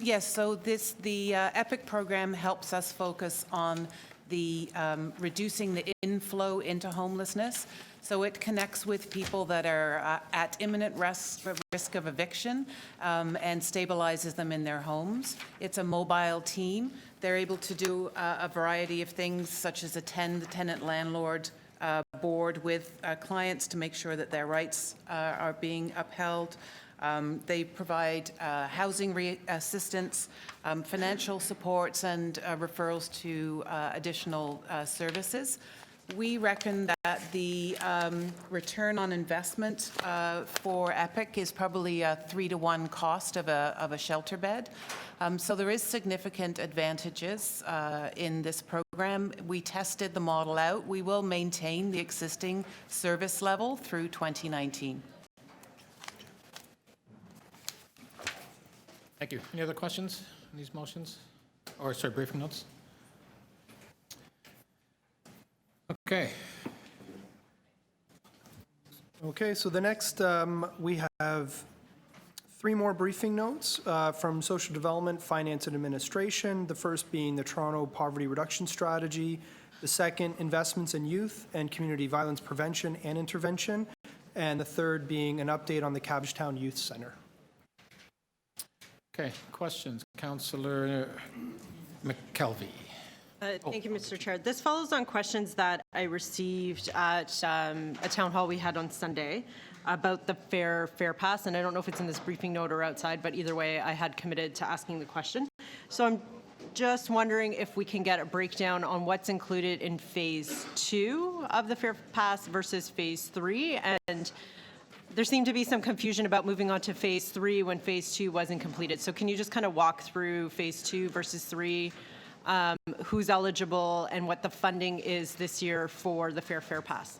Speaker 14: Yes, so the EPIC program helps us focus on the reducing the inflow into homelessness. So it connects with people that are at imminent risk of eviction and stabilizes them in their homes. It's a mobile team. They're able to do a variety of things, such as attend the tenant landlord board with clients to make sure that their rights are being upheld. They provide housing assistance, financial supports, and referrals to additional services. We reckon that the return on investment for EPIC is probably a 3-to-1 cost of a shelter bed. So there is significant advantages in this program. We tested the model out. We will maintain the existing service level through 2019.
Speaker 1: Thank you. Any other questions on these motions? Or, sorry, briefing notes? Okay.
Speaker 3: Okay, so the next, we have 3 more briefing notes from Social Development, Finance and Administration, the first being the Toronto Poverty Reduction Strategy, the second, Investments in Youth and Community Violence Prevention and Intervention, and the third being an update on the Cabbagetown Youth Centre.
Speaker 1: Okay, questions? Councillor McKelvey.
Speaker 6: Thank you, Mr. Chair. This follows on questions that I received at a town hall we had on Sunday about the Fair Pass, and I don't know if it's in this briefing note or outside, but either way, I had committed to asking the question. So I'm just wondering if we can get a breakdown on what's included in Phase 2 of the Fair Pass versus Phase 3, and there seemed to be some confusion about moving on to Phase 3 when Phase 2 wasn't completed. So can you just kind of walk through Phase 2 versus 3, who's eligible, and what the funding is this year for the Fair Pass?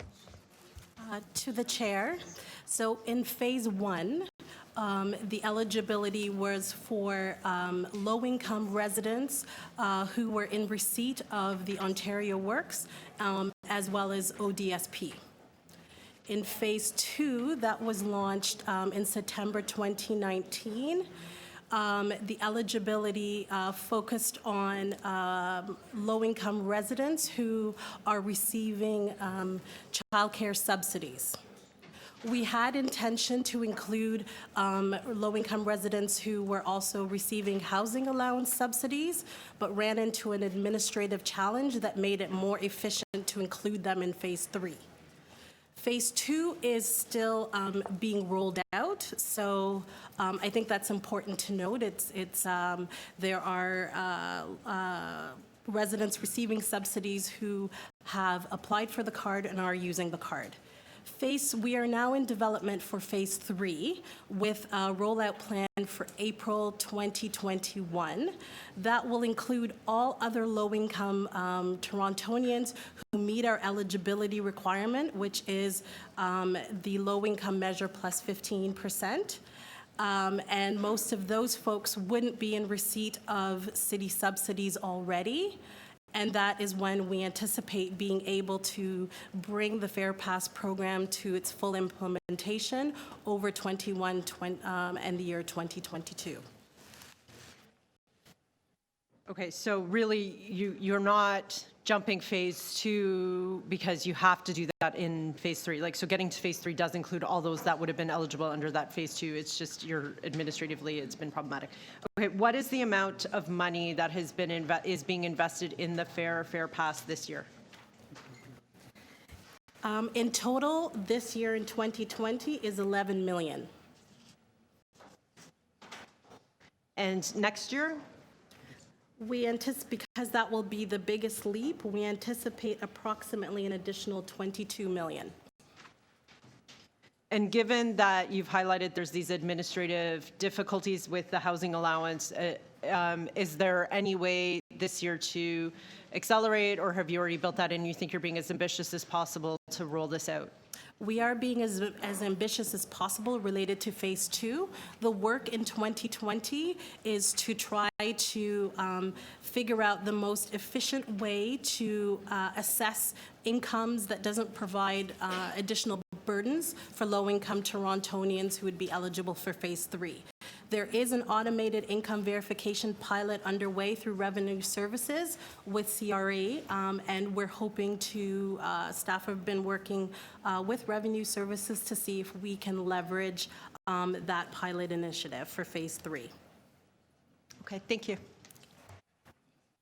Speaker 18: To the chair. So in Phase 1, the eligibility was for low-income residents who were in receipt of the Ontario Works, as well as ODSP. In Phase 2, that was launched in September 2019, the eligibility focused on low-income residents who are receiving childcare subsidies. We had intention to include low-income residents who were also receiving housing allowance subsidies, but ran into an administrative challenge that made it more efficient to include them in Phase 3. Phase 2 is still being rolled out, so I think that's important to note. There are residents receiving subsidies who have applied for the card and are using the card. We are now in development for Phase 3 with a rollout plan for April 2021. That will include all other low-income Torontonians who meet our eligibility requirement, which is the low-income measure plus 15%. And most of those folks wouldn't be in receipt of city subsidies already. And that is when we anticipate being able to bring the Fair Pass program to its full implementation over 21 and the year 2022.
Speaker 6: Okay, so really, you're not jumping Phase 2 because you have to do that in Phase 3. Like, so getting to Phase 3 does include all those that would have been eligible under that Phase 2. It's just administratively, it's been problematic. Okay, what is the amount of money that has been is being invested in the Fair Pass this year?
Speaker 18: In total, this year in 2020 is $11 million.
Speaker 6: And next year?
Speaker 18: We anticipate, because that will be the biggest leap, we anticipate approximately an additional $22 million.
Speaker 6: And given that you've highlighted there's these administrative difficulties with the housing allowance, is there any way this year to accelerate, or have you already built that in? You think you're being as ambitious as possible to roll this out?
Speaker 18: We are being as ambitious as possible related to Phase 2. The work in 2020 is to try to figure out the most efficient way to assess incomes that doesn't provide additional burdens for low-income Torontonians who would be eligible for Phase 3. There is an automated income verification pilot underway through Revenue Services with CRA, and we're hoping to, staff have been working with Revenue Services to see if we can leverage that pilot initiative for Phase 3.
Speaker 6: Okay, thank you.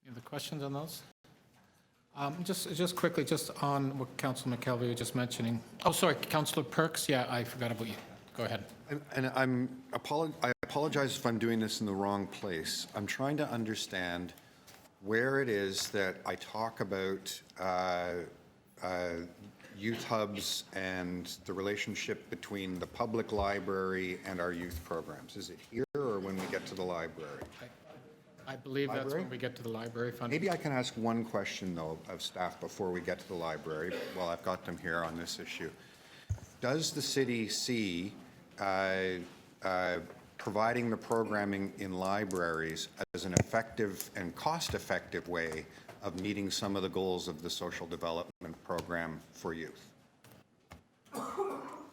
Speaker 1: Any other questions on those? Just quickly, just on what Councilor McKelvey was just mentioning. Oh, sorry, Councilor Perks. Yeah, I forgot about you. Go ahead.
Speaker 19: And I apologize if I'm doing this in the wrong place. I'm trying to understand where it is that I talk about youth hubs and the relationship between the public library and our youth programs. Is it here or when we get to the library?
Speaker 1: I believe that's when we get to the library funding.
Speaker 19: Maybe I can ask one question, though, of staff before we get to the library, while I've got them here on this issue. Does the city see providing the programming in libraries as an effective and cost-effective way of meeting some of the goals of the social development program for youth?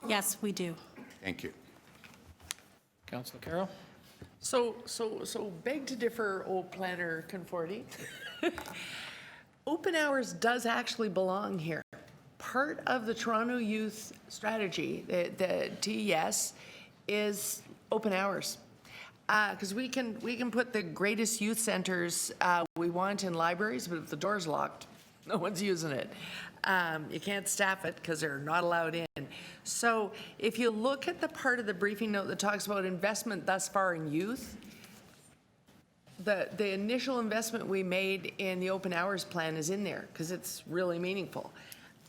Speaker 18: Yes, we do.
Speaker 19: Thank you.
Speaker 1: Councilor Carroll?
Speaker 2: So beg to differ, old planner Conforti. Open hours does actually belong here. Part of the Toronto Youth Strategy, the TES, is open hours. Because we can put the greatest youth centers we want in libraries, but if the door's locked, no one's using it. You can't staff it because they're not allowed in. So if you look at the part of the briefing note that talks about investment thus far in youth, the initial investment we made in the open hours plan is in there because it's really meaningful.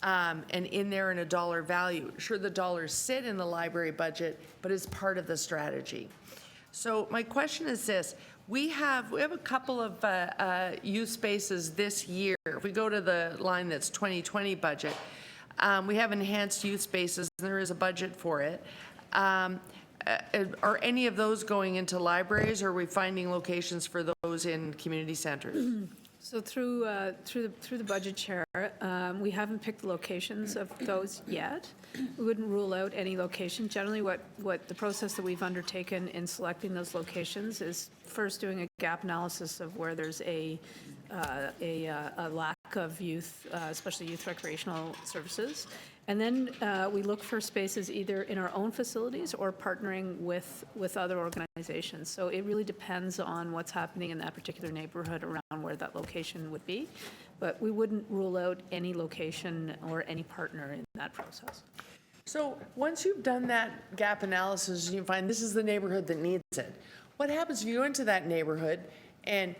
Speaker 2: And in there in a dollar value. Sure, the dollars sit in the library budget, but it's part of the strategy. So my question is this. We have a couple of youth spaces this year. If we go to the line that's 2020 budget, we have enhanced youth spaces, and there is a budget for it. Are any of those going into libraries, or are we finding locations for those in community centers?
Speaker 11: So through the budget chair, we haven't picked the locations of those yet. We wouldn't rule out any location. Generally, what the process that we've undertaken in selecting those locations is first doing a gap analysis of where there's a lack of youth, especially youth recreational services. And then we look for spaces either in our own facilities or partnering with other organizations. So it really depends on what's happening in that particular neighborhood around where that location would be. But we wouldn't rule out any location or any partner in that process.
Speaker 2: So once you've done that gap analysis and you find this is the neighborhood that needs it, what happens if you go into that neighborhood and,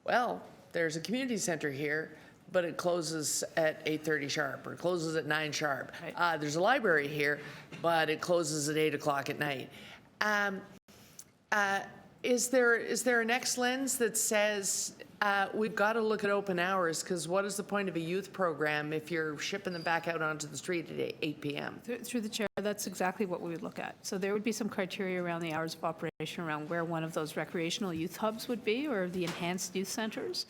Speaker 2: well, there's a community center here, but it closes at 8:30 sharp, or it closes at 9 sharp.
Speaker 11: Right.
Speaker 2: There's a library here, but it closes at 8 o'clock at night. Is there a next lens that says we've got to look at open hours, because what is the point of a youth program if you're shipping them back out onto the street at 8 p.m.?
Speaker 11: Through the chair, that's exactly what we would look at. So there would be some criteria around the hours of operation around where one of those recreational youth hubs would be, or the enhanced youth centers.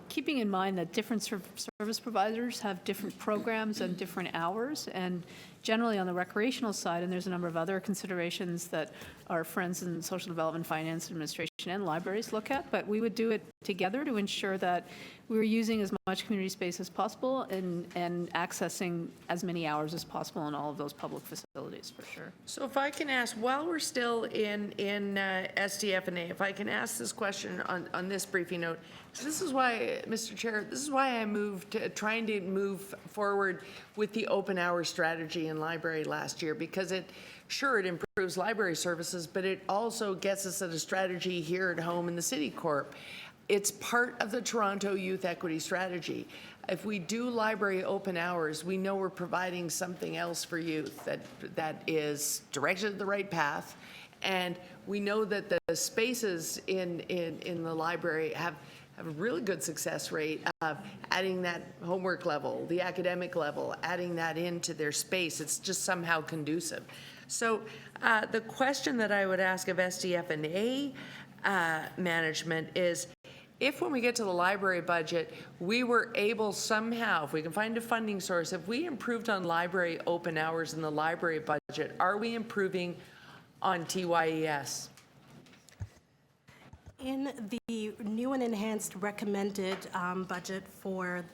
Speaker 11: Keeping in mind that different service providers have different programs and different hours, and generally on the recreational side, and there's a number of other considerations that our friends in social development, finance, administration, and libraries look at, but we would do it together to ensure that we were using as much community space as possible and accessing as many hours as possible in all of those public facilities, for sure.
Speaker 2: So if I can ask, while we're still in SDF&A, if I can ask this question on this briefing note, this is why, Mr. Chair, this is why I moved to trying to move forward with the open hour strategy in library last year, because it improves library services, but it also gets us at a strategy here at home in the City Corp. It's part of the Toronto Youth Equity Strategy. If we do library open hours, we know we're providing something else for youth that is directed at the right path. And we know that the spaces in the library have a really good success rate of adding that homework level, the academic level, adding that into their space. It's just somehow conducive. So the question that I would ask of SDF&A management is, if when we get to the library budget, we were able somehow, if we can find a funding source, if we improved on library open hours in the library budget, are we improving on TYES?
Speaker 18: In the new and enhanced recommended budget for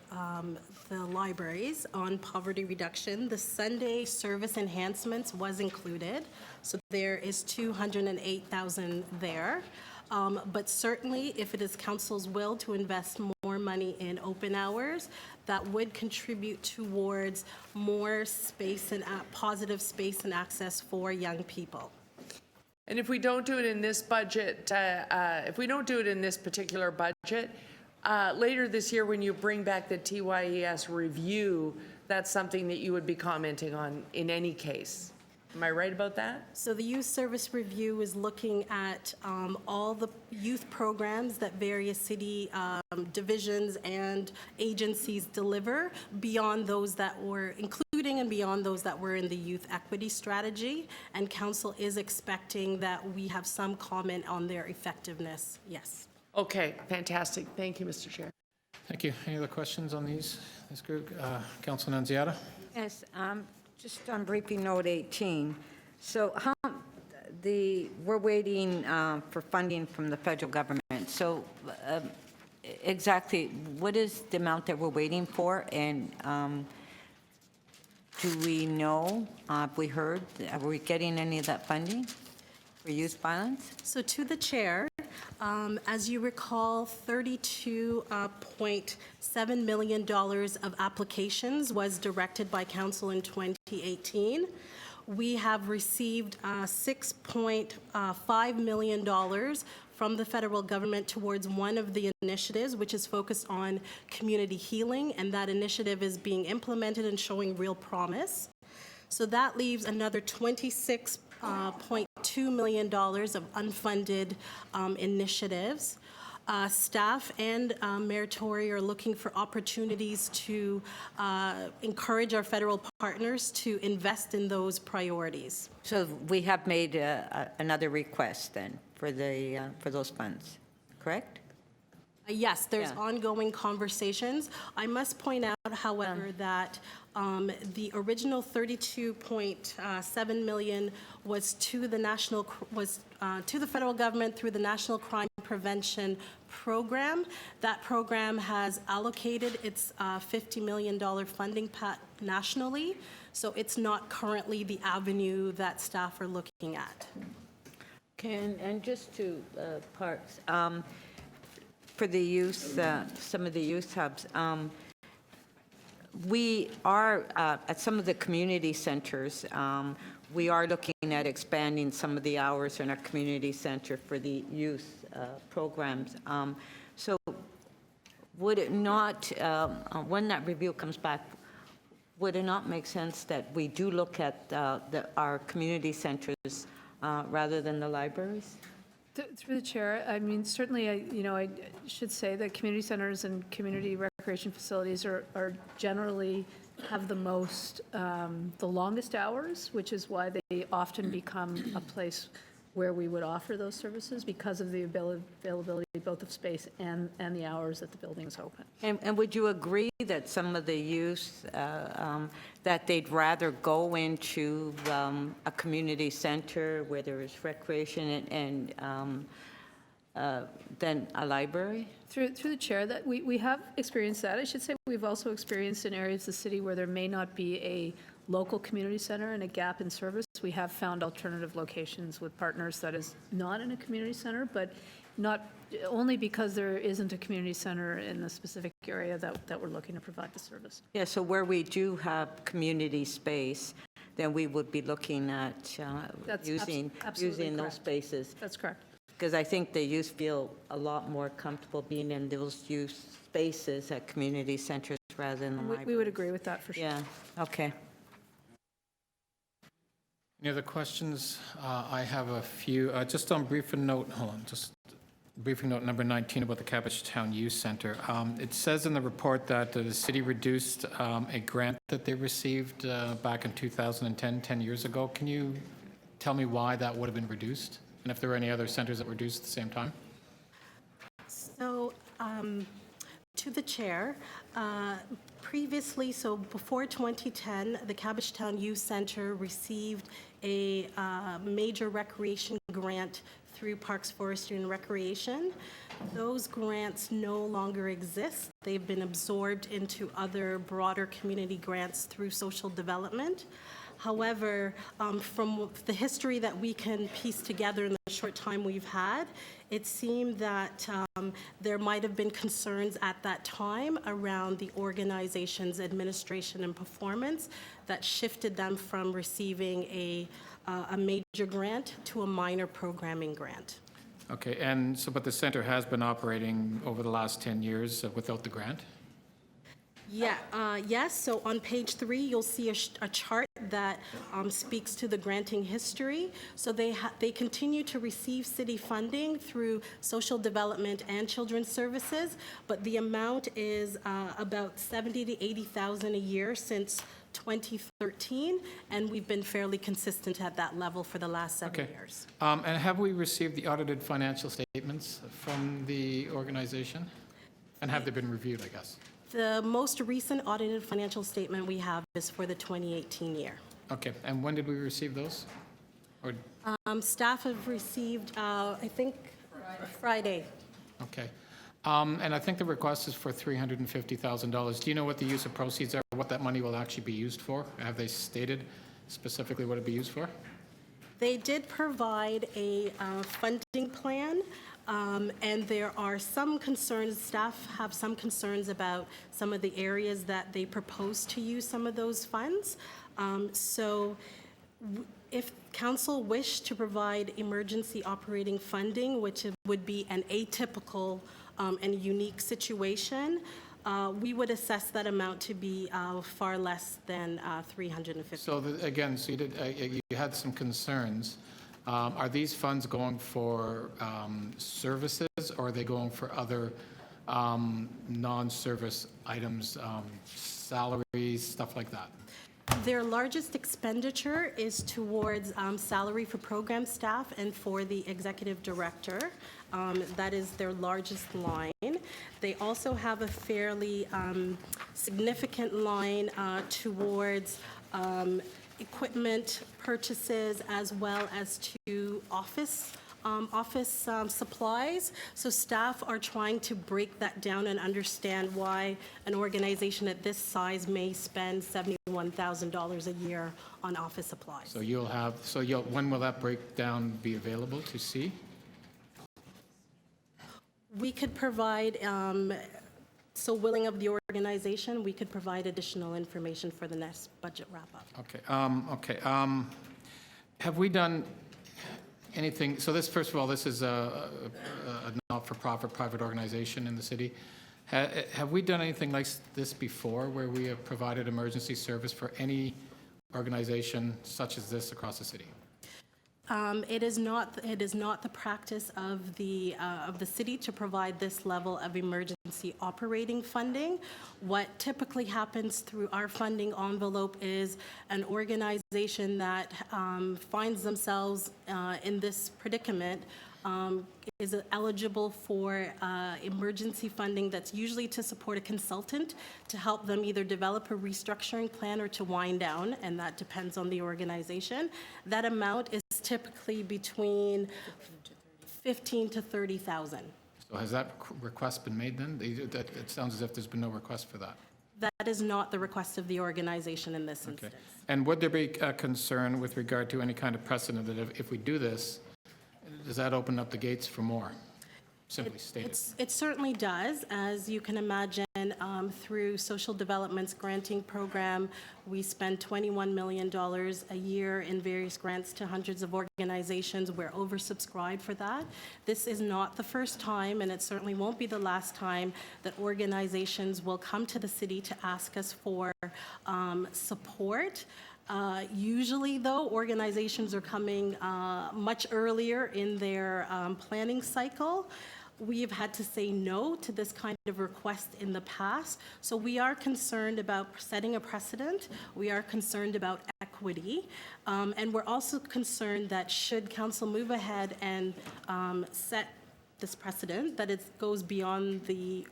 Speaker 18: the libraries on poverty reduction, the Sunday service enhancements was included. So there is $208,000 there. But certainly, if it is council's will to invest more money in open hours, that would contribute towards more space and positive space and access for young people.
Speaker 2: And if we don't do it in this budget, if we don't do it in this particular budget, later this year when you bring back the TYES review, that's something that you would be commenting on in any case. Am I right about that?
Speaker 18: So the Youth Service Review is looking at all the youth programs that various city divisions and agencies deliver beyond those that were, including and beyond those that were in the Youth Equity Strategy. And Council is expecting that we have some comment on their effectiveness, yes.
Speaker 2: Okay, fantastic. Thank you, Mr. Chair.
Speaker 1: Thank you. Any other questions on this group? Councilor Nunziata?
Speaker 13: Yes, just on briefing note 18. So we're waiting for funding from the federal government. So exactly, what is the amount that we're waiting for? And do we know, have we heard, are we getting any of that funding for youth violence?
Speaker 18: So to the chair, as you recall, $32.7 million of applications was directed by council in 2018. We have received $6.5 million from the federal government towards one of the initiatives, which is focused on community healing, and that initiative is being implemented and showing real promise. So that leaves another $26.2 million of unfunded initiatives. Staff and Meritori are looking for opportunities to encourage our federal partners to invest in those priorities.
Speaker 13: So we have made another request then for those funds, correct?
Speaker 18: Yes, there's ongoing conversations. I must point out, however, that the original $32.7 million was to the to the federal government through the National Crime Prevention Program. That program has allocated its $50 million funding nationally, so it's not currently the avenue that staff are looking at.
Speaker 13: Okay, and just to parks. For the youth, some of the youth hubs, we are, at some of the community centers, we are looking at expanding some of the hours in our community center for the youth programs. So would it not, when that review comes back, would it not make sense that we do look at our community centers rather than the libraries?
Speaker 11: Through the chair, I mean, certainly, I should say that community centers and community recreation facilities are generally have the most, the longest hours, which is why they often become a place where we would offer those services because of the availability both of space and the hours that the building is open.
Speaker 13: And would you agree that some of the youth, that they'd rather go into a community center where there is recreation and than a library?
Speaker 11: Through the chair, that we have experienced that. I should say we've also experienced in areas of the city where there may not be a local community center and a gap in service. We have found alternative locations with partners that is not in a community center, but not only because there isn't a community center in the specific area that we're looking to provide the service.
Speaker 13: Yeah, so where we do have community space, then we would be looking at using those spaces.
Speaker 11: That's correct.
Speaker 13: because I think the youth feel a lot more comfortable being in those youth spaces at community centers rather than the library.
Speaker 11: We would agree with that for sure.
Speaker 13: Yeah, okay.
Speaker 1: Any other questions? I have a few. Just on briefing note, hold on, just briefing note number 19 about the Cabbagetown Youth Center. It says in the report that the city reduced a grant that they received back in 2010, 10 years ago. Can you tell me why that would have been reduced? And if there were any other centers that were reduced at the same time?
Speaker 18: So, to the chair, previously, so before 2010, the Cabbagetown Youth Center received a major recreation grant through Parks, Forestry, and Recreation. Those grants no longer exist. They've been absorbed into other broader community grants through social development. However, from the history that we can piece together in the short time we've had, it seemed that there might have been concerns at that time around the organization's administration and performance that shifted them from receiving a major grant to a minor programming grant.
Speaker 1: Okay, and so, but the center has been operating over the last 10 years without the grant?
Speaker 18: Yeah, yes, so on page 3, you'll see a chart that speaks to the granting history. So they continue to receive city funding through social development and children's services, but the amount is about $70,000 to $80,000 a year since 2013, and we've been fairly consistent at that level for the last 7 years.
Speaker 1: And have we received the audited financial statements from the organization? And have they been reviewed, I guess?
Speaker 18: The most recent audited financial statement we have is for the 2018 year.
Speaker 1: Okay, and when did we receive those? Or,
Speaker 18: Staff have received, I think, Friday.
Speaker 1: okay. And I think the request is for $350,000. Do you know what the use of proceeds are, what that money will actually be used for? Have they stated specifically what it'd be used for?
Speaker 18: They did provide a funding plan, and there are some concerns, staff have some concerns about some of the areas that they propose to use some of those funds. So if council wished to provide emergency operating funding, which would be an atypical and unique situation, we would assess that amount to be far less than $350,000.
Speaker 1: So again, so you had some concerns. Are these funds going for services, or are they going for other non-service items, salaries, stuff like that?
Speaker 18: Their largest expenditure is towards salary for program staff and for the executive director. That is their largest line. They also have a fairly significant line towards equipment purchases as well as to office supplies. So staff are trying to break that down and understand why an organization at this size may spend $71,000 a year on office supplies.
Speaker 1: So when will that breakdown be available to see?
Speaker 18: We could provide, so willing of the organization, we could provide additional information for the next budget wrap-up.
Speaker 1: Okay, have we done anything, so this, first of all, this is a not-for-profit private organization in the city. Have we done anything like this before, where we have provided emergency service for any organization such as this across the city?
Speaker 18: It is not the practice of the city to provide this level of emergency operating funding. What typically happens through our funding envelope is an organization that finds themselves in this predicament is eligible for emergency funding that's usually to support a consultant to help them either develop a restructuring plan or to wind down, and that depends on the organization. That amount is typically between $15,000 to $30,000.
Speaker 1: So has that request been made then? It sounds as if there's been no request for that.
Speaker 18: That is not the request of the organization in this instance.
Speaker 1: And would there be a concern with regard to any kind of precedent that if we do this, does that open up the gates for more, simply stated?
Speaker 18: It certainly does. As you can imagine, then through Social Development's granting program, we spend $21 million a year in various grants to hundreds of organizations. We're oversubscribed for that. This is not the first time, and it certainly won't be the last time, that organizations will come to the city to ask us for support. Usually, though, organizations are coming much earlier in their planning cycle. We have had to say no to this kind of request in the past. So we are concerned about setting a precedent. We are concerned about equity. And we're also concerned that should council move ahead and set this precedent, that it goes beyond the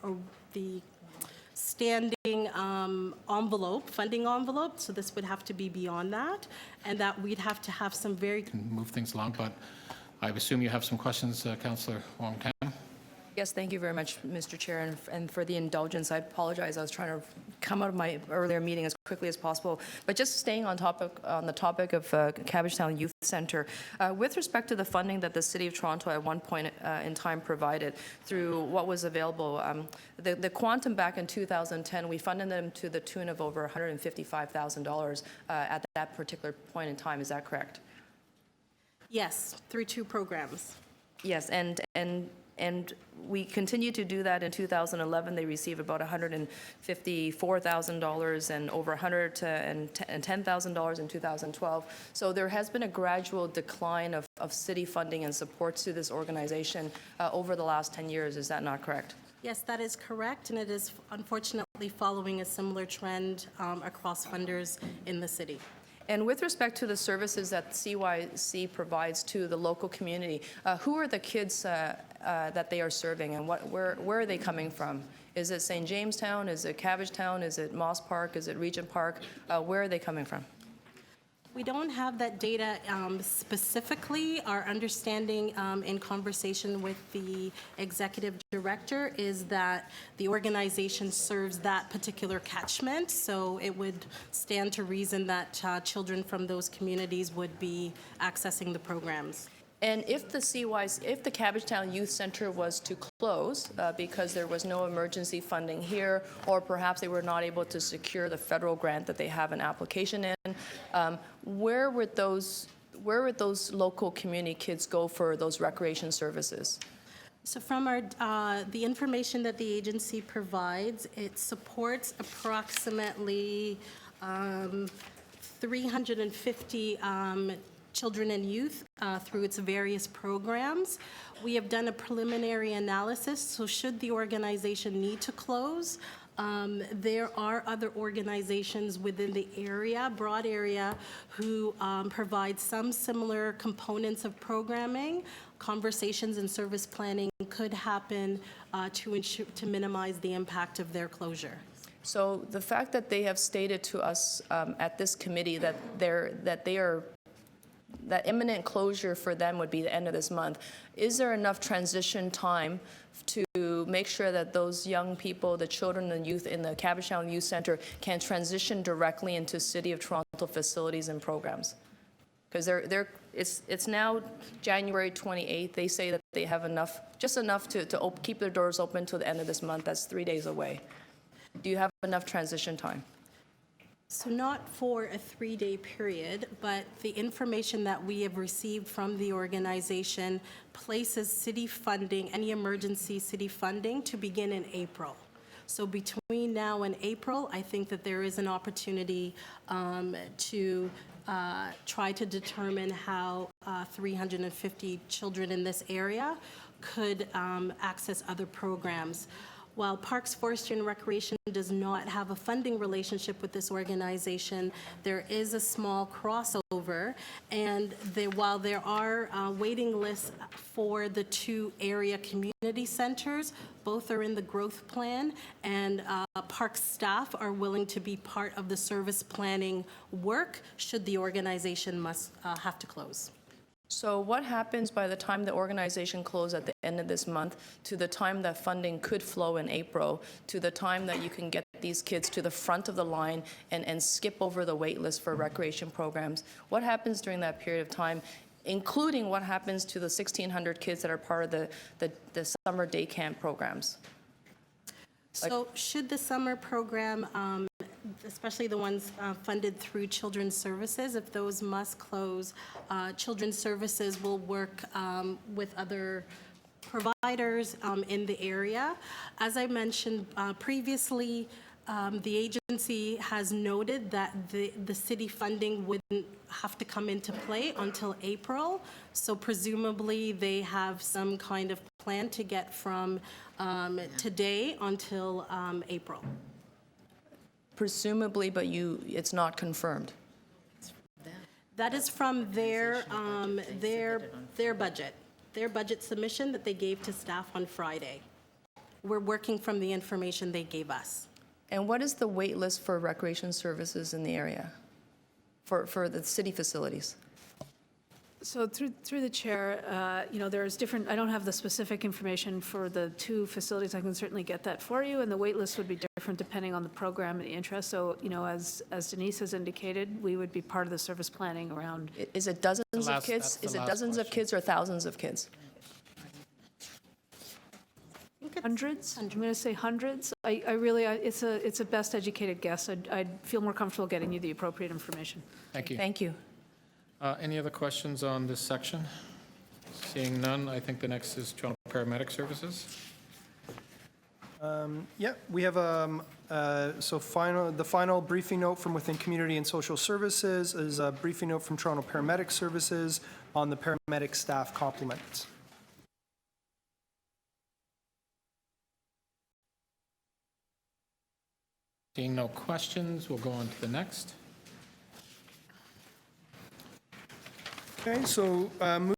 Speaker 18: standing funding envelope, so this would have to be beyond that, and that we'd have to have some very...
Speaker 1: Move things along, but I assume you have some questions, Councillor Wong-Tam.
Speaker 20: Yes, thank you very much, Mr. Chair, and for the indulgence. I apologize. I was trying to come out of my earlier meeting as quickly as possible. But just staying on the topic of Cabbagetown Youth Centre, with respect to the funding that the City of Toronto at one point in time provided through what was available, the quantum back in 2010, we funded them to the tune of over $155,000 at that particular point in time. Is that correct?
Speaker 18: Yes, through 2 programs.
Speaker 20: Yes, and we continue to do that. In 2011, they received about $154,000 and over $110,000 in 2012. So there has been a gradual decline of city funding and supports to this organization over the last 10 years. Is that not correct?
Speaker 18: Yes, that is correct, and it is unfortunately following a similar trend across funders in the city.
Speaker 20: And with respect to the services that CYC provides to the local community, who are the kids that they are serving, and where are they coming from? Is it St. Jamestown? Is it Cabbagetown? Is it Moss Park? Is it Regent Park? Where are they coming from?
Speaker 18: We don't have that data specifically. Our understanding in conversation with the executive director is that the organization serves that particular catchment, so it would stand to reason that children from those communities would be accessing the programs.
Speaker 20: And if the Cabbagetown Youth Centre was to close because there was no emergency funding here, or perhaps they were not able to secure the federal grant that they have an application in, where would those local community kids go for those recreation services?
Speaker 18: So from the information that the agency provides, it supports approximately 350 children and youth through its various programs. We have done a preliminary analysis, so should the organization need to close, there are other organizations within the area, broad area, who provide some similar components of programming. Conversations and service planning could happen to minimize the impact of their closure.
Speaker 20: So the fact that they have stated to us at this committee that that imminent closure for them would be the end of this month, is there enough transition time to make sure that those young people, the children and youth in the Cabbagetown Youth Centre, can transition directly into City of Toronto facilities and programs? Because it's now January 28th. They say that they have just enough to keep their doors open till the end of this month. That's 3 days away. Do you have enough transition time?
Speaker 18: So not for a 3-day period, but the information that we have received from the organization places city funding, any emergency city funding, to begin in April. So between now and April, I think that there is an opportunity to try to determine how 350 children in this area could access other programs. While Parks, Forestry, and Recreation does not have a funding relationship with this organization, there is a small crossover, and while there are waiting lists for the 2 area community centers, both are in the growth plan, and Parks staff are willing to be part of the service planning work should the organization have to close.
Speaker 20: So what happens by the time the organization closes at the end of this month to the time that funding could flow in April, to the time that you can get these kids to the front of the line and skip over the wait list for recreation programs? What happens during that period of time, including what happens to the 1,600 kids that are part of the summer day camp programs?
Speaker 18: So should the summer program, especially the ones funded through Children's Services, if those must close, Children's Services will work with other providers in the area. As I mentioned previously, the agency has noted that the city funding wouldn't have to come into play until April, so presumably they have some kind of plan to get from today until April.
Speaker 20: Presumably, but it's not confirmed.
Speaker 18: That is from their budget submission that they gave to staff on Friday. We're working from the information they gave us.
Speaker 20: And what is the wait list for recreation services in the area for the city facilities?
Speaker 11: So through the chair, there's different, I don't have the specific information for the two facilities. I can certainly get that for you, and the wait list would be different depending on the program and the interest. So, as Denise has indicated, we would be part of the service planning around.
Speaker 20: Is it dozens of kids? Is it dozens of kids or thousands of kids?
Speaker 11: Hundreds? I'm going to say hundreds. It's a best educated guess. I'd feel more comfortable getting you the appropriate information.
Speaker 1: Thank you.
Speaker 20: Thank you.
Speaker 1: Any other questions on this section? Seeing none, I think the next is Toronto Paramedic Services.
Speaker 3: Yeah, we have, the final briefing note from within Community and Social Services is a briefing note from Toronto Paramedic Services on the paramedic staff complement.
Speaker 1: Seeing no questions, we'll go on to the next.
Speaker 3: Okay, so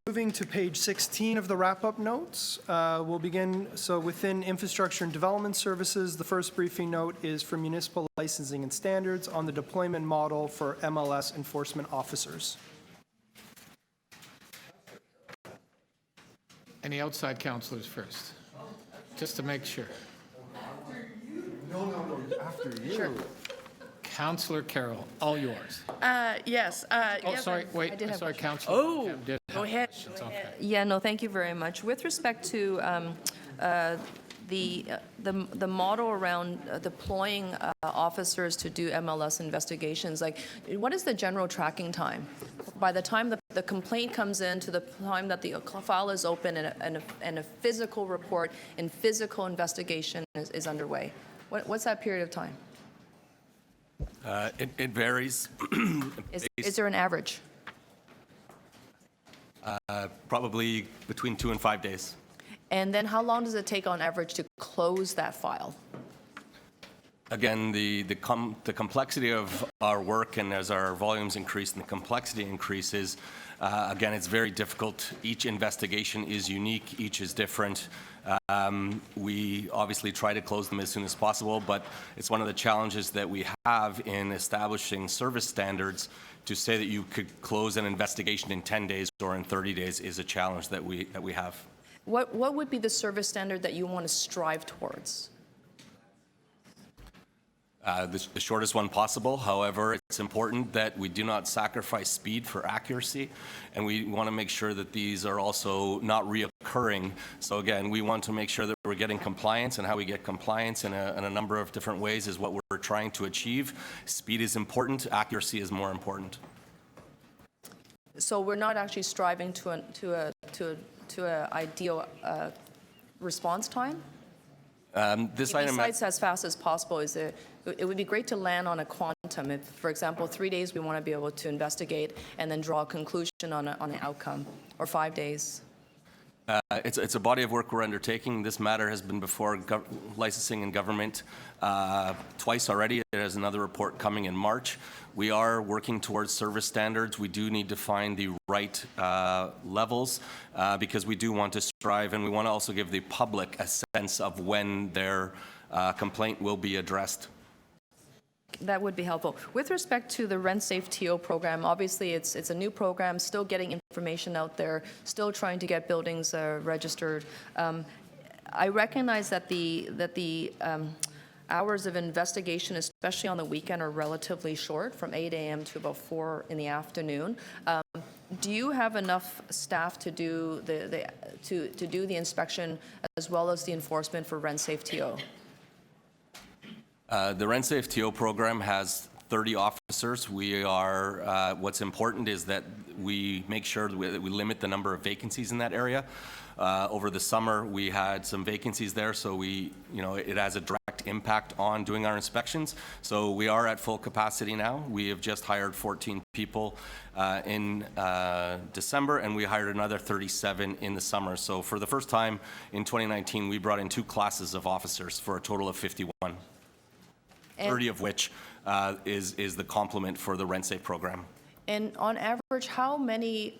Speaker 3: moving to page 16 of the wrap-up notes, we'll begin, so within Infrastructure and Development Services, the first briefing note is for municipal licensing and standards on the deployment model for MLS enforcement officers.
Speaker 1: Any outside councilors first? Just to make sure.
Speaker 21: No, after you.
Speaker 1: Sure. Councillor Carroll, all yours.
Speaker 2: Yes.
Speaker 1: Oh, sorry, wait, sorry, Councillor.
Speaker 2: Oh,
Speaker 1: did
Speaker 2: go
Speaker 1: have
Speaker 2: ahead.
Speaker 1: questions. Okay.
Speaker 20: Yeah, no, thank you very much. With respect to the model around deploying officers to do MLS investigations, like, what is the general tracking time? By the time the complaint comes in to the time that the file is open and a physical report and physical investigation is underway. What's that period of time?
Speaker 22: It varies.
Speaker 20: Is there an average?
Speaker 22: Probably between 2 and 5 days.
Speaker 20: And then how long does it take on average to close that file?
Speaker 22: Again, the complexity of our work, and as our volumes increase and the complexity increases, again, it's very difficult. Each investigation is unique. Each is different. We obviously try to close them as soon as possible, but it's one of the challenges that we have in establishing service standards. To say that you could close an investigation in 10 days or in 30 days is a challenge that we have.
Speaker 20: What would be the service standard that you want to strive towards?
Speaker 22: The shortest one possible. However, it's important that we do not sacrifice speed for accuracy, and we want to make sure that these are also not reoccurring. So again, we want to make sure that we're getting compliance, and how we get compliance in a number of different ways is what we're trying to achieve. Speed is important. Accuracy is more important.
Speaker 20: So we're not actually striving to an ideal response time? Besides as fast as possible, it would be great to land on a quantum. If, for example, 3 days we want to be able to investigate and then draw a conclusion on an outcome, or 5 days.
Speaker 22: It's a body of work we're undertaking. This matter has been before licensing and government twice already. There's another report coming in March. We are working towards service standards. We do need to find the right levels because we do want to strive, and we want to also give the public a sense of when their complaint will be addressed.
Speaker 20: That would be helpful. With respect to the Rent Safe TO program, obviously it's a new program, still getting information out there, still trying to get buildings registered. I recognize that the hours of investigation, especially on the weekend, are relatively short, from 8 a.m. to about 4 in the afternoon. Do you have enough staff to do the inspection as well as the enforcement for Rent Safe TO?
Speaker 22: The Rent Safe TO program has 30 officers. We are, what's important is that we make sure that we limit the number of vacancies in that area. Over the summer, we had some vacancies there, so it has a direct impact on doing our inspections. So we are at full capacity now. We have just hired 14 people in December, and we hired another 37 in the summer. So for the first time in 2019, we brought in 2 classes of officers for a total of 51, 30 of which is the complement for the Rent Safe program.
Speaker 20: And on average, how many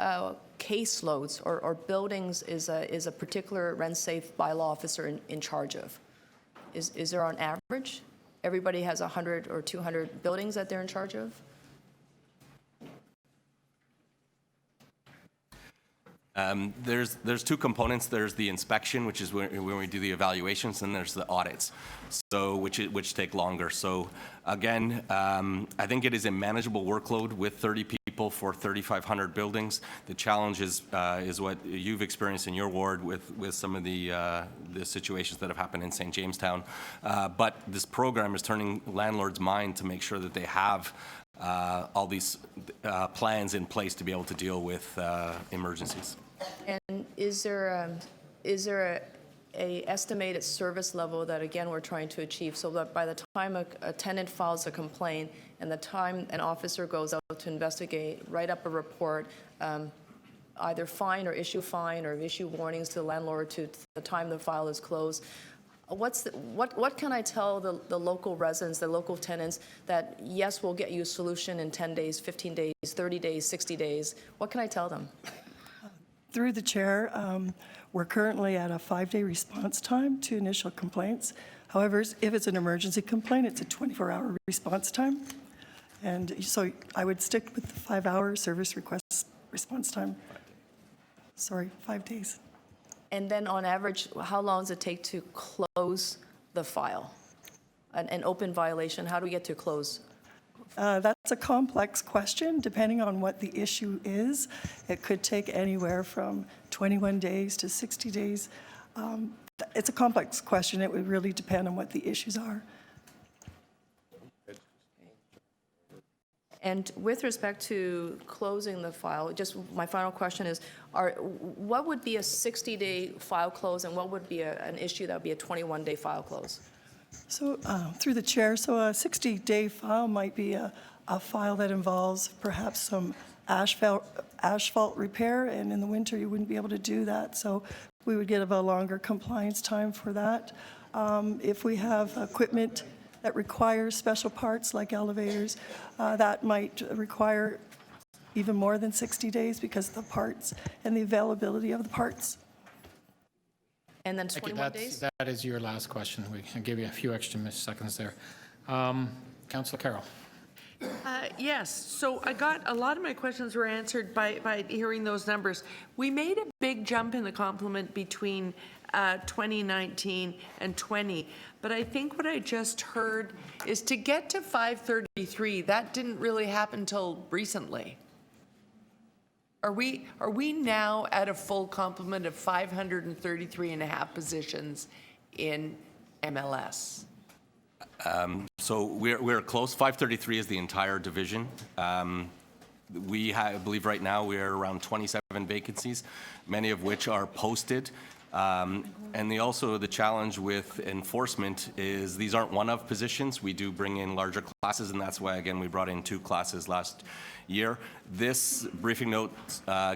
Speaker 20: caseloads or buildings is a particular rent-safe bylaw officer in charge of? Is there on average? Everybody has 100 or 200 buildings that they're in charge of?
Speaker 22: There's 2 components. There's the inspection, which is when we do the evaluations, and there's the audits, so which take longer. So again, I think it is a manageable workload with 30 people for 3,500 buildings. The challenge is what you've experienced in your ward with some of the situations that have happened in St. Jamestown. But this program is turning landlords' mind to make sure that they have all these plans in place to be able to deal with emergencies.
Speaker 20: And is there a estimated service level that, again, we're trying to achieve, so that by the time a tenant files a complaint and the time an officer goes out to investigate, write up a report, either fine or issue warnings to the landlord to the time the file is closed, what can I tell the local residents, the local tenants, that yes, we'll get you a solution in 10 days, 15 days, 30 days, 60 days? What can I tell them?
Speaker 4: Through the chair, we're currently at a 5-day response time to initial complaints. However, if it's an emergency complaint, it's a 24-hour response time. And so I would stick with the 5-hour service request response time. Sorry, 5 days.
Speaker 20: And then on average, how long does it take to close the file? An open violation, how do we get to close?
Speaker 4: That's a complex question, depending on what the issue is. It could take anywhere from 21 days to 60 days. It's a complex question. It would really depend on what the issues are.
Speaker 20: And with respect to closing the file, just my final question is, what would be a 60-day file close and what would be an issue that would be a 21-day file close?
Speaker 4: So through the chair, so a 60-day file might be a file that involves perhaps some asphalt repair, and in the winter you wouldn't be able to do that. So we would give a longer compliance time for that. If we have equipment that requires special parts like elevators, that might require even more than 60 days because of the parts and the availability of the parts.
Speaker 20: And then 21 days?
Speaker 1: That is your last question. We can give you a few extra seconds there. Councillor Carroll.
Speaker 2: Yes, so I got a lot of my questions were answered by hearing those numbers. We made a big jump in the complement between 2019 and 20, but I think what I just heard is to get to 533, that didn't really happen until recently. Are we now at a full complement of 533.5 positions in MLS?
Speaker 22: So we're close. 533 is the entire division. I believe right now we are around 27 vacancies, many of which are posted. And also the challenge with enforcement is these aren't one-of positions. We do bring in larger classes, and that's why, again, we brought in 2 classes last year. This briefing note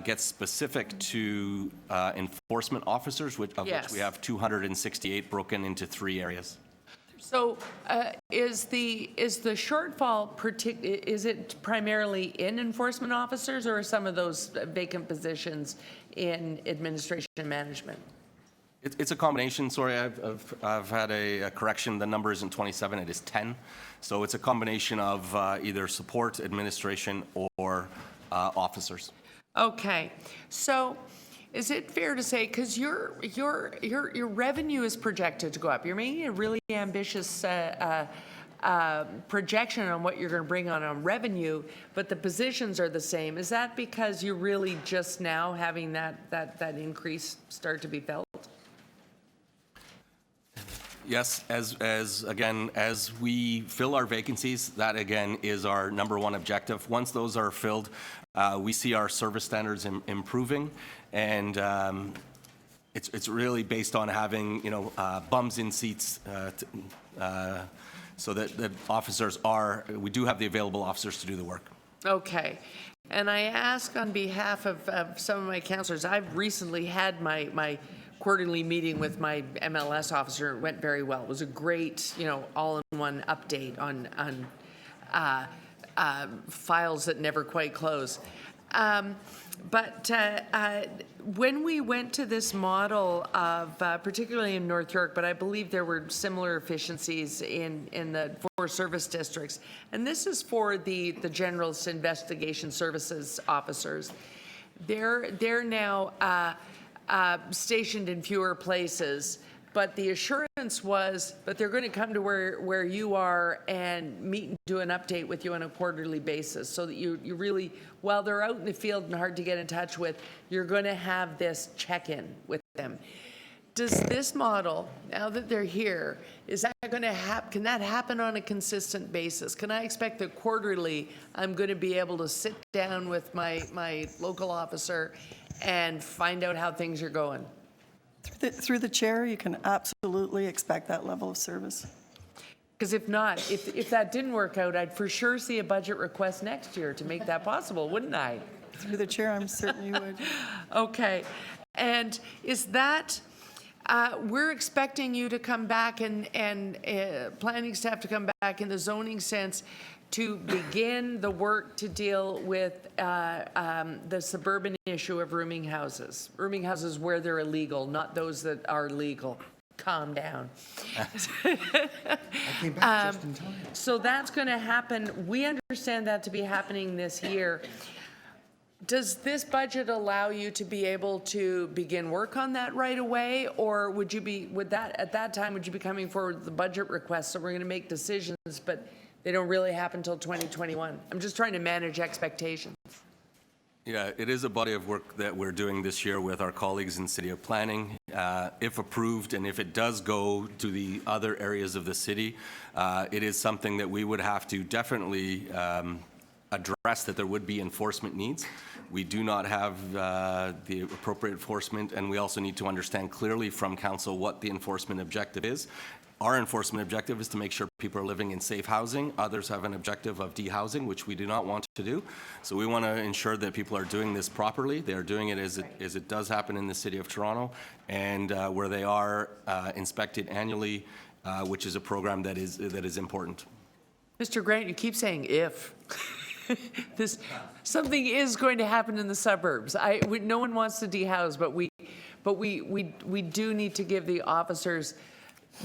Speaker 22: gets specific to enforcement officers, which we have 268 broken into 3 areas.
Speaker 2: So is the shortfall, is it primarily in enforcement officers, or are some of those vacant positions in administration and management?
Speaker 22: It's a combination. Sorry, I've had a correction. The number isn't 27, it is 10. So it's a combination of either support, administration, or officers.
Speaker 2: Okay. So is it fair to say, because your revenue is projected to go up, you're making a really ambitious projection on what you're going to bring on revenue, but the positions are the same. Is that because you're really just now having that increase start to be felt?
Speaker 22: Yes, as we fill our vacancies, that again is our number one objective. Once those are filled, we see our service standards improving, and it's really based on having, bums in seats so that we do have the available officers to do the work.
Speaker 2: Okay. And I ask on behalf of some of my counselors, I've recently had my quarterly meeting with my MLS officer. It went very well. It was a great, all-in-one update on files that never quite close. But when we went to this model of, particularly in North York, but I believe there were similar efficiencies in the 4 service districts, and this is for the General Investigation Services officers. They're now stationed in fewer places, but the assurance was that they're going to come to where you are and meet and do an update with you on a quarterly basis, so that you really, while they're out in the field and hard to get in touch with, you're going to have this check-in with them. Does this model, now that they're here, is that going to happen? Can that happen on a consistent basis? Can I expect that quarterly I'm going to be able to sit down with my local officer and find out how things are going?
Speaker 4: Through the chair, you can absolutely expect that level of service.
Speaker 2: Because if not, if that didn't work out, I'd for sure see a budget request next year to make that possible, wouldn't I?
Speaker 4: Through the chair, I'm certain you would.
Speaker 2: Okay. And is that, we're expecting you to come back and planning staff to come back in the zoning sense to begin the work to deal with the suburban issue of rooming houses where they're illegal, not those that are legal. Calm down.
Speaker 9: I came back just in time.
Speaker 2: So that's going to happen. We understand that to be happening this year. Does this budget allow you to be able to begin work on that right away, or would you be at that time coming forward with the budget request? So we're going to make decisions, but they don't really happen until 2021. I'm just trying to manage expectations.
Speaker 22: Yeah, it is a body of work that we're doing this year with our colleagues in City of Planning. If approved, and if it does go to the other areas of the city, it is something that we would have to definitely address, that there would be enforcement needs. We do not have the appropriate enforcement, and we also need to understand clearly from council what the enforcement objective is. Our enforcement objective is to make sure people are living in safe housing. Others have an objective of dehousing, which we do not want to do. So we want to ensure that people are doing this properly. They are doing it as it does happen in the City of Toronto, and where they are inspected annually, which is a program that is important.
Speaker 2: Mr. Grant, you keep saying if. Something is going to happen in the suburbs. No one wants to dehouse, but we do need to give the officers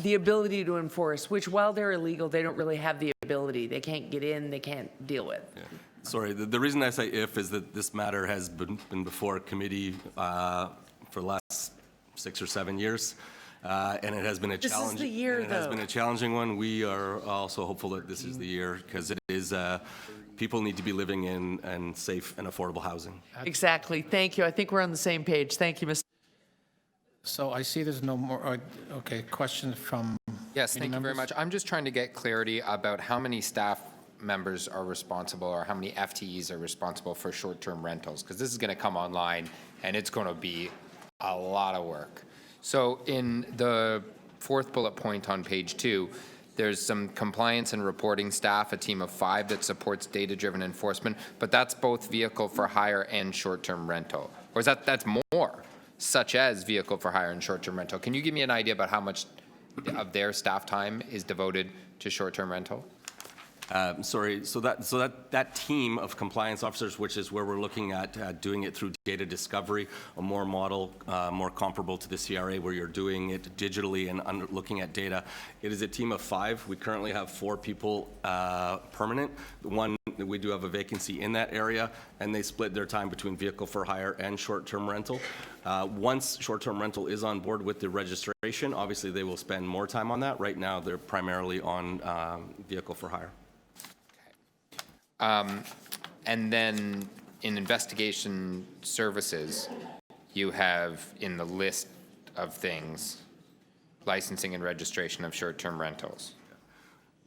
Speaker 2: the ability to enforce, which while they're illegal, they don't really have the ability. They can't get in, they can't deal with.
Speaker 22: Yeah. Sorry, the reason I say if is that this matter has been before committee for the last 6 or 7 years. And it has been a challenge.
Speaker 2: This is the year,
Speaker 22: It has been a challenging one. We are also hopeful that this is the year, because it is, people need to be living in safe and affordable housing.
Speaker 2: Exactly. Thank you. I think we're on the same page. Thank you, Mr.
Speaker 1: So I see there's no more, okay, question from
Speaker 8: Yes, thank you very much. I'm just trying to get clarity about how many staff members are responsible, or how many FTEs are responsible for short-term rentals, because this is going to come online and it's going to be a lot of work. So in the 4th bullet point on page 2, there's some compliance and reporting staff, a team of 5 that supports data-driven enforcement, but that's both vehicle for hire and short-term rental. Or is that's more, such as vehicle for hire and short-term rental? Can you give me an idea about how much of their staff time is devoted to short-term rental?
Speaker 22: Sorry, so that team of compliance officers, which is where we're looking at doing it through data discovery, a more model, more comparable to the CRA, where you're doing it digitally and looking at data. It is a team of 5. We currently have 4 people permanent. One, we do have a vacancy in that area, and they split their time between vehicle for hire and short-term rental. Once short-term rental is on board with the registration, obviously they will spend more time on that. Right now, they're primarily on vehicle for hire.
Speaker 8: And then in investigation services, you have in the list of things licensing and registration of short-term rentals.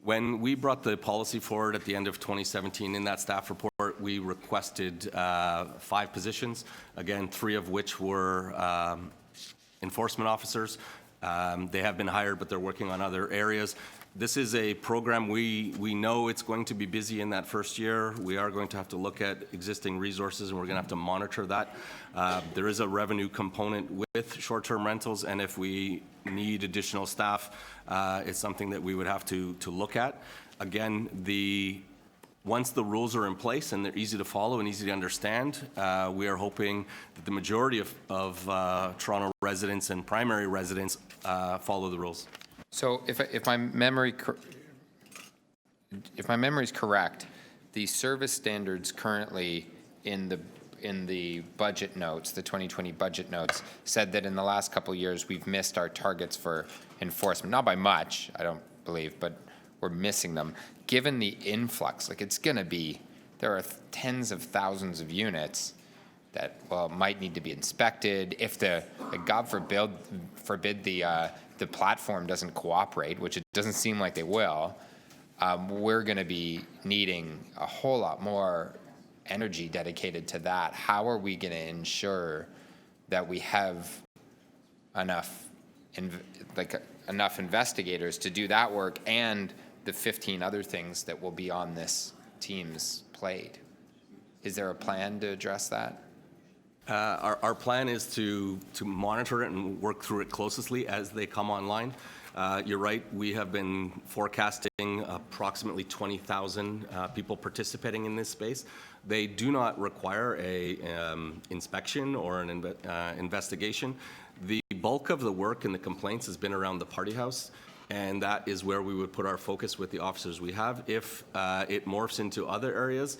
Speaker 22: When we brought the policy forward at the end of 2017, in that staff report, we requested 5 positions, again, 3 of which were enforcement officers. They have been hired, but they're working on other areas. This is a program we know it's going to be busy in that first year. We are going to have to look at existing resources, and we're going to have to monitor that. There is a revenue component with short-term rentals, and if we need additional staff, it's something that we would have to look at. Again, once the rules are in place and they're easy to follow and easy to understand, we are hoping that the majority of Toronto residents and primary residents follow the rules.
Speaker 8: So if my memory is correct, the service standards currently in the budget notes, the 2020 budget notes, said that in the last couple of years we've missed our targets for enforcement. Not by much, I don't believe, but we're missing them. Given the influx, like it's going to be, there are tens of thousands of units that might need to be inspected. If God forbid the platform doesn't cooperate, which it doesn't seem like they will, we're going to be needing a whole lot more energy dedicated to that. How are we going to ensure that we have enough investigators to do that work and the 15 other things that will be on this team's plate? Is there a plan to address that?
Speaker 22: Our plan is to monitor it and work through it closely as they come online. You're right, we have been forecasting approximately 20,000 people participating in this space. They do not require a inspection or an investigation. The bulk of the work and the complaints has been around the party house, and that is where we would put our focus with the officers we have. If it morphs into other areas,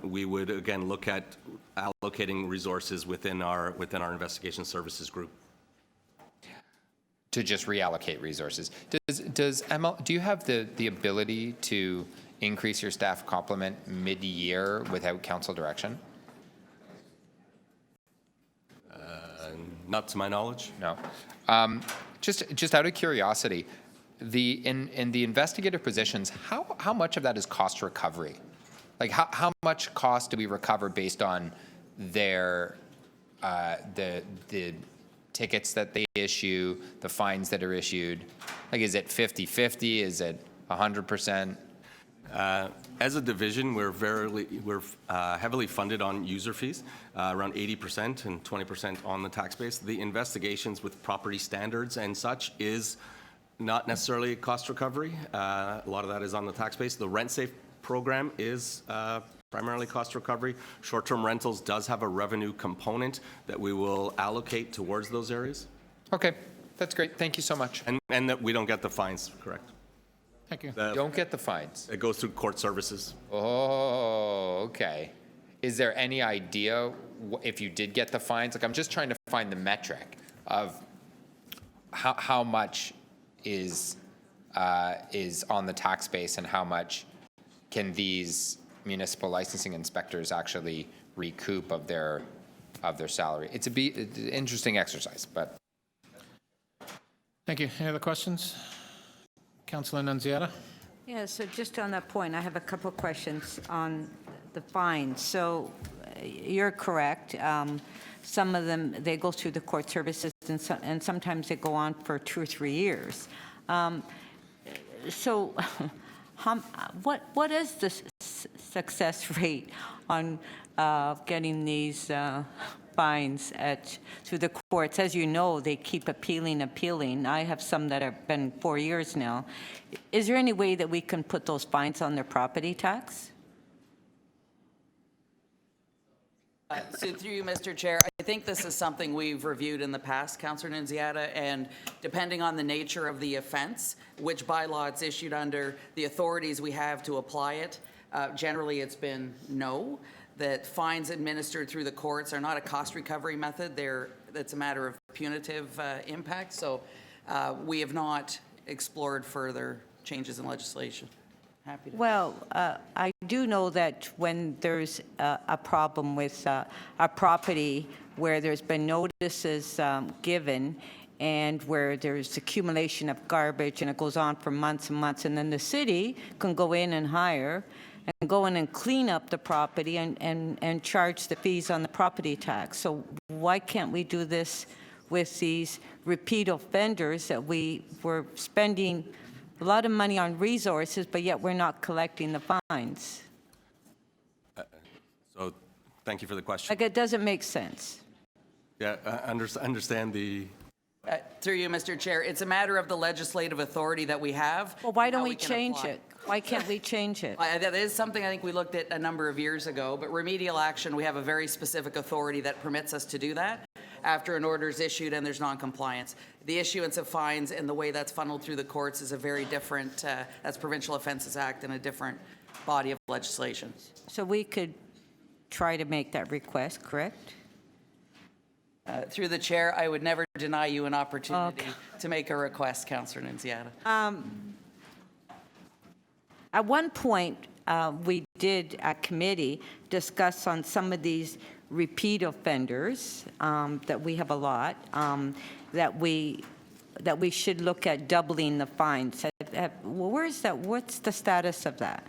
Speaker 22: we would again look at allocating resources within our investigation services group.
Speaker 8: To just reallocate resources. Does ML, do you have the ability to increase your staff complement mid-year without council direction?
Speaker 22: Not to my knowledge.
Speaker 8: No. Just out of curiosity, in the investigative positions, how much of that is cost recovery? Like how much cost do we recover based on their the tickets that they issue, the fines that are issued? Like, is it 50-50? Is it 100%?
Speaker 22: As a division, we're heavily funded on user fees, around 80% and 20% on the tax base. The investigations with property standards and such is not necessarily cost recovery. A lot of that is on the tax base. The rent safe program is primarily cost recovery. Short-term rentals does have a revenue component that we will allocate towards those areas.
Speaker 8: Okay, that's great. Thank you so much.
Speaker 22: And that we don't get the fines, correct?
Speaker 1: Thank you.
Speaker 8: Don't get the fines.
Speaker 22: It goes through court services.
Speaker 8: Oh, okay. Is there any idea if you did get the fines? Like, I'm just trying to find the metric of how much is on the tax base and how much can these municipal licensing inspectors actually recoup of their salary. It's an interesting exercise, but.
Speaker 1: Thank you. Any other questions? Councilor Nunziata?
Speaker 13: Yeah, so just on that point, I have a couple of questions on the fines. So you're correct. Some of them, they go through the court services, and sometimes they go on for 2 or 3 years. So what is the success rate on getting these fines through the courts? As you know, they keep appealing. I have some that have been 4 years now. Is there any way that we can put those fines on their property tax?
Speaker 7: So through you, Mr. Chair, I think this is something we've reviewed in the past, Councillor Nunziata, and depending on the nature of the offense, which bylaw it's issued under, the authorities we have to apply it, generally it's been no, that fines administered through the courts are not a cost recovery method. That's a matter of punitive impact. So we have not explored further changes in legislation. Happy to.
Speaker 13: Well, I do know that when there's a problem with a property where there's been notices given and where there's accumulation of garbage and it goes on for months and months, and then the city can go in and hire and go in and clean up the property and charge the fees on the property tax. So why can't we do this with these repeat offenders that we're spending a lot of money on resources, but yet we're not collecting the fines?
Speaker 22: So thank you for the question.
Speaker 13: Like, it doesn't make sense.
Speaker 22: Yeah, I understand the...
Speaker 7: Through you, Mr. Chair, it's a matter of the legislative authority that we have.
Speaker 13: Well, why don't
Speaker 7: how
Speaker 13: we
Speaker 7: can
Speaker 13: change
Speaker 7: apply.
Speaker 13: it? Why can't we change it?
Speaker 7: That is something I think we looked at a number of years ago, but remedial action, we have a very specific authority that permits us to do that after an order is issued and there's non-compliance. The issuance of fines and the way that's funneled through the courts is a very different, that's Provincial Offences Act and a different body of legislation.
Speaker 13: So we could try to make that request, correct?
Speaker 7: Through the chair, I would never deny you an opportunity to make a request, Councillor Nunziata.
Speaker 13: At one point, we did at committee discuss on some of these repeat offenders that we have a lot, that we should look at doubling the fines. Where is that? What's the status of that?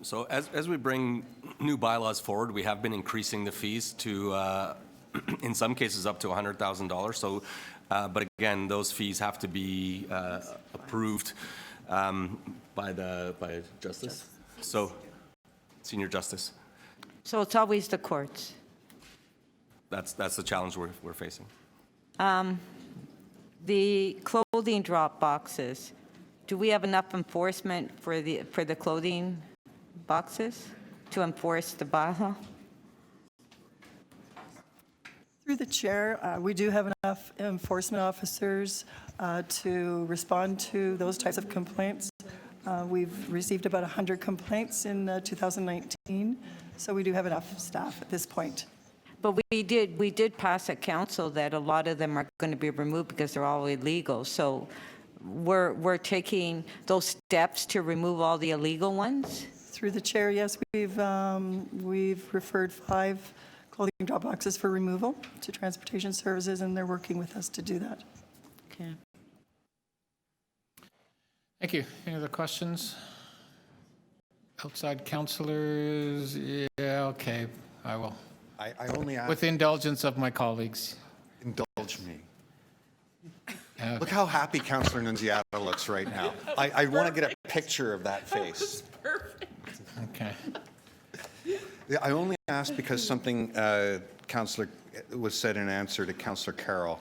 Speaker 22: So as we bring new bylaws forward, we have been increasing the fees to, in some cases, up to $100,000. So, but again, those fees have to be approved by Justice. So, Senior Justice.
Speaker 13: So it's always the courts.
Speaker 22: That's the challenge we're facing.
Speaker 13: The clothing drop boxes. Do we have enough enforcement for the clothing boxes to enforce the bylaw?
Speaker 4: Through the chair, we do have enough enforcement officers to respond to those types of complaints. We've received about 100 complaints in 2019, so we do have enough staff at this point.
Speaker 13: But we did pass at council that a lot of them are going to be removed because they're all illegal. So we're taking those steps to remove all the illegal ones?
Speaker 4: Through the chair, yes, we've referred 5 clothing drop boxes for removal to Transportation Services, and they're working with us to do that.
Speaker 13: Okay.
Speaker 1: Thank you. Any other questions? Outside councillors? Yeah, okay, I will.
Speaker 19: I only ask...
Speaker 1: With the indulgence of my colleagues.
Speaker 19: Indulge me. Look how happy Councillor Nunziata looks right now. I want to get a picture of that face.
Speaker 1: Okay.
Speaker 19: I only ask because something Councillor was said in answer to Councillor Carroll.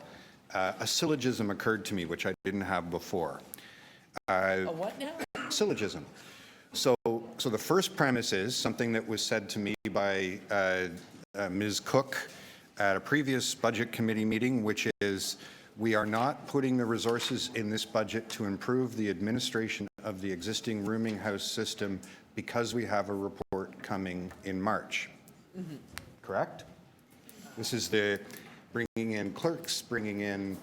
Speaker 19: A syllogism occurred to me, which I didn't have before.
Speaker 2: A what now?
Speaker 19: Syllogism. So the first premise is something that was said to me by Ms. Cook at a previous budget committee meeting, which is we are not putting the resources in this budget to improve the administration of the existing rooming house system because we have a report coming in March. Mm-hmm. Correct? This is the bringing in clerks, bringing in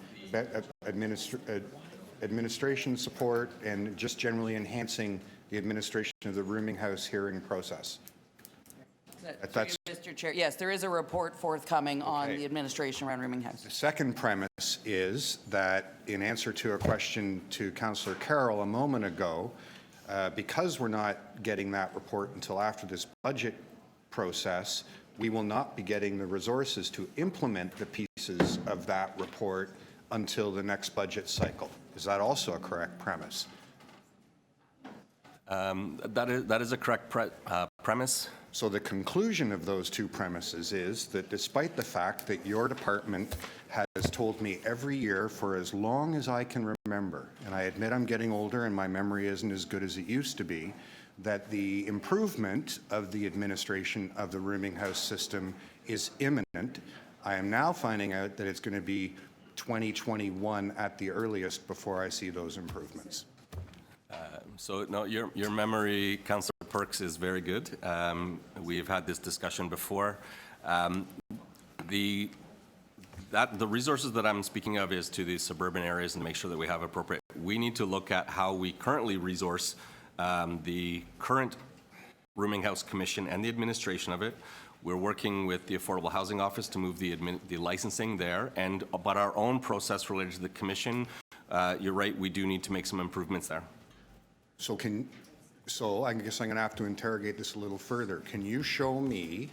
Speaker 19: administration support, and just generally enhancing the administration of the rooming house hearing process.
Speaker 7: That's Mr. Chair. Yes, there is a report forthcoming on the administration around rooming house.
Speaker 19: The second premise is that in answer to a question to Councillor Carroll a moment ago, because we're not getting that report until after this budget process, we will not be getting the resources to implement the pieces of that report until the next budget cycle. Is that also a correct premise?
Speaker 22: That is a correct premise.
Speaker 19: So the conclusion of those two premises is that despite the fact that your department has told me every year for as long as I can remember, and I admit I'm getting older and my memory isn't as good as it used to be, that the improvement of the administration of the rooming house system is imminent. I am now finding out that it's going to be 2021 at the earliest before I see those improvements.
Speaker 22: So no, your memory, Councillor Perks, is very good. We've had this discussion before. The resources that I'm speaking of is to the suburban areas and make sure that we have appropriate. We need to look at how we currently resource the current rooming house commission and the administration of it We're working with the Affordable Housing Office to move the licensing there, but our own process related to the commission, you're right, we do need to make some improvements there.
Speaker 19: So I guess I'm going to have to interrogate this a little further. Can you show me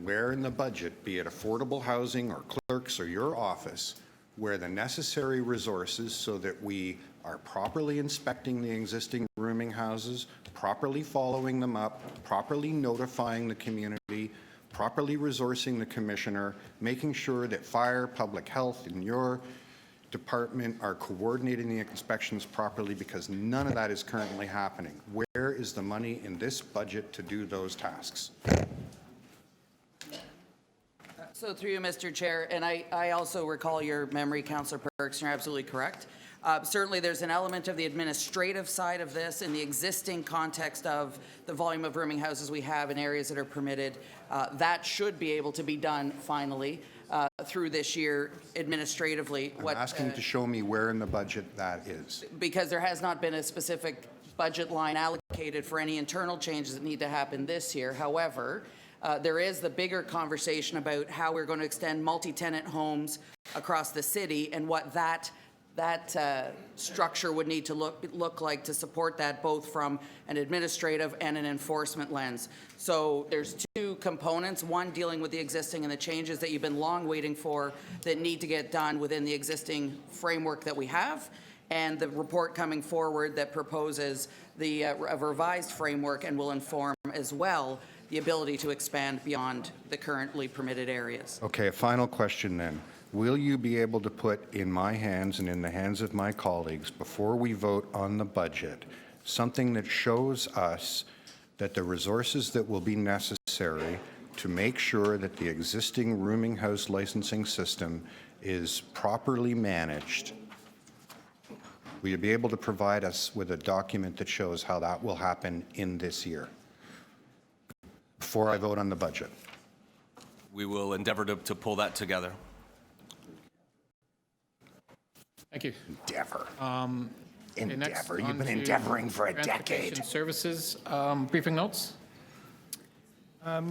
Speaker 19: where in the budget, be it affordable housing or clerks or your office, where the necessary resources so that we are properly inspecting the existing rooming houses, properly following them up, properly notifying the community, properly resourcing the commissioner, making sure that fire, public health, and your department are coordinating the inspections properly, because none of that is currently happening. Where is the money in this budget to do those tasks?
Speaker 7: So through you, Mr. Chair, and I also recall your memory, Councillor Perks, you're absolutely correct. Certainly there's an element of the administrative side of this in the existing context of the volume of rooming houses we have in areas that are permitted. That should be able to be done finally through this year administratively.
Speaker 19: I'm asking to show me where in the budget that is.
Speaker 7: Because there has not been a specific budget line allocated for any internal changes that need to happen this year. However, there is the bigger conversation about how we're going to extend multi-tenant homes across the city and what that structure would need to look like to support that, both from an administrative and an enforcement lens. So there's two components, one dealing with the existing and the changes that you've been long waiting for that need to get done within the existing framework that we have, and the report coming forward that proposes a revised framework and will inform as well the ability to expand beyond the currently permitted areas.
Speaker 19: Okay, a final question then. Will you be able to put in my hands and in the hands of my colleagues, before we vote on the budget, something that shows us that the resources that will be necessary to make sure that the existing rooming house licensing system is properly managed? Will you be able to provide us with a document that shows how that will happen in this year before I vote on the budget?
Speaker 22: We will endeavor to pull that together.
Speaker 1: Thank you.
Speaker 19: Endeavor.
Speaker 1: Okay, next
Speaker 19: Endeavor. You've
Speaker 1: on
Speaker 19: been
Speaker 1: to
Speaker 19: endeavoring for a
Speaker 1: Transportation
Speaker 19: decade.
Speaker 1: Services, briefing notes?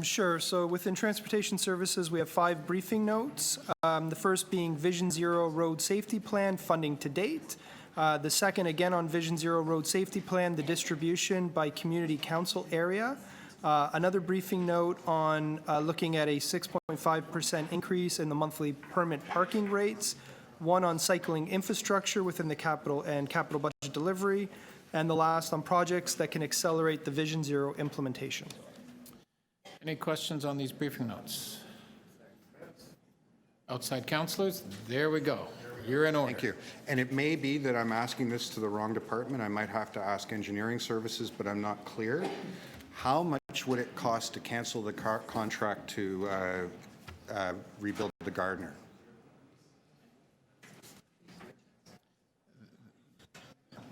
Speaker 3: Sure. So within Transportation Services, we have 5 briefing notes. The first being Vision Zero Road Safety Plan funding to date. The second, again on Vision Zero Road Safety Plan, the distribution by community council area. Another briefing note on looking at a 6.5% increase in the monthly permit parking rates. One on cycling infrastructure within the capital and capital budget delivery. And the last on projects that can accelerate the Vision Zero implementation.
Speaker 1: Any questions on these briefing notes? Outside councillors, there we go. You're in order.
Speaker 19: Thank you. And it may be that I'm asking this to the wrong department. I might have to ask engineering services, but I'm not clear. How much would it cost to cancel the contract to rebuild the Gardner?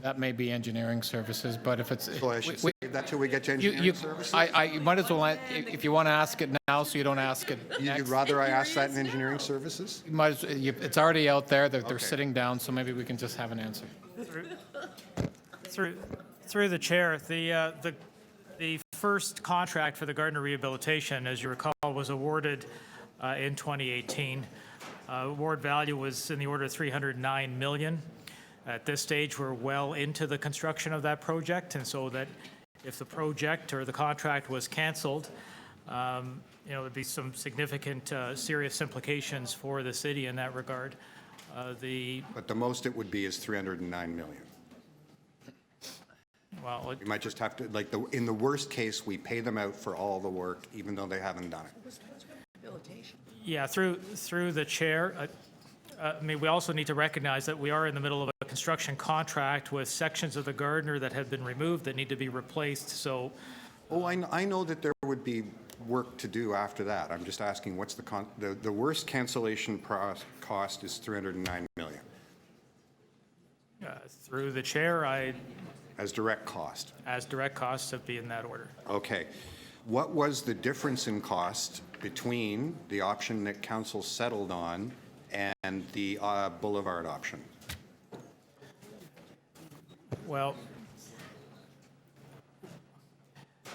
Speaker 1: That may be engineering services, but if it's...
Speaker 19: So I should save that till we get to engineering services?
Speaker 1: You might as well, if you want to ask it now, so you don't ask it next.
Speaker 19: You'd rather I ask that in engineering services?
Speaker 1: You might it's already out there, they're sitting down, so maybe we can just have an answer.
Speaker 5: Through the chair, the first contract for the Gardner rehabilitation, as you recall, was awarded in 2018. Award value was in the order of $309 million. At this stage, we're well into the construction of that project, and so that if the project or the contract was canceled, there'd be some significant serious implications for the city in that regard. But
Speaker 19: the most it would be is $309 million.
Speaker 5: Well,
Speaker 19: you might just have to, in the worst case, we pay them out for all the work, even though they haven't done it.
Speaker 5: Yeah, through the chair. We also need to recognize that we are in the middle of a construction contract with sections of the Gardner that have been removed that need to be replaced, so...
Speaker 19: Oh, I know that there would be work to do after that. I'm just asking, what's the worst cancellation cost is $309 million.
Speaker 5: Through the chair,
Speaker 19: As direct cost?
Speaker 5: As direct costs would be in that order.
Speaker 19: Okay. What was the difference in cost between the option that council settled on and the Boulevard option?
Speaker 5: Well,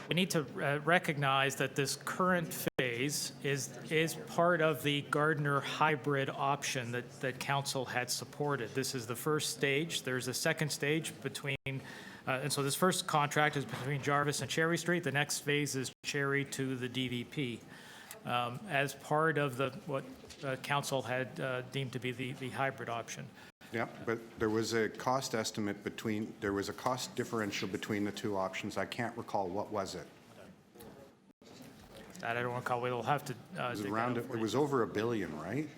Speaker 5: we need to recognize that this current phase phase is part of the Gardner hybrid option that council had supported. This is the first stage. There's a second stage between, and so this first contract is between Jarvis and Cherry Street. The next phase is Cherry to the DVP. As part of what council had deemed to be the hybrid option.
Speaker 19: Yeah, but there was a cost estimate there was a cost differential between the two options. I can't recall. What was it?
Speaker 5: That I don't recall. We'll have to
Speaker 19: It was over $1 billion, right?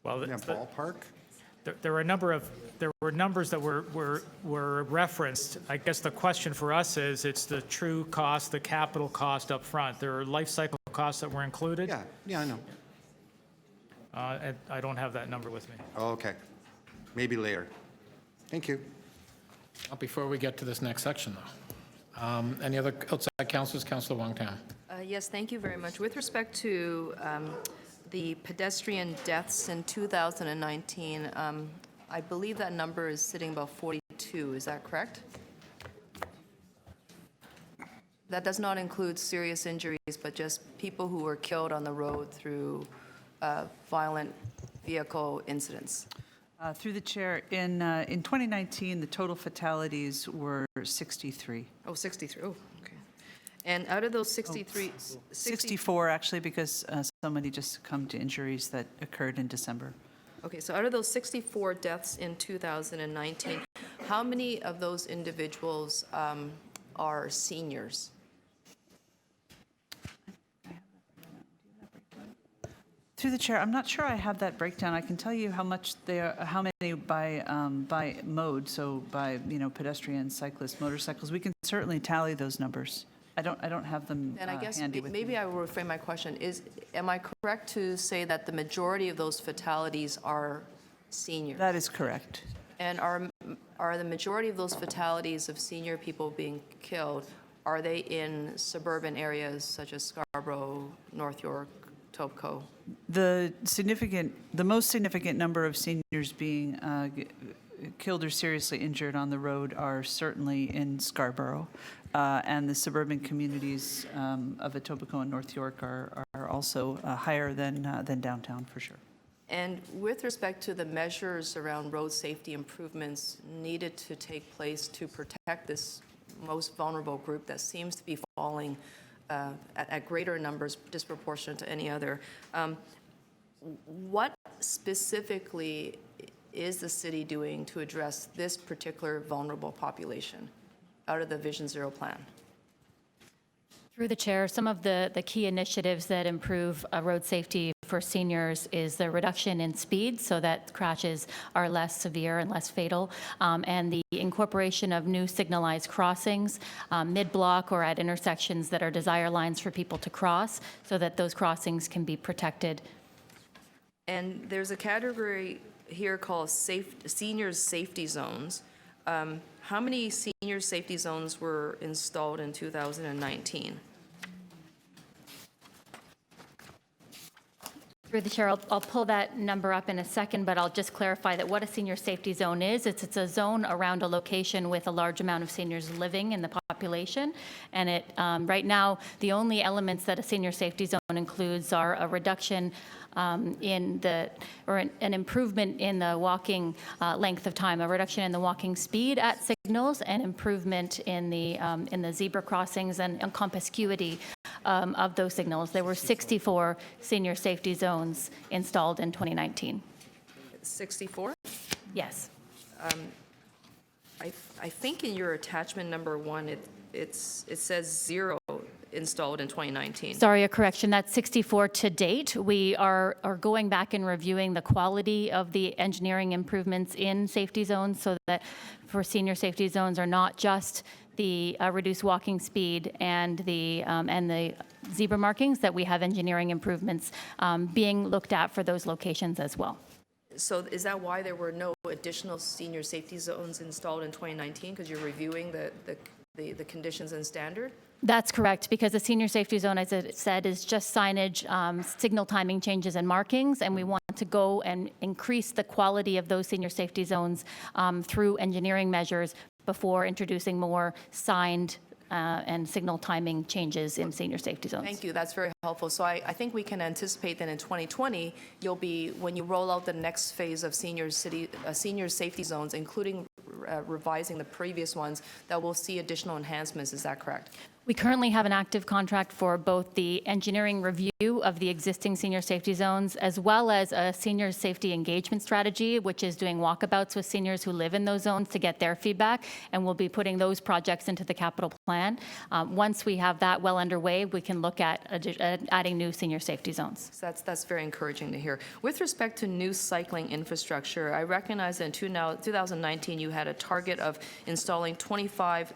Speaker 5: Well,
Speaker 19: yeah, ballpark?
Speaker 5: There were numbers that were referenced. I guess the question for us is, it's the true cost, the capital cost up front. There are life cycle costs that were included.
Speaker 19: Yeah, I know.
Speaker 5: And I don't have that number with me.
Speaker 19: Oh, okay. Maybe later. Thank you.
Speaker 1: Before we get to this next section, though, any other outside councilors? Councilor Wong Tam.
Speaker 20: Yes, thank you very much. With respect to the pedestrian deaths in 2019, I believe that number is sitting about 42. Is that correct? That does not include serious injuries, but just people who were killed on the road through violent vehicle incidents.
Speaker 10: Through the chair, in 2019, the total fatalities were 63.
Speaker 20: Oh, 63. Oh, okay. And out of those 63...
Speaker 10: 64, actually, because somebody just succumbed to injuries that occurred in December.
Speaker 20: Okay, so out of those 64 deaths in 2019, how many of those individuals are seniors?
Speaker 10: Through the chair, I'm not sure I have that breakdown. I can tell you how many by mode, so by pedestrian, cyclists, motorcycles. We can certainly tally those numbers. I don't have them
Speaker 20: And I guess
Speaker 10: handy with
Speaker 20: maybe
Speaker 10: me.
Speaker 20: I will reframe my question. Am I correct to say that the majority of those fatalities are seniors?
Speaker 10: That is correct.
Speaker 20: And are the majority of those fatalities of senior people being killed, are they in suburban areas such as Scarborough, North York, Tobco?
Speaker 10: The most significant number of seniors being killed or seriously injured on the road are certainly in Scarborough, and the suburban communities of Etobicoke and North York are also higher than downtown, for sure.
Speaker 20: And with respect to the measures around road safety improvements needed to take place to protect this most vulnerable group that seems to be falling at greater numbers, disproportionate to any other, what specifically is the city doing to address this particular vulnerable population out of the Vision Zero plan?
Speaker 21: Through the chair, some of the key initiatives that improve road safety for seniors is the reduction in speed so that crashes are less severe and less fatal, and the incorporation of new signalized crossings mid-block or at intersections that are desire lines for people to cross so that those crossings can be protected.
Speaker 20: And there's a category here called seniors safety zones. How many senior safety zones were installed in 2019?
Speaker 21: Through the chair, I'll pull that number up in a second, but I'll just clarify that what a senior safety zone is. It's a zone around a location with a large amount of seniors living in the population. And it right now, the only elements that a senior safety zone includes are a reduction an improvement in the walking length of time, a reduction in the walking speed at signals, and improvement in the zebra crossings and conspicuity of those signals. There were 64 senior safety zones installed in 2019.
Speaker 20: 64?
Speaker 21: Yes.
Speaker 20: I think in your attachment number 1, it says 0 installed in 2019.
Speaker 21: Sorry, a correction. That's 64 to date. We are going back and reviewing the quality of the engineering improvements in safety zones so that for senior safety zones are not just the reduced walking speed and the zebra markings, that we have engineering improvements being looked at for those locations as well.
Speaker 20: So is that why there were no additional senior safety zones installed in 2019? Because you're reviewing the conditions and standard?
Speaker 21: That's correct, because the senior safety zone, as it said, is just signage, signal timing changes and markings, and we want to go and increase the quality of those senior safety zones through engineering measures before introducing more signed and signal timing changes in senior safety zones.
Speaker 20: Thank you. That's very helpful. So I think we can anticipate that in 2020, you'll be, when you roll out the next phase of senior safety zones, including revising the previous ones, that we'll see additional enhancements. Is that correct?
Speaker 21: We currently have an active contract for both the engineering review of the existing senior safety zones, as well as a senior safety engagement strategy, which is doing walkabouts with seniors who live in those zones to get their feedback, and we'll be putting those projects into the capital plan. Once we have that well underway, we can look at adding new senior safety zones.
Speaker 20: So that's very encouraging to hear. With respect to new cycling infrastructure, I recognize that in 2019 you had a target of installing 25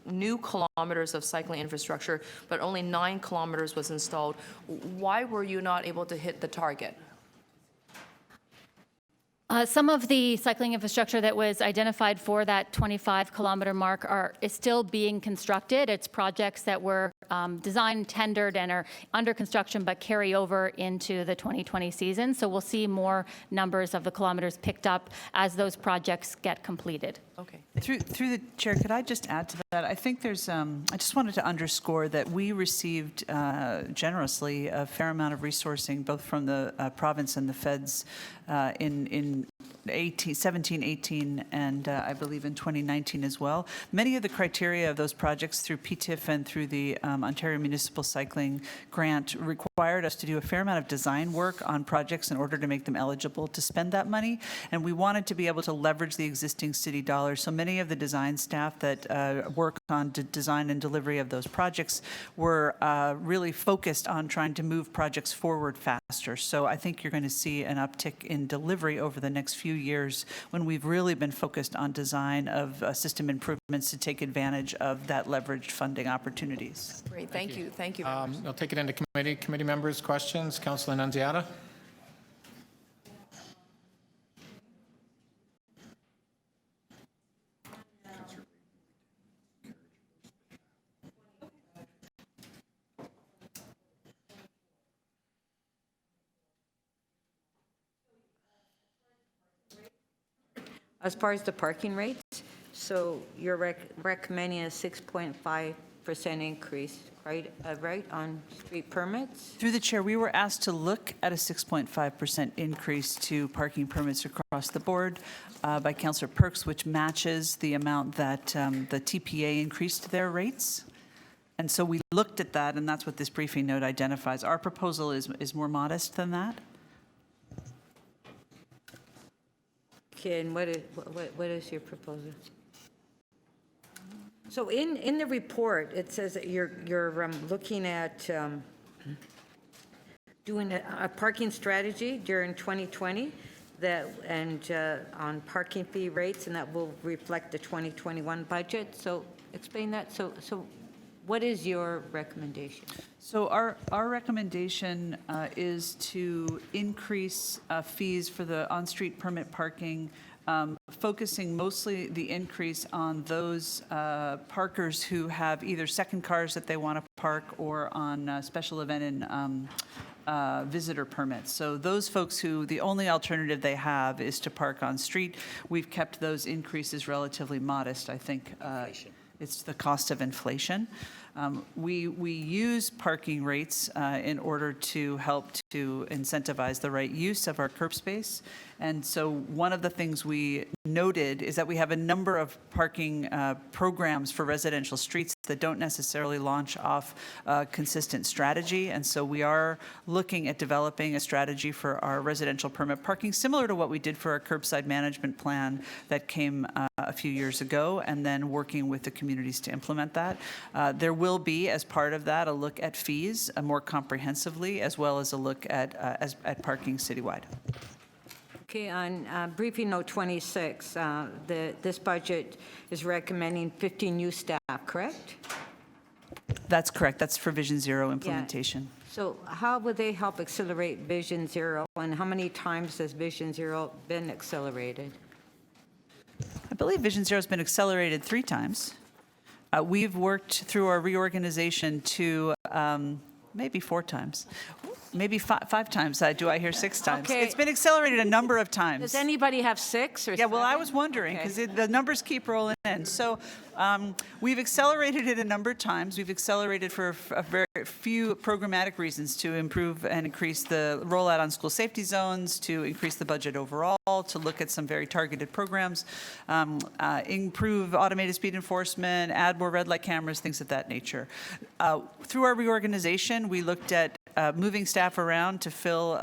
Speaker 20: new kilometers of cycling infrastructure, but only 9 kilometers was installed. Why were you not able to hit the target?
Speaker 21: Some of the cycling infrastructure that was identified for that 25-kilometer mark is still being constructed. It's projects that were designed, tendered, and are under construction, but carry over into the 2020 season. So we'll see more numbers of the kilometers picked up as those projects get completed.
Speaker 20: Okay.
Speaker 10: Through the chair, could I just add to that? I think there's, I just wanted to underscore that we received generously a fair amount of resourcing, both from the province and the feds in 17, 18, and I believe in 2019 as well. Many of the criteria of those projects through PTIF and through the Ontario Municipal Cycling Grant required us to do a fair amount of design work on projects in order to make them eligible to spend that money. And we wanted to be able to leverage the existing city dollars. So many of the design staff that work on design and delivery of those projects were really focused on trying to move projects forward faster. So I think you're going to see an uptick in delivery over the next few years when we've really been focused on design of system improvements to take advantage of that leveraged funding opportunities.
Speaker 20: Great, thank you. Thank you very much.
Speaker 1: I'll take it into committee. Committee members' questions. Councillor Nunziata.
Speaker 13: As far as the parking rates, so you're recommending a 6.5% increase, right, on street permits?
Speaker 10: Through the chair, we were asked to look at a 6.5% increase to parking permits across the board by Councillor Perks, which matches the amount that the TPA increased their rates. And so we looked at that, and that's what this briefing note identifies. Our proposal is more modest than that.
Speaker 13: Okay, and what is your proposal? So in the report, it says that you're looking at doing a parking strategy during 2020 on parking fee rates, and that will reflect the 2021 budget. So explain that. So what is your recommendation?
Speaker 10: So our recommendation is to increase fees for the on-street permit parking, focusing mostly the increase on those parkers who have either second cars that they want to park or on special event and visitor permits. So those folks who the only alternative they have is to park on street, we've kept those increases relatively modest. I think it's the cost of inflation. We use parking rates in order to help to incentivize the right use of our curb space. And so one of the things we noted is that we have a number of parking programs for residential streets that don't necessarily launch off a consistent strategy. And so we are looking at developing a strategy for our residential permit parking, similar to what we did for our curbside management plan that came a few years ago, and then working with the communities to implement that. There will be, as part of that, a look at fees more comprehensively, as well as a look at parking citywide.
Speaker 13: Okay, on briefing note 26, this budget is recommending 50 new staff, correct?
Speaker 10: That's correct. That's for Vision Zero implementation.
Speaker 13: Yeah. So how would they help accelerate Vision Zero, and how many times has Vision Zero been accelerated?
Speaker 10: I believe Vision Zero has been accelerated 3 times. We've worked through our reorganization to maybe 4 times. Maybe five times. Do I hear 6 times?
Speaker 13: Okay.
Speaker 10: It's been accelerated a number of times.
Speaker 13: Does anybody have 6 or
Speaker 10: Yeah, well, I
Speaker 13: 7?
Speaker 10: was wondering,
Speaker 13: Okay.
Speaker 10: because the numbers keep rolling in. So we've accelerated it a number of times. We've accelerated for a very few programmatic reasons: to improve and increase the rollout on school safety zones, to increase the budget overall, to look at some very targeted programs, improve automated speed enforcement, add more red light cameras, things of that nature. Through our reorganization, we looked at moving staff around to fill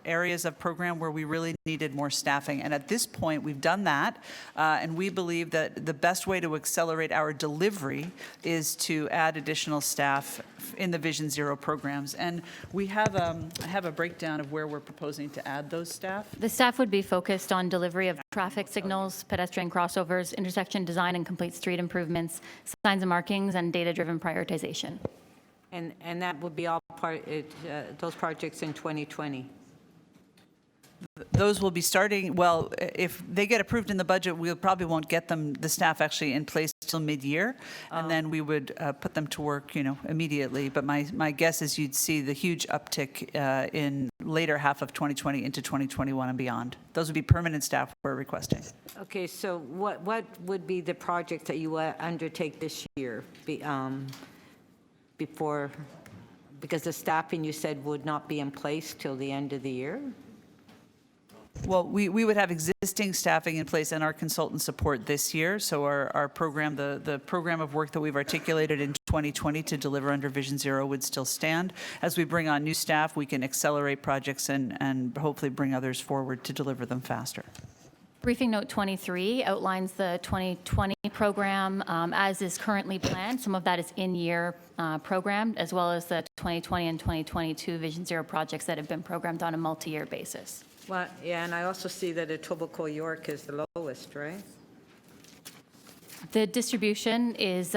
Speaker 10: areas of program where we really needed more staffing. And at this point, we've done that, and we believe that the best way to accelerate our delivery is to add additional staff in the Vision Zero programs. And we have a breakdown of where we're proposing to add those staff.
Speaker 21: The staff would be focused on delivery of traffic signals, pedestrian crossovers, intersection design and complete street improvements, signs and markings, and data-driven prioritization.
Speaker 13: And that would be all those projects in 2020?
Speaker 10: Those will be starting, well, if they get approved in the budget, we probably won't get the staff actually in place till mid-year, and then we would put them to work, immediately. But my guess is you'd see the huge uptick in later half of 2020 into 2021 and beyond. Those would be permanent staff we're requesting.
Speaker 13: Okay, so what would be the project that you undertake this year before, because the staffing you said would not be in place till the end of the year?
Speaker 10: Well, we would have existing staffing in place and our consultant support this year. So our program, the program of work that we've articulated in 2020 to deliver under Vision Zero would still stand. As we bring on new staff, we can accelerate projects and hopefully bring others forward to deliver them faster.
Speaker 21: Briefing Note 23 outlines the 2020 program as is currently planned. Some of that is in-year programmed, as well as the 2020 and 2022 Vision Zero projects that have been programmed on a multi-year basis.
Speaker 13: Well, yeah, and I also see that Etobicoke York is the lowest, right?
Speaker 21: The distribution is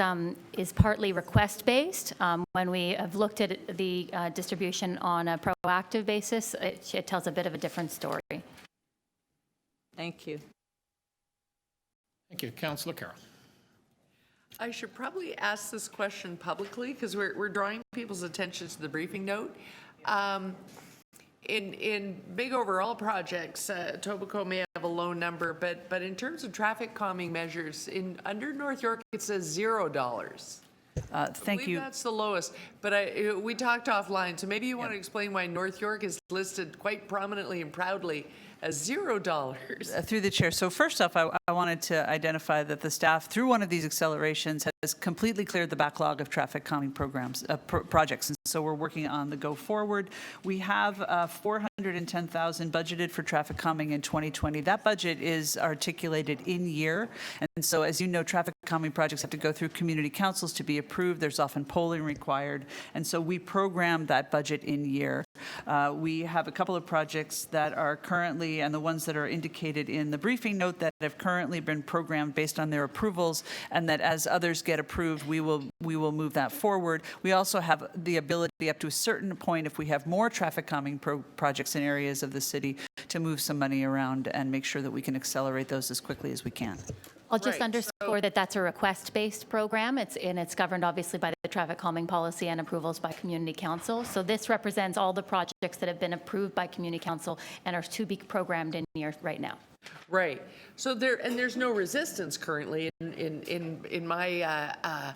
Speaker 21: partly request-based. When we have looked at the distribution on a proactive basis, it tells a bit of a different story.
Speaker 13: Thank you.
Speaker 1: Thank you. Councillor Carroll.
Speaker 2: I should probably ask this question publicly because we're drawing people's attention to the briefing note. In big overall projects, Etobicoke may have a low number, but in terms of traffic calming measures, under North York, it says $0.
Speaker 10: Thank you.
Speaker 2: That's the lowest, but we talked offline, so maybe you want to explain why North York is listed quite prominently and proudly as $0.
Speaker 10: Through the chair. So first off, I wanted to identify that the staff, through one of these accelerations, has completely cleared the backlog of traffic calming programs, projects. And so we're working on the go forward. We have $410,000 budgeted for traffic calming in 2020. That budget is articulated in year. And so, as you know, traffic calming projects have to go through community councils to be approved. There's often polling required. And so we program that budget in year. We have a couple of projects that are currently, and the ones that are indicated in the briefing note, that have currently been programmed based on their approvals, and that as others get approved, we will move that forward. We also have the ability up to a certain point, if we have more traffic calming projects in areas of the city, to move some money around and make sure that we can accelerate those as quickly as we can.
Speaker 21: I'll just underscore that that's a request-based program. It's governed obviously by the traffic calming policy and approvals by Community Council. So this represents all the projects that have been approved by Community Council and are to be programmed in year right now.
Speaker 2: Right. So there's no resistance currently in my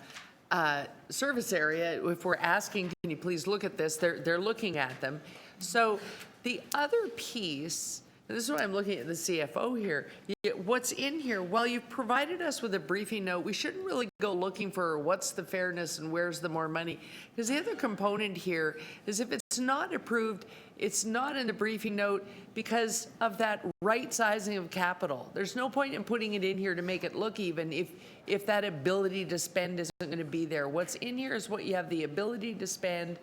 Speaker 2: service area. If we're asking, can you please look at this? They're looking at them. So the other piece. And this is why I'm looking at the CFO here. What's in here? Well, you've provided us with a briefing note. We shouldn't really go looking for what's the fairness and where's the more money. Because the other component here is if it's not approved, it's not in the briefing note because of that right sizing of capital. There's no point in putting it in here to make it look even if that ability to spend isn't going to be there. What's in here is what you have the ability to spend,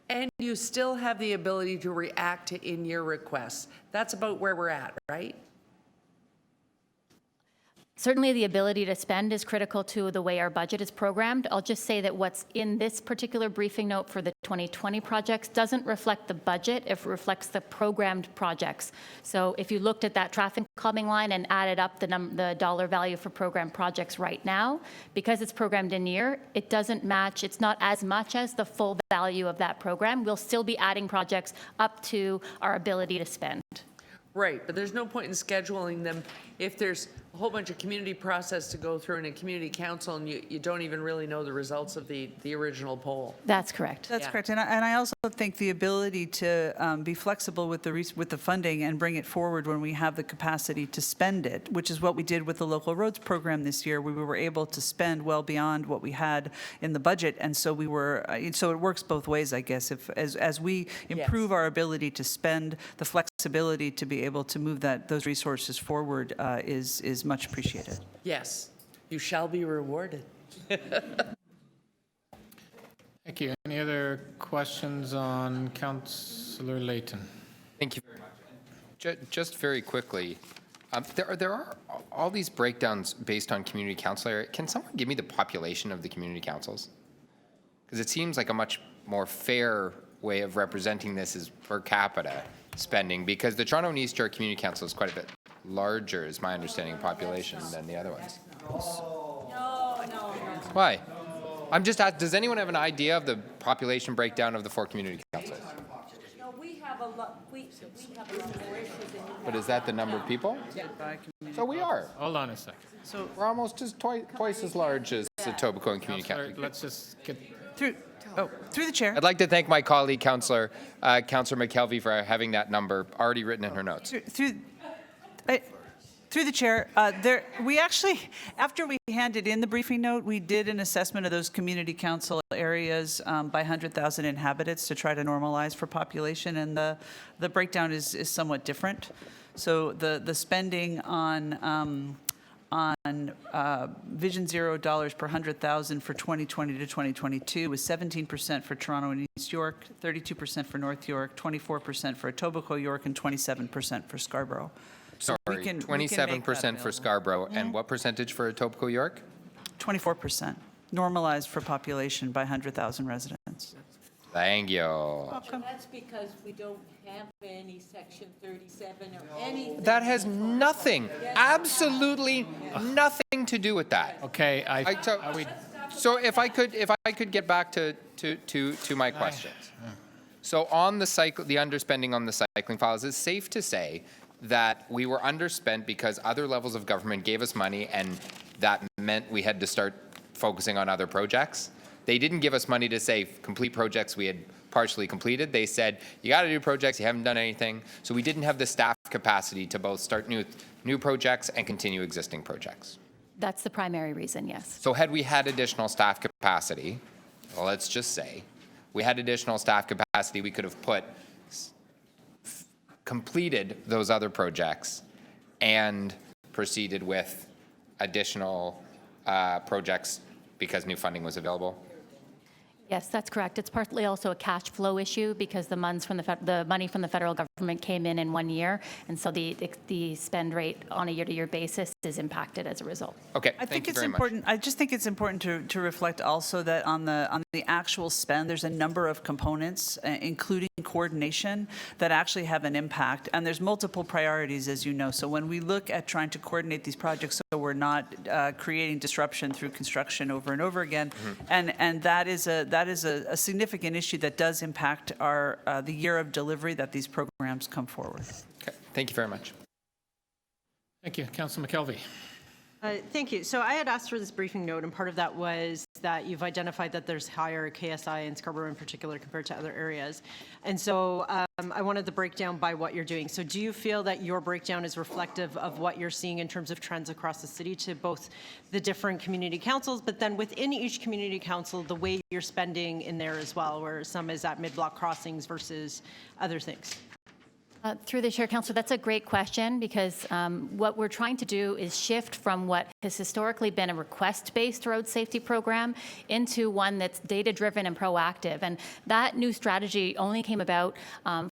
Speaker 2: and you still have the ability to react to in-year requests. That's about where we're at, right?
Speaker 21: Certainly the ability to spend is critical to the way our budget is programmed. I'll just say that what's in this particular briefing note for the 2020 projects doesn't reflect the budget, it reflects the programmed projects. So if you looked at that traffic coming line and added up the dollar value for program projects right now, because it's programmed in year, it doesn't match, it's not as much as the full value of that program. We'll still be adding projects up to our ability to spend.
Speaker 2: Right, but there's no point in scheduling them if there's a whole bunch of community process to go through in a community council and you don't even really know the results of the original poll.
Speaker 21: That's correct.
Speaker 10: That's correct. And I also think the ability to be flexible with the funding and bring it forward when we have the capacity to spend it, which is what we did with the local roads program this year. We were able to spend well beyond what we had in the budget. And so so it works both ways, I guess. As we improve our ability to spend, the flexibility to be able to move those resources forward is much appreciated.
Speaker 2: Yes, you shall be rewarded.
Speaker 1: Thank you. Any other questions on Councillor Layton?
Speaker 8: Thank you very much. Just very quickly, there are all these breakdowns based on community council area. Can someone give me the population of the community councils? Because it seems like a much more fair way of representing this is per capita spending, because the Toronto and East York Community Council is quite a bit larger, is my understanding of population, than the other ones. Why? I'm just asking, does anyone have an idea of the population breakdown of the 4 community councils?
Speaker 13: No, we have a lot, we have a lot more issues than you.
Speaker 8: But is that the number of people? So we are.
Speaker 1: Hold on a second.
Speaker 8: So we're almost just twice as large as the Etobicoke Community Council.
Speaker 1: Let's just get...
Speaker 10: Through the chair.
Speaker 8: I'd like to thank my colleague, Councillor McKelvey, for having that number already written in her notes.
Speaker 10: Through the chair, we actually, after we handed in the briefing note, we did an assessment of those community council areas by 100,000 inhabitants to try to normalize for population, and the breakdown is somewhat different. So the spending on Vision Zero dollars per 100,000 for 2020 to 2022 was 17% for Toronto and East York, 32% for North York, 24% for Etobicoke York, and 27% for Scarborough. So
Speaker 8: Sorry, 27% for Scarborough, and what percentage for Etobicoke York?
Speaker 10: 24%, normalized for population by 100,000 residents.
Speaker 8: Thank you.
Speaker 13: That's because we don't have any Section 37 or anything.
Speaker 8: That has nothing, absolutely nothing to do with that.
Speaker 1: Okay,
Speaker 8: So if I could get back to my questions. So on the underspending on the cycling files, it's safe to say that we were underspent because other levels of government gave us money, and that meant we had to start focusing on other projects. They didn't give us money to say complete projects we had partially completed. They said, you got to do projects, you haven't done anything. So we didn't have the staff capacity to both start new projects and continue existing projects.
Speaker 21: That's the primary reason, yes.
Speaker 8: So had we had additional staff capacity, well, let's just say, we had additional staff capacity, we could have completed those other projects and proceeded with additional projects because new funding was available?
Speaker 21: Yes, that's correct. It's partly also a cash flow issue because the money from the federal government came in 1 year, and so the spend rate on a year-to-year basis is impacted as a result.
Speaker 8: Okay,
Speaker 10: I think it's important. I just think it's important to reflect also that on the actual spend, there's a number of components, including coordination, that actually have an impact, and there's multiple priorities, as you know. So when we look at trying to coordinate these projects, so we're not creating disruption through construction over and over again, and that is a significant issue that does impact the year of delivery that these programs come forward.
Speaker 8: Okay, thank you very much.
Speaker 1: Thank you. Councillor McKelvey.
Speaker 6: Thank you. So I had asked for this briefing note, and part of that was that you've identified that there's higher KSI in Scarborough in particular compared to other areas. And so I wanted the breakdown by what you're doing. So do you feel that your breakdown is reflective of what you're seeing in terms of trends across the city to both the different community councils, but then within each community council, the way you're spending in there as well, where some is at mid-block crossings versus other things?
Speaker 21: Through the Chair, Councillor, that's a great question because what we're trying to do is shift from what has historically been a request-based road safety program into one that's data-driven and proactive. And that new strategy only came about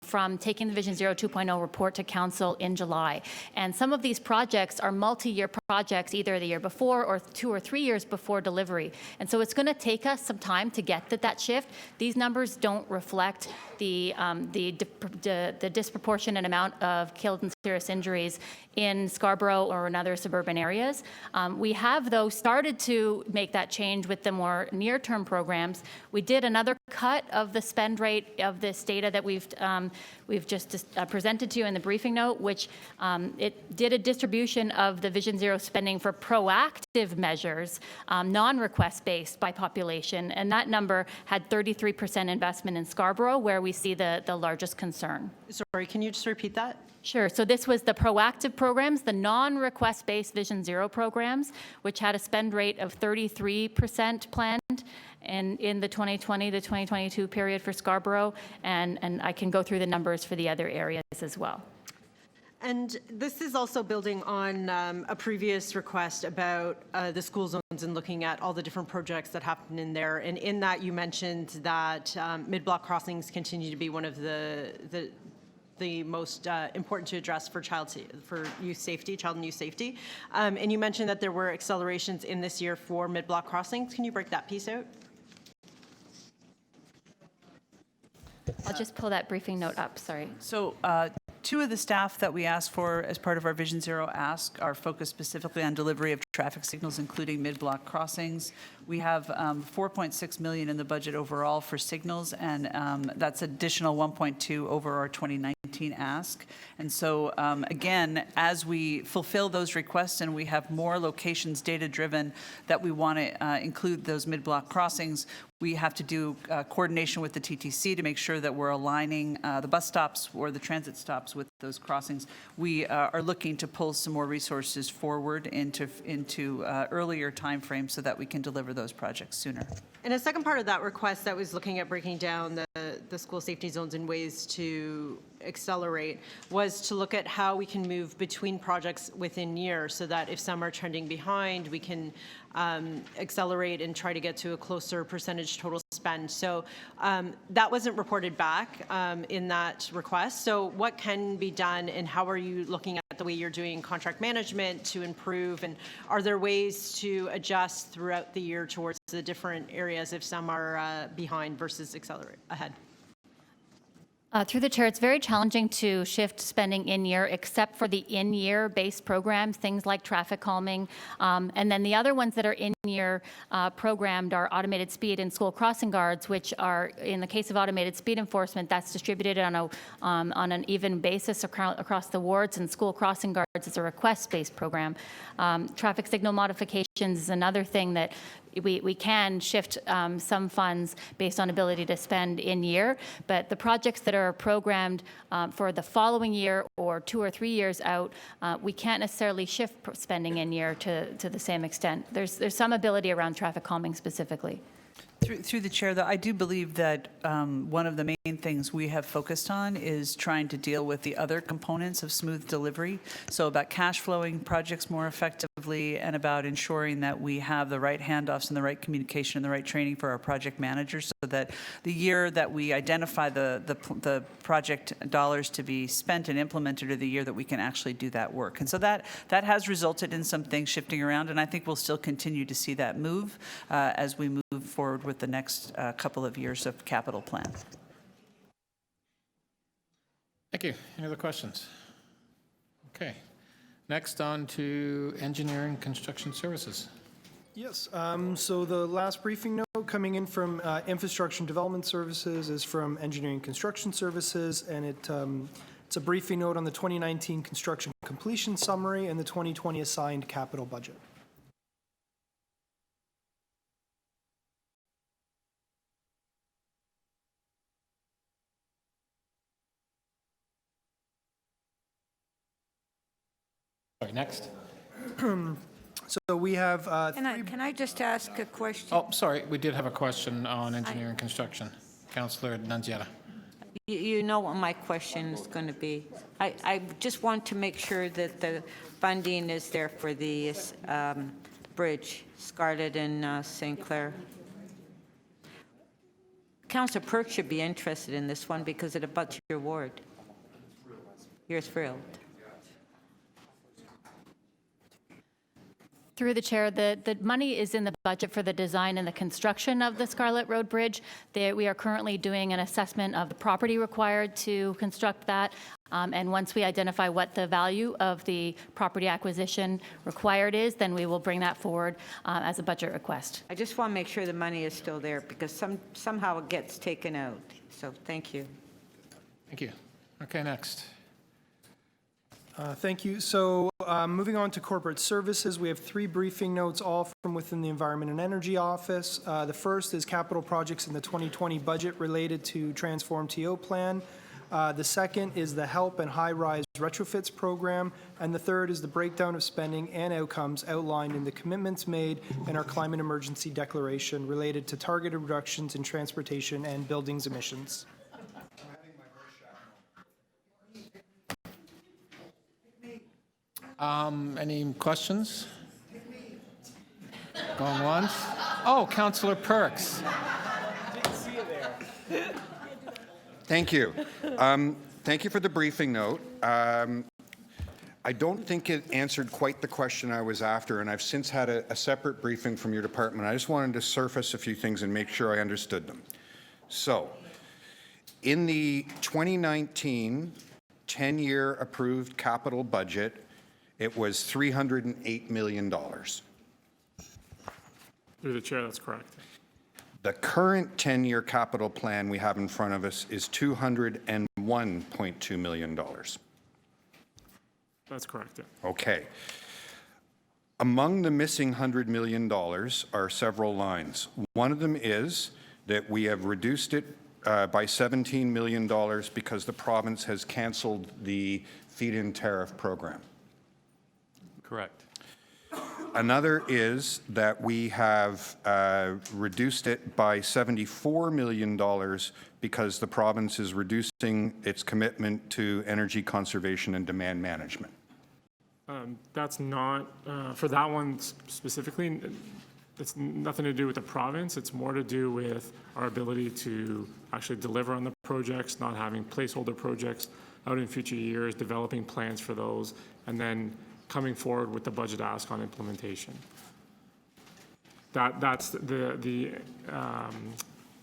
Speaker 21: from taking the Vision Zero 2.0 report to council in July. And some of these projects are multi-year projects, either the year before or 2 or 3 years before delivery. And so it's going to take us some time to get to that shift. These numbers don't reflect the disproportionate amount of killed and serious injuries in Scarborough or in other suburban areas. We have, though, started to make that change with the more near-term programs. We did another cut of the spend rate of this data that we've just presented to you in the briefing note, which it did a distribution of the Vision Zero spending for proactive measures, non-request based by population, and that number had 33% investment in Scarborough, where we see the largest concern.
Speaker 6: Sorry, can you just repeat that?
Speaker 21: Sure. So this was the proactive programs, the non-request-based Vision Zero programs, which had a spend rate of 33% planned and in the 2020 to 2022 period for Scarborough, and I can go through the numbers for the other areas as well.
Speaker 6: And this is also building on a previous request about the school zones and looking at all the different projects that happen in there. And in that, you mentioned that mid-block crossings continue to be one of the most important to address for child and youth safety. And you mentioned that there were accelerations in this year for mid-block crossings. Can you break that piece out?
Speaker 21: I'll just pull that briefing note up, sorry.
Speaker 10: So two of the staff that we asked for as part of our Vision Zero ask are focused specifically on delivery of traffic signals, including mid-block crossings. We have $4.6 million in the budget overall for signals, and that's additional 1.2 over our 2019 ask. And so again, as we fulfill those requests and we have more locations data-driven that we want to include those mid-block crossings, we have to do coordination with the TTC to make sure that we're aligning the bus stops or the transit stops with those crossings. We are looking to pull some more resources forward into earlier timeframes so that we can deliver those projects sooner.
Speaker 6: And a second part of that request that was looking at breaking down the school safety zones and ways to accelerate was to look at how we can move between projects within years so that if some are trending behind, we can accelerate and try to get to a closer percentage total spend. So that wasn't reported back in that request. So what can be done and how are you looking at the way you're doing contract management to improve, and are there ways to adjust throughout the year towards the different areas if some are behind versus accelerate ahead?
Speaker 21: Through the chair, it's very challenging to shift spending in-year, except for the in-year based programs, things like traffic calming. And then the other ones that are in-year programmed are automated speed and school crossing guards, which are, in the case of automated speed enforcement, that's distributed on an even basis across the wards, and school crossing guards is a request-based program. Traffic signal modifications is another thing that we can shift some funds based on ability to spend in year, but the projects that are programmed for the following year or 2 or 3 years out, we can't necessarily shift spending in year to the same extent. There's some ability around traffic calming specifically.
Speaker 10: Through the chair, though, I do believe that one of the main things we have focused on is trying to deal with the other components of smooth delivery. So about cash flowing projects more effectively and about ensuring that we have the right handoffs and the right communication and the right training for our project managers so that the year that we identify the project dollars to be spent and implemented are the year that we can actually do that work. And so that has resulted in some things shifting around, and I think we'll still continue to see that move as we move forward with the next couple of years of capital plan.
Speaker 1: Thank you. Any other questions? Okay. Next on to engineering construction services.
Speaker 3: Yes, so the last briefing note coming in from Infrastructure and Development Services is from Engineering Construction Services, and it's a briefing note on the 2019 construction completion summary and the 2020 assigned capital budget.
Speaker 1: Sorry, next.
Speaker 3: So we have
Speaker 13: Can I just ask a question?
Speaker 1: Oh, sorry, we did have a question on engineering construction. Councillor Nunziata.
Speaker 13: You know what my question is going to be. I just want to make sure that the funding is there for the bridge, Scarlett and St. Clair. Councillor Perk should be interested in this one because it abuts your ward. You're thrilled.
Speaker 21: Through the chair, the money is in the budget for the design and the construction of the Scarlet Road Bridge. We are currently doing an assessment of the property required to construct that. And once we identify what the value of the property acquisition required is, then we will bring that forward as a budget request.
Speaker 13: I just want to make sure the money is still there because somehow it gets taken out. So thank you.
Speaker 1: Thank you. Okay, next.
Speaker 3: Thank you. So moving on to corporate services, we have 3 briefing notes, all from within the Environment and Energy Office. The first is capital projects in the 2020 budget related to Transform TO plan. The second is the HELP and high-rise retrofits program. And the third is the breakdown of spending and outcomes outlined in the commitments made in our climate emergency declaration related to targeted reductions in transportation and buildings emissions.
Speaker 1: Any questions? Going once? Oh, Councillor Perks.
Speaker 19: Thank you. Thank you for the briefing note. I don't think it answered quite the question I was after, and I've since had a separate briefing from your department. I just wanted to surface a few things and make sure I understood them. So, in the 2019 10-year approved capital budget, it was $308 million.
Speaker 12: Through the chair, that's correct.
Speaker 19: The current 10-year capital plan we have in front of us is $201.2 million.
Speaker 12: That's correct, yeah.
Speaker 19: Okay. Among the missing $100 million are several lines. One of them is that we have reduced it by $17 million because the province has canceled the feed-in tariff program.
Speaker 12: Correct.
Speaker 19: Another is that we have reduced it by $74 million because the province is reducing its commitment to energy conservation and demand management.
Speaker 12: That's not, for that one specifically, it's nothing to do with the province. It's more to do with our ability to actually deliver on the projects, not having placeholder projects out in future years, developing plans for those, and then coming forward with the budget ask on implementation. That's the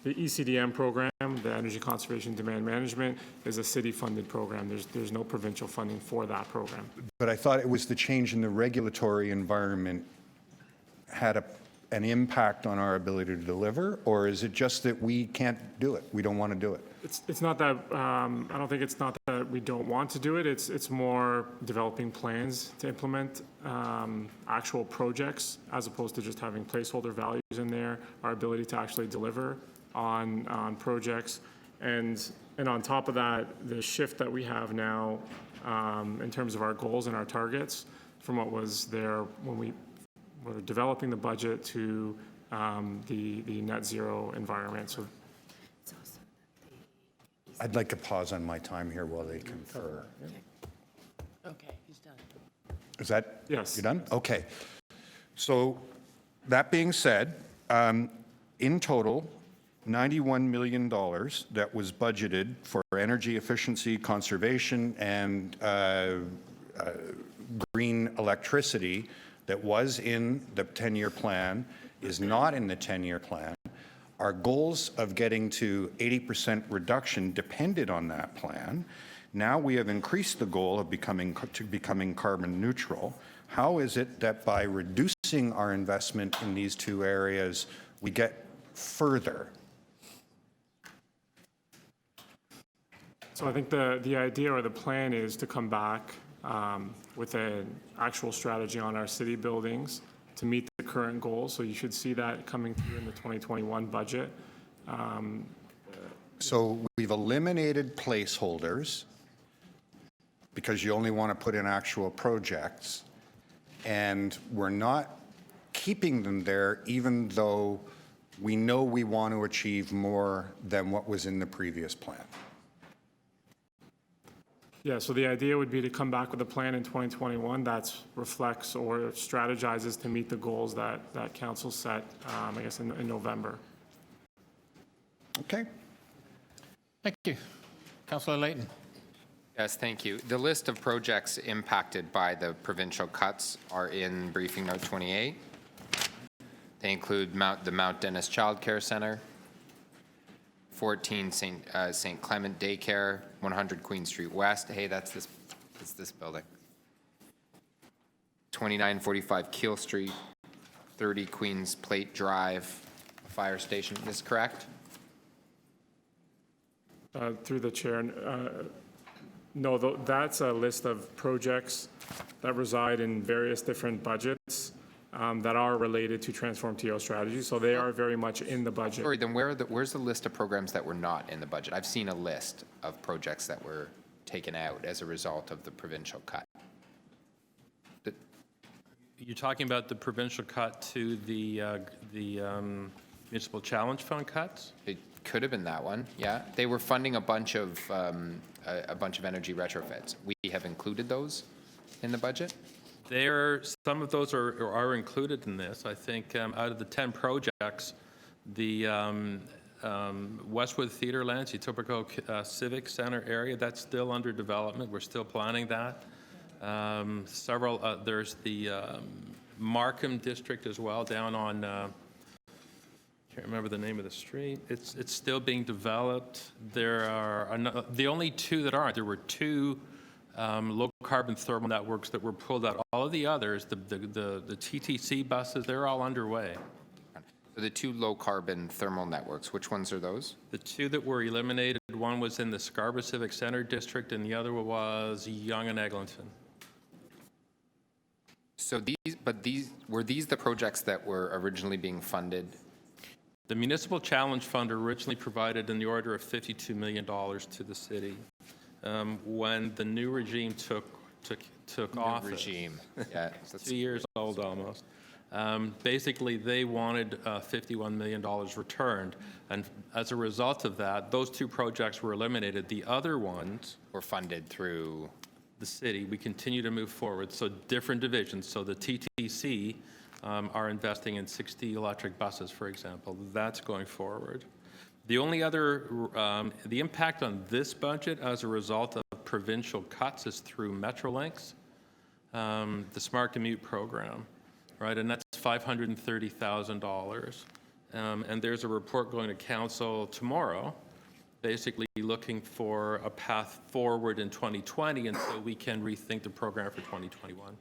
Speaker 12: ECDM program, the Energy Conservation Demand Management, is a city-funded program. There's no provincial funding for that program.
Speaker 19: But I thought it was the change in the regulatory environment had an impact on our ability to deliver, or is it just that we can't do it? We don't want to do it?
Speaker 12: It's not that, I don't think it's not that we don't want to do it. It's more developing plans to implement actual projects as opposed to just having placeholder values in there, our ability to actually deliver on projects. And on top of that, the shift that we have now in terms of our goals and our targets from what was there when we were developing the budget to the net zero environment. So
Speaker 19: I'd like to pause on my time here while they confer.
Speaker 2: Okay, he's done.
Speaker 19: Is that?
Speaker 12: Yes.
Speaker 19: You're done? Okay. So that being said, in total, $91 million that was budgeted for energy efficiency, conservation, and green electricity that was in the 10-year plan is not in the 10-year plan. Our goals of getting to 80% reduction depended on that plan. Now we have increased the goal of becoming carbon neutral. How is it that by reducing our investment in these two areas, we get further?
Speaker 12: So I think the idea or the plan is to come back with an actual strategy on our city buildings to meet the current goals. So you should see that coming through in the 2021 budget.
Speaker 19: So we've eliminated placeholders because you only want to put in actual projects, and we're not keeping them there even though we know we want to achieve more than what was in the previous plan.
Speaker 12: Yeah, so the idea would be to come back with a plan in 2021 that reflects or strategizes to meet the goals that council set, I guess, in November.
Speaker 19: Okay.
Speaker 1: Thank you. Councillor Layton.
Speaker 8: Yes, thank you. The list of projects impacted by the provincial cuts are in briefing note 28. They include the Mount Dennis Childcare Center, 14 St. Clement Daycare, 100 Queen Street West. Hey, that's this building. 2945 Keel Street, 30 Queens Plate Drive, fire station. Is this correct?
Speaker 12: Through the chair, no, that's a list of projects that reside in various different budgets that are related to Transform TO strategy, so they are very much in the budget.
Speaker 8: Sorry, then where's the list of programs that were not in the budget? I've seen a list of projects that were taken out as a result of the provincial cut.
Speaker 15: You're talking about the provincial cut to the Municipal Challenge Fund cuts?
Speaker 8: It could have been that one, yeah. They were funding a bunch of energy retrofits. We have included those in the budget?
Speaker 15: Some of those are included in this. I think out of the 10 projects, the Westwood Theatre Lands, Etobicoke Civic Center area, that's still under development. We're still planning that. There's the Markham District as well, down on, can't remember the name of the street. It's still being developed. There are the only two that aren't. There were two low carbon thermal networks that were pulled out. All of the others, the TTC buses, they're all underway.
Speaker 8: So the two low carbon thermal networks, which ones are those?
Speaker 15: The two that were eliminated, one was in the Scarborough Civic Center District and the other was Yonge and Eglinton.
Speaker 8: So were these the projects that were originally being funded?
Speaker 15: The Municipal Challenge Fund originally provided in the order of $52 million to the city. When the new regime took office,
Speaker 8: regime, yeah,
Speaker 15: 2 years old almost. Basically, they wanted $51 million returned, and as a result of that, those two projects were eliminated. The other ones
Speaker 8: were funded through
Speaker 15: the city. We continue to move forward, so different divisions. So the TTC are investing in 60 electric buses, for example. That's going forward. The only other, the impact on this budget as a result of provincial cuts is through Metrolinx, the Smart Commute program, right? And that's $530,000. And there's a report going to council tomorrow, basically looking for a path forward in 2020 until we can rethink the program for 2021.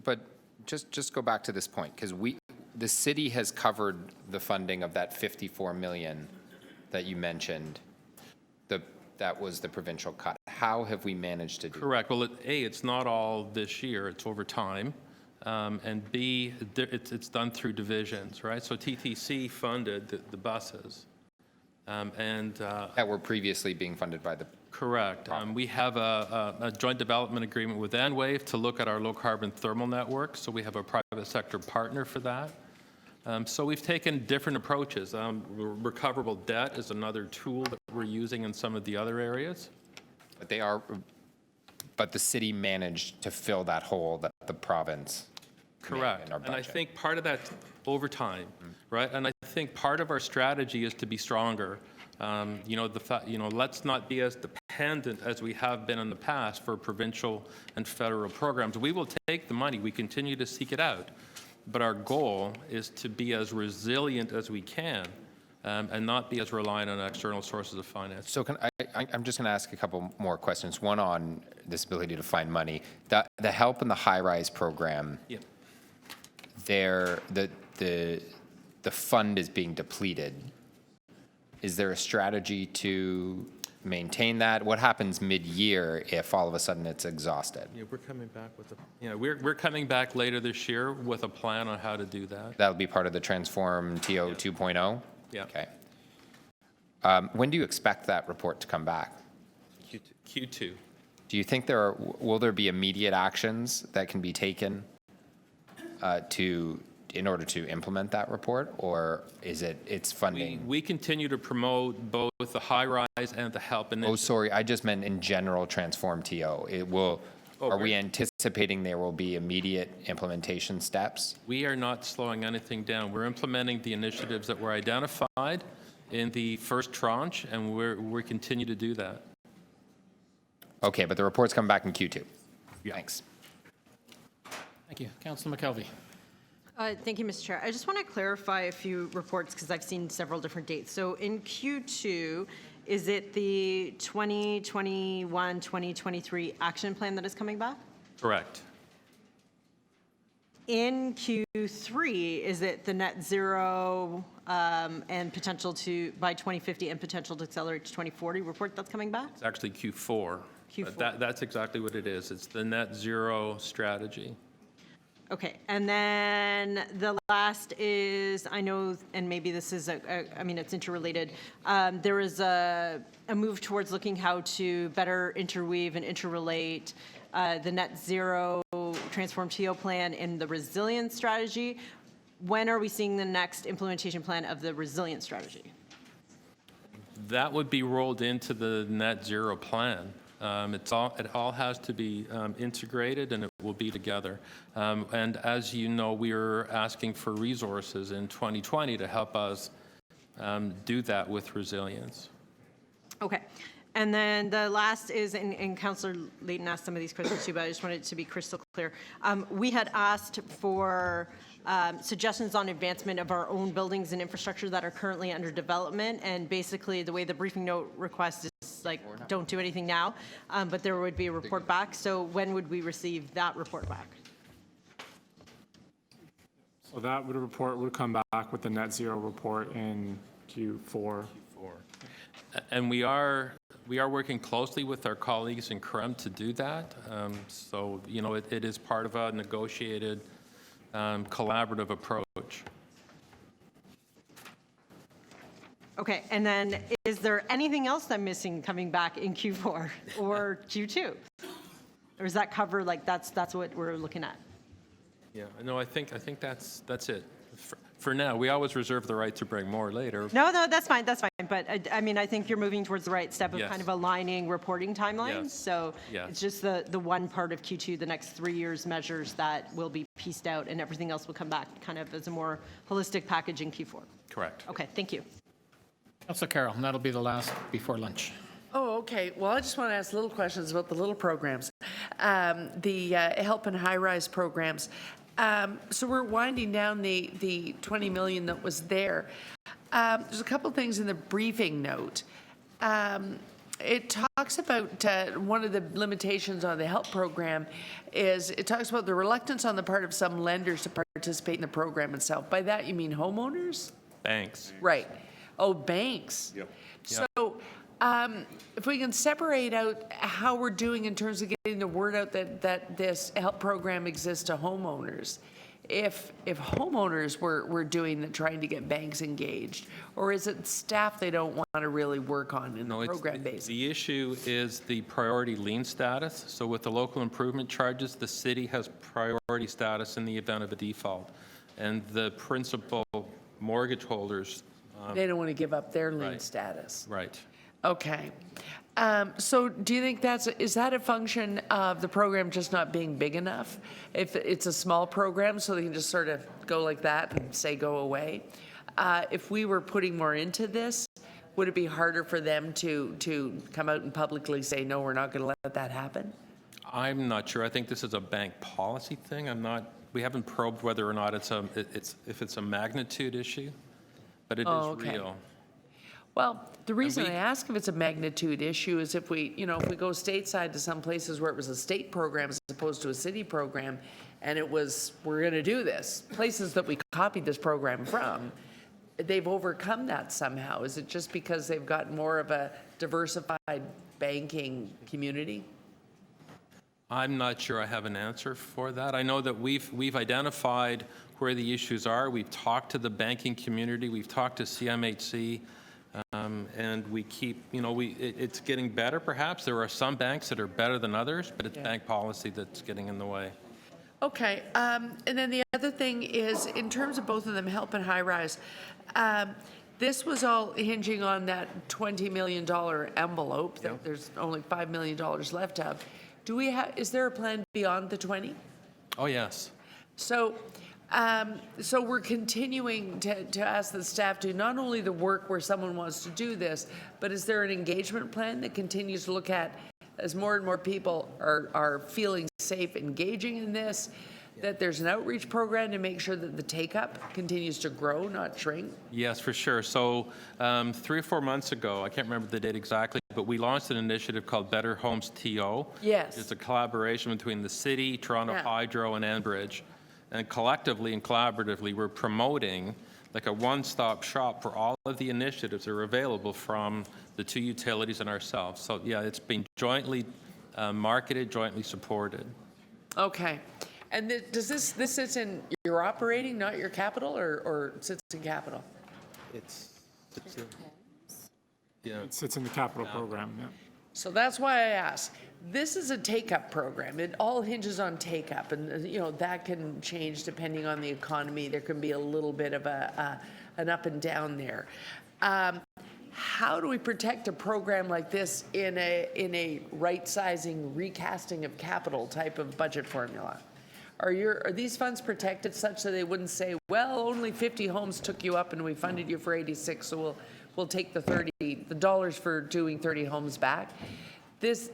Speaker 8: But just go back to this point, because the city has covered the funding of that 54 million that you mentioned. That was the provincial cut. How have we managed to do that?
Speaker 15: Correct. Well, A, it's not all this year, it's over time. And B, it's done through divisions, right? So TTC funded the buses.
Speaker 8: That were previously being funded by the...
Speaker 15: Correct. We have a joint development agreement with Enwave to look at our low-carbon thermal network, so we have a private sector partner for that. So we've taken different approaches. Recoverable debt is another tool that we're using in some of the other areas.
Speaker 8: But the city managed to fill that hole that the province...
Speaker 15: Correct. And I think part of that over time, right? And I think part of our strategy is to be stronger. Let's not be as dependent as we have been in the past for provincial and federal programs. We will take the money. We continue to seek it out. But our goal is to be as resilient as we can and not be as reliant on external sources of finance.
Speaker 8: So I'm just going to ask a couple more questions. One on this ability to find money. The help in the high-rise program,
Speaker 15: yeah.
Speaker 8: The fund is being depleted. Is there a strategy to maintain that? What happens mid-year if all of a sudden it's exhausted?
Speaker 15: Yeah, we're coming back with we're coming back later this year with a plan on how to do that.
Speaker 8: That'll be part of the Transform TO 2.0?
Speaker 15: Yeah.
Speaker 8: Okay. When do you expect that report to come back?
Speaker 15: Q2.
Speaker 8: Do you think will there be immediate actions that can be taken in order to implement that report, or is it's funding?
Speaker 15: We continue to promote both the high-rise and the help initiative.
Speaker 8: Oh, sorry, I just meant in general Transform TO. Are we anticipating there will be immediate implementation steps?
Speaker 15: We are not slowing anything down. We're implementing the initiatives that were identified in the first tranche, and we continue to do that.
Speaker 8: Okay, but the report's coming back in Q2. Thanks.
Speaker 1: Thank you. Councillor McKelvey.
Speaker 6: Thank you, Mr. Chair. I just want to clarify a few reports because I've seen several different dates. So in Q2, is it the 2021-2023 action plan that is coming back?
Speaker 15: Correct.
Speaker 6: In Q3, is it the net zero and potential to, by 2050 and potential to accelerate to 2040 report that's coming back?
Speaker 15: It's actually Q4.
Speaker 6: Q4.
Speaker 15: That's exactly what it is. It's the net zero strategy.
Speaker 6: Okay, and then the last is, I know, and maybe this is, I mean, it's interrelated. There is a move towards looking how to better interweave and interrelate the net zero transform TO plan and the resilience strategy. When are we seeing the next implementation plan of the resilience strategy?
Speaker 15: That would be rolled into the net zero plan. It all has to be integrated, and it will be together. And as you know, we are asking for resources in 2020 to help us do that with resilience.
Speaker 6: Okay. And then the last is, and Councillor Layton asked some of these questions too, but I just wanted it to be crystal clear. We had asked for suggestions on advancement of our own buildings and infrastructure that are currently under development, and basically the way the briefing note requests is like, don't do anything now, but there would be a report back. So when would we receive that report back?
Speaker 12: So that report would come back with the net zero report in Q4.
Speaker 15: And we are working closely with our colleagues in CREM to do that. So, you know, it is part of a negotiated collaborative approach.
Speaker 6: Okay, and then is there anything else I'm missing coming back in Q4 or Q2? Or does that cover, like, that's what we're looking at?
Speaker 15: Yeah, no, I think that's it. For now, we always reserve the right to bring more later.
Speaker 6: No, that's fine, that's fine. But I mean, I think you're moving towards the right step of
Speaker 15: Yes.
Speaker 6: kind of aligning reporting timelines.
Speaker 15: Yes.
Speaker 6: So
Speaker 15: Yes.
Speaker 6: it's just the one part of Q2, the next 3 years measures that will be pieced out, and everything else will come back kind of as a more holistic package in Q4.
Speaker 15: Correct.
Speaker 6: Okay, thank you.
Speaker 1: Councillor Carroll, and that'll be the last before lunch.
Speaker 2: Oh, okay. Well, I just want to ask little questions about the little programs, the help and high-rise programs. So we're winding down the 20 million that was there. There's a couple things in the briefing note. It talks about one of the limitations on the help program is it talks about the reluctance on the part of some lenders to participate in the program itself. By that, you mean homeowners?
Speaker 15: Banks.
Speaker 2: Right. Oh, banks.
Speaker 15: Yep.
Speaker 2: So if we can separate out how we're doing in terms of getting the word out that this help program exists to homeowners, if homeowners were doing trying to get banks engaged, or is it staff they don't want to really work on in the program basis?
Speaker 15: The issue is the priority lien status. So with the local improvement charges, the city has priority status in the event of a default. And the principal mortgage holders...
Speaker 2: they don't want to give up their lien
Speaker 15: right.
Speaker 2: status.
Speaker 15: Right.
Speaker 2: Okay. So do you think is that a function of the program just not being big enough? If it's a small program, so they can just sort of go like that and say go away? If we were putting more into this, would it be harder for them to come out and publicly say, no, we're not going to let that happen?
Speaker 15: I'm not sure. I think this is a bank policy thing. We haven't probed whether or not if it's a magnitude issue, but it is real.
Speaker 2: Well, the reason I ask if it's a magnitude issue is if we go stateside to some places where it was a state program as opposed to a city program, and it was, we're going to do this, places that we copied this program from, they've overcome that somehow. Is it just because they've got more of a diversified banking community?
Speaker 15: I'm not sure I have an answer for that. I know that we've identified where the issues are. We've talked to the banking community. We've talked to CMHC. And we keep, it's getting better perhaps. There are some banks that are better than others, but it's bank policy that's getting in the way.
Speaker 2: Okay, and then the other thing is, in terms of both of them, help and high-rise, this was all hinging on that $20 million envelope that there's only $5 million left of. Is there a plan beyond the 20?
Speaker 15: Oh, yes.
Speaker 2: So So we're continuing to ask the staff to not only the work where someone wants to do this, but is there an engagement plan that continues to look at, as more and more people are feeling safe engaging in this, that there's an outreach program to make sure that the take-up continues to grow, not shrink?
Speaker 15: Yes, for sure. So 3 or 4 months ago, I can't remember the date exactly, but we launched an initiative called Better Homes TO.
Speaker 2: Yes.
Speaker 15: It's a collaboration between the city, Toronto
Speaker 2: Yeah.
Speaker 15: Hydro, and Enbridge. And collectively and collaboratively, we're promoting like a one-stop shop for all of the initiatives that are available from the two utilities and ourselves. So yeah, it's been jointly marketed, jointly supported.
Speaker 2: Okay. And does this sits in your operating, not your capital, or sits in capital?
Speaker 15: It
Speaker 12: sits in the capital program, yeah.
Speaker 2: So that's why I asked. This is a take-up program. It all hinges on take-up, and that can change depending on the economy. There can be a little bit of an up and down there. How do we protect a program like this in a right-sizing, recasting of capital type of budget formula? Are these funds protected such that they wouldn't say, well, only 50 homes took you up and we funded you for 86, so we'll take the dollars for doing 30 homes back? This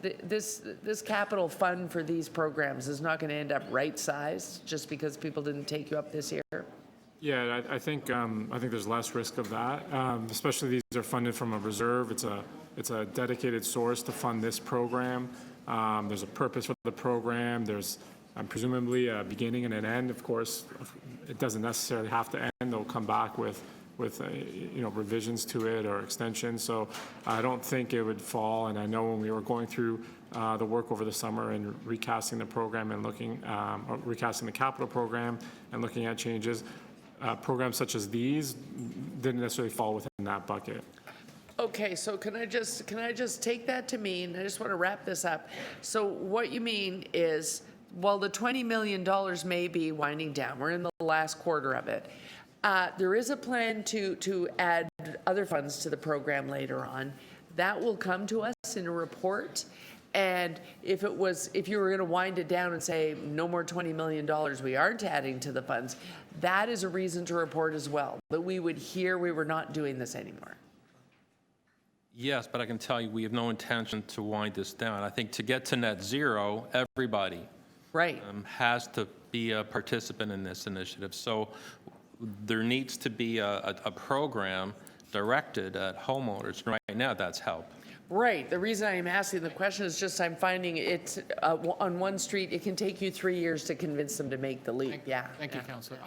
Speaker 2: capital fund for these programs is not going to end up right-sized just because people didn't take you up this year?
Speaker 12: Yeah, I think there's less risk of that, especially these are funded from a reserve. It's a dedicated source to fund this program. There's a purpose for the program. There's presumably a beginning and an end. Of course, it doesn't necessarily have to end. They'll come back with revisions to it or extensions. So I don't think it would fall. And I know when we were going through the work over the summer and recasting the program and recasting the capital program and looking at changes, programs such as these didn't necessarily fall within that bucket.
Speaker 2: Okay, so can I just take that to mean, I just want to wrap this up. So what you mean is, while the $20 million may be winding down, we're in the last quarter of it, there is a plan to add other funds to the program later on. That will come to us in a report. And if you were going to wind it down and say, no more $20 million, we aren't adding to the funds, that is a reason to report as well, that we would hear we were not doing this anymore.
Speaker 15: Yes, but I can tell you we have no intention to wind this down. I think to get to net zero, everybody has to be a participant in this initiative. So there needs to be a program directed at homeowners. Right now, that's HELP.
Speaker 2: Right. The reason I'm asking the question is just I'm finding it on one street, it can take you 3 years to convince them to make the leap.
Speaker 1: Thank you, Councillor.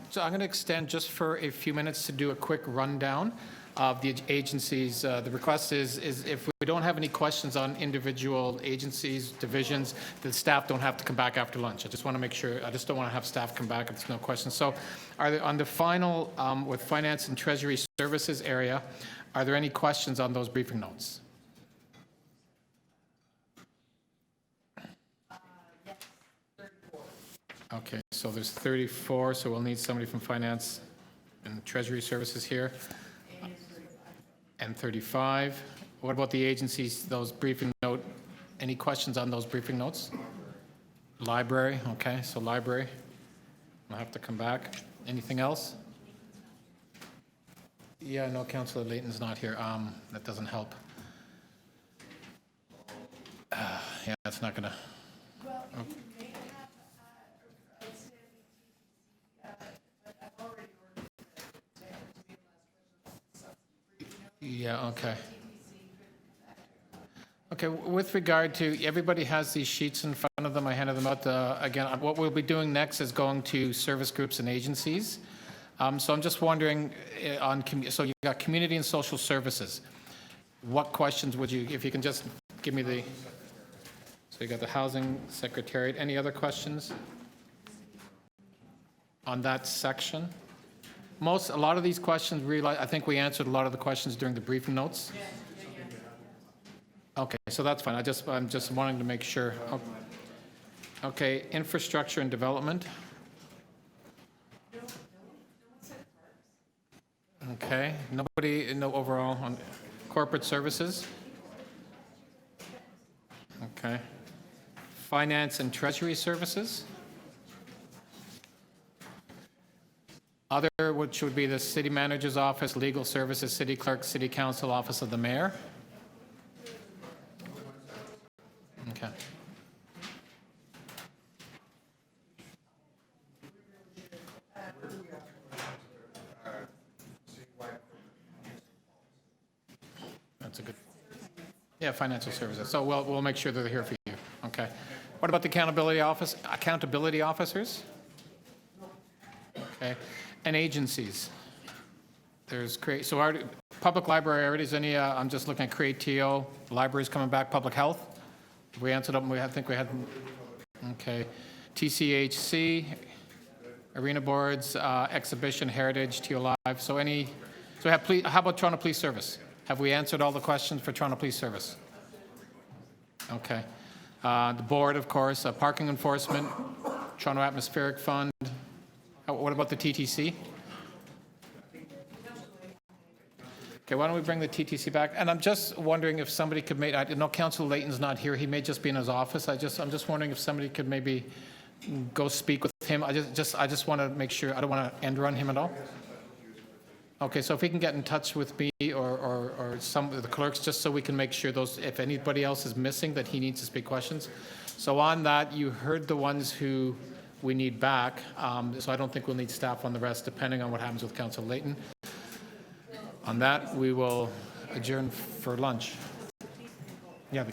Speaker 1: So I'm going to extend just for a few minutes to do a quick rundown of the agencies. The request is if we don't have any questions on individual agencies, divisions, the staff don't have to come back after lunch. I just want to make sure, I just don't want to have staff come back if there's no questions. So are there, on the final, with Finance and Treasury Services area, are there any questions on those briefing notes? Okay, so there's 34, so we'll need somebody from Finance and Treasury Services here. And 35. What about the agencies, those briefing note, any questions on those briefing notes? Library, okay, so library. I'll have to come back. Anything else? Yeah, no, Councillor Layton's not here. That doesn't help. Yeah, that's not gonna. Oh. Yeah, okay. Okay, with regard to, everybody has these sheets in front of them. I handed them out. Again, what we'll be doing next is going to service groups and agencies. So I'm just wondering, so you've got community and social services. What questions would you, if you can just give me the, so you got the housing secretariat. Any other questions on that section? A lot of these questions, I think we answered a lot of the questions during the briefing notes. Okay, so that's fine. I'm just wanting to make sure. Okay, infrastructure and development. Okay, nobody, no overall on corporate services. Okay, finance and treasury services. Other, which would be the city manager's office, legal services, city clerk, city council, office of the mayor. Okay. That's a good, yeah, financial services. So we'll make sure that they're here for you. Okay. What about the accountability officers? Okay. And agencies. There's create, so our public library, already is any, I'm just looking at create TO, libraries coming back, public health. We answered them, I think we had, okay. TCHC, arena boards, exhibition, heritage, TO Live. So any, so we have, how about Toronto Police Service? Have we answered all the questions for Toronto Police Service? Okay. The board, of course, parking enforcement, Toronto Atmospheric Fund. What about the TTC? Okay, why don't we bring the TTC back? And I'm just wondering if somebody could make, I know Councillor Layton's not here, he may just be in his office. I'm just wondering if somebody could maybe go speak with him. I just want to make sure, I don't want to end run him at all. Okay, so if he can get in touch with me or some of the clerks, just so we can make sure those, if anybody else is missing, that he needs to speak questions. So on that, you heard the ones who we need back, so I don't think we'll need staff on the rest, depending on what happens with Councillor Layton. On that, we will adjourn for lunch. Yeah.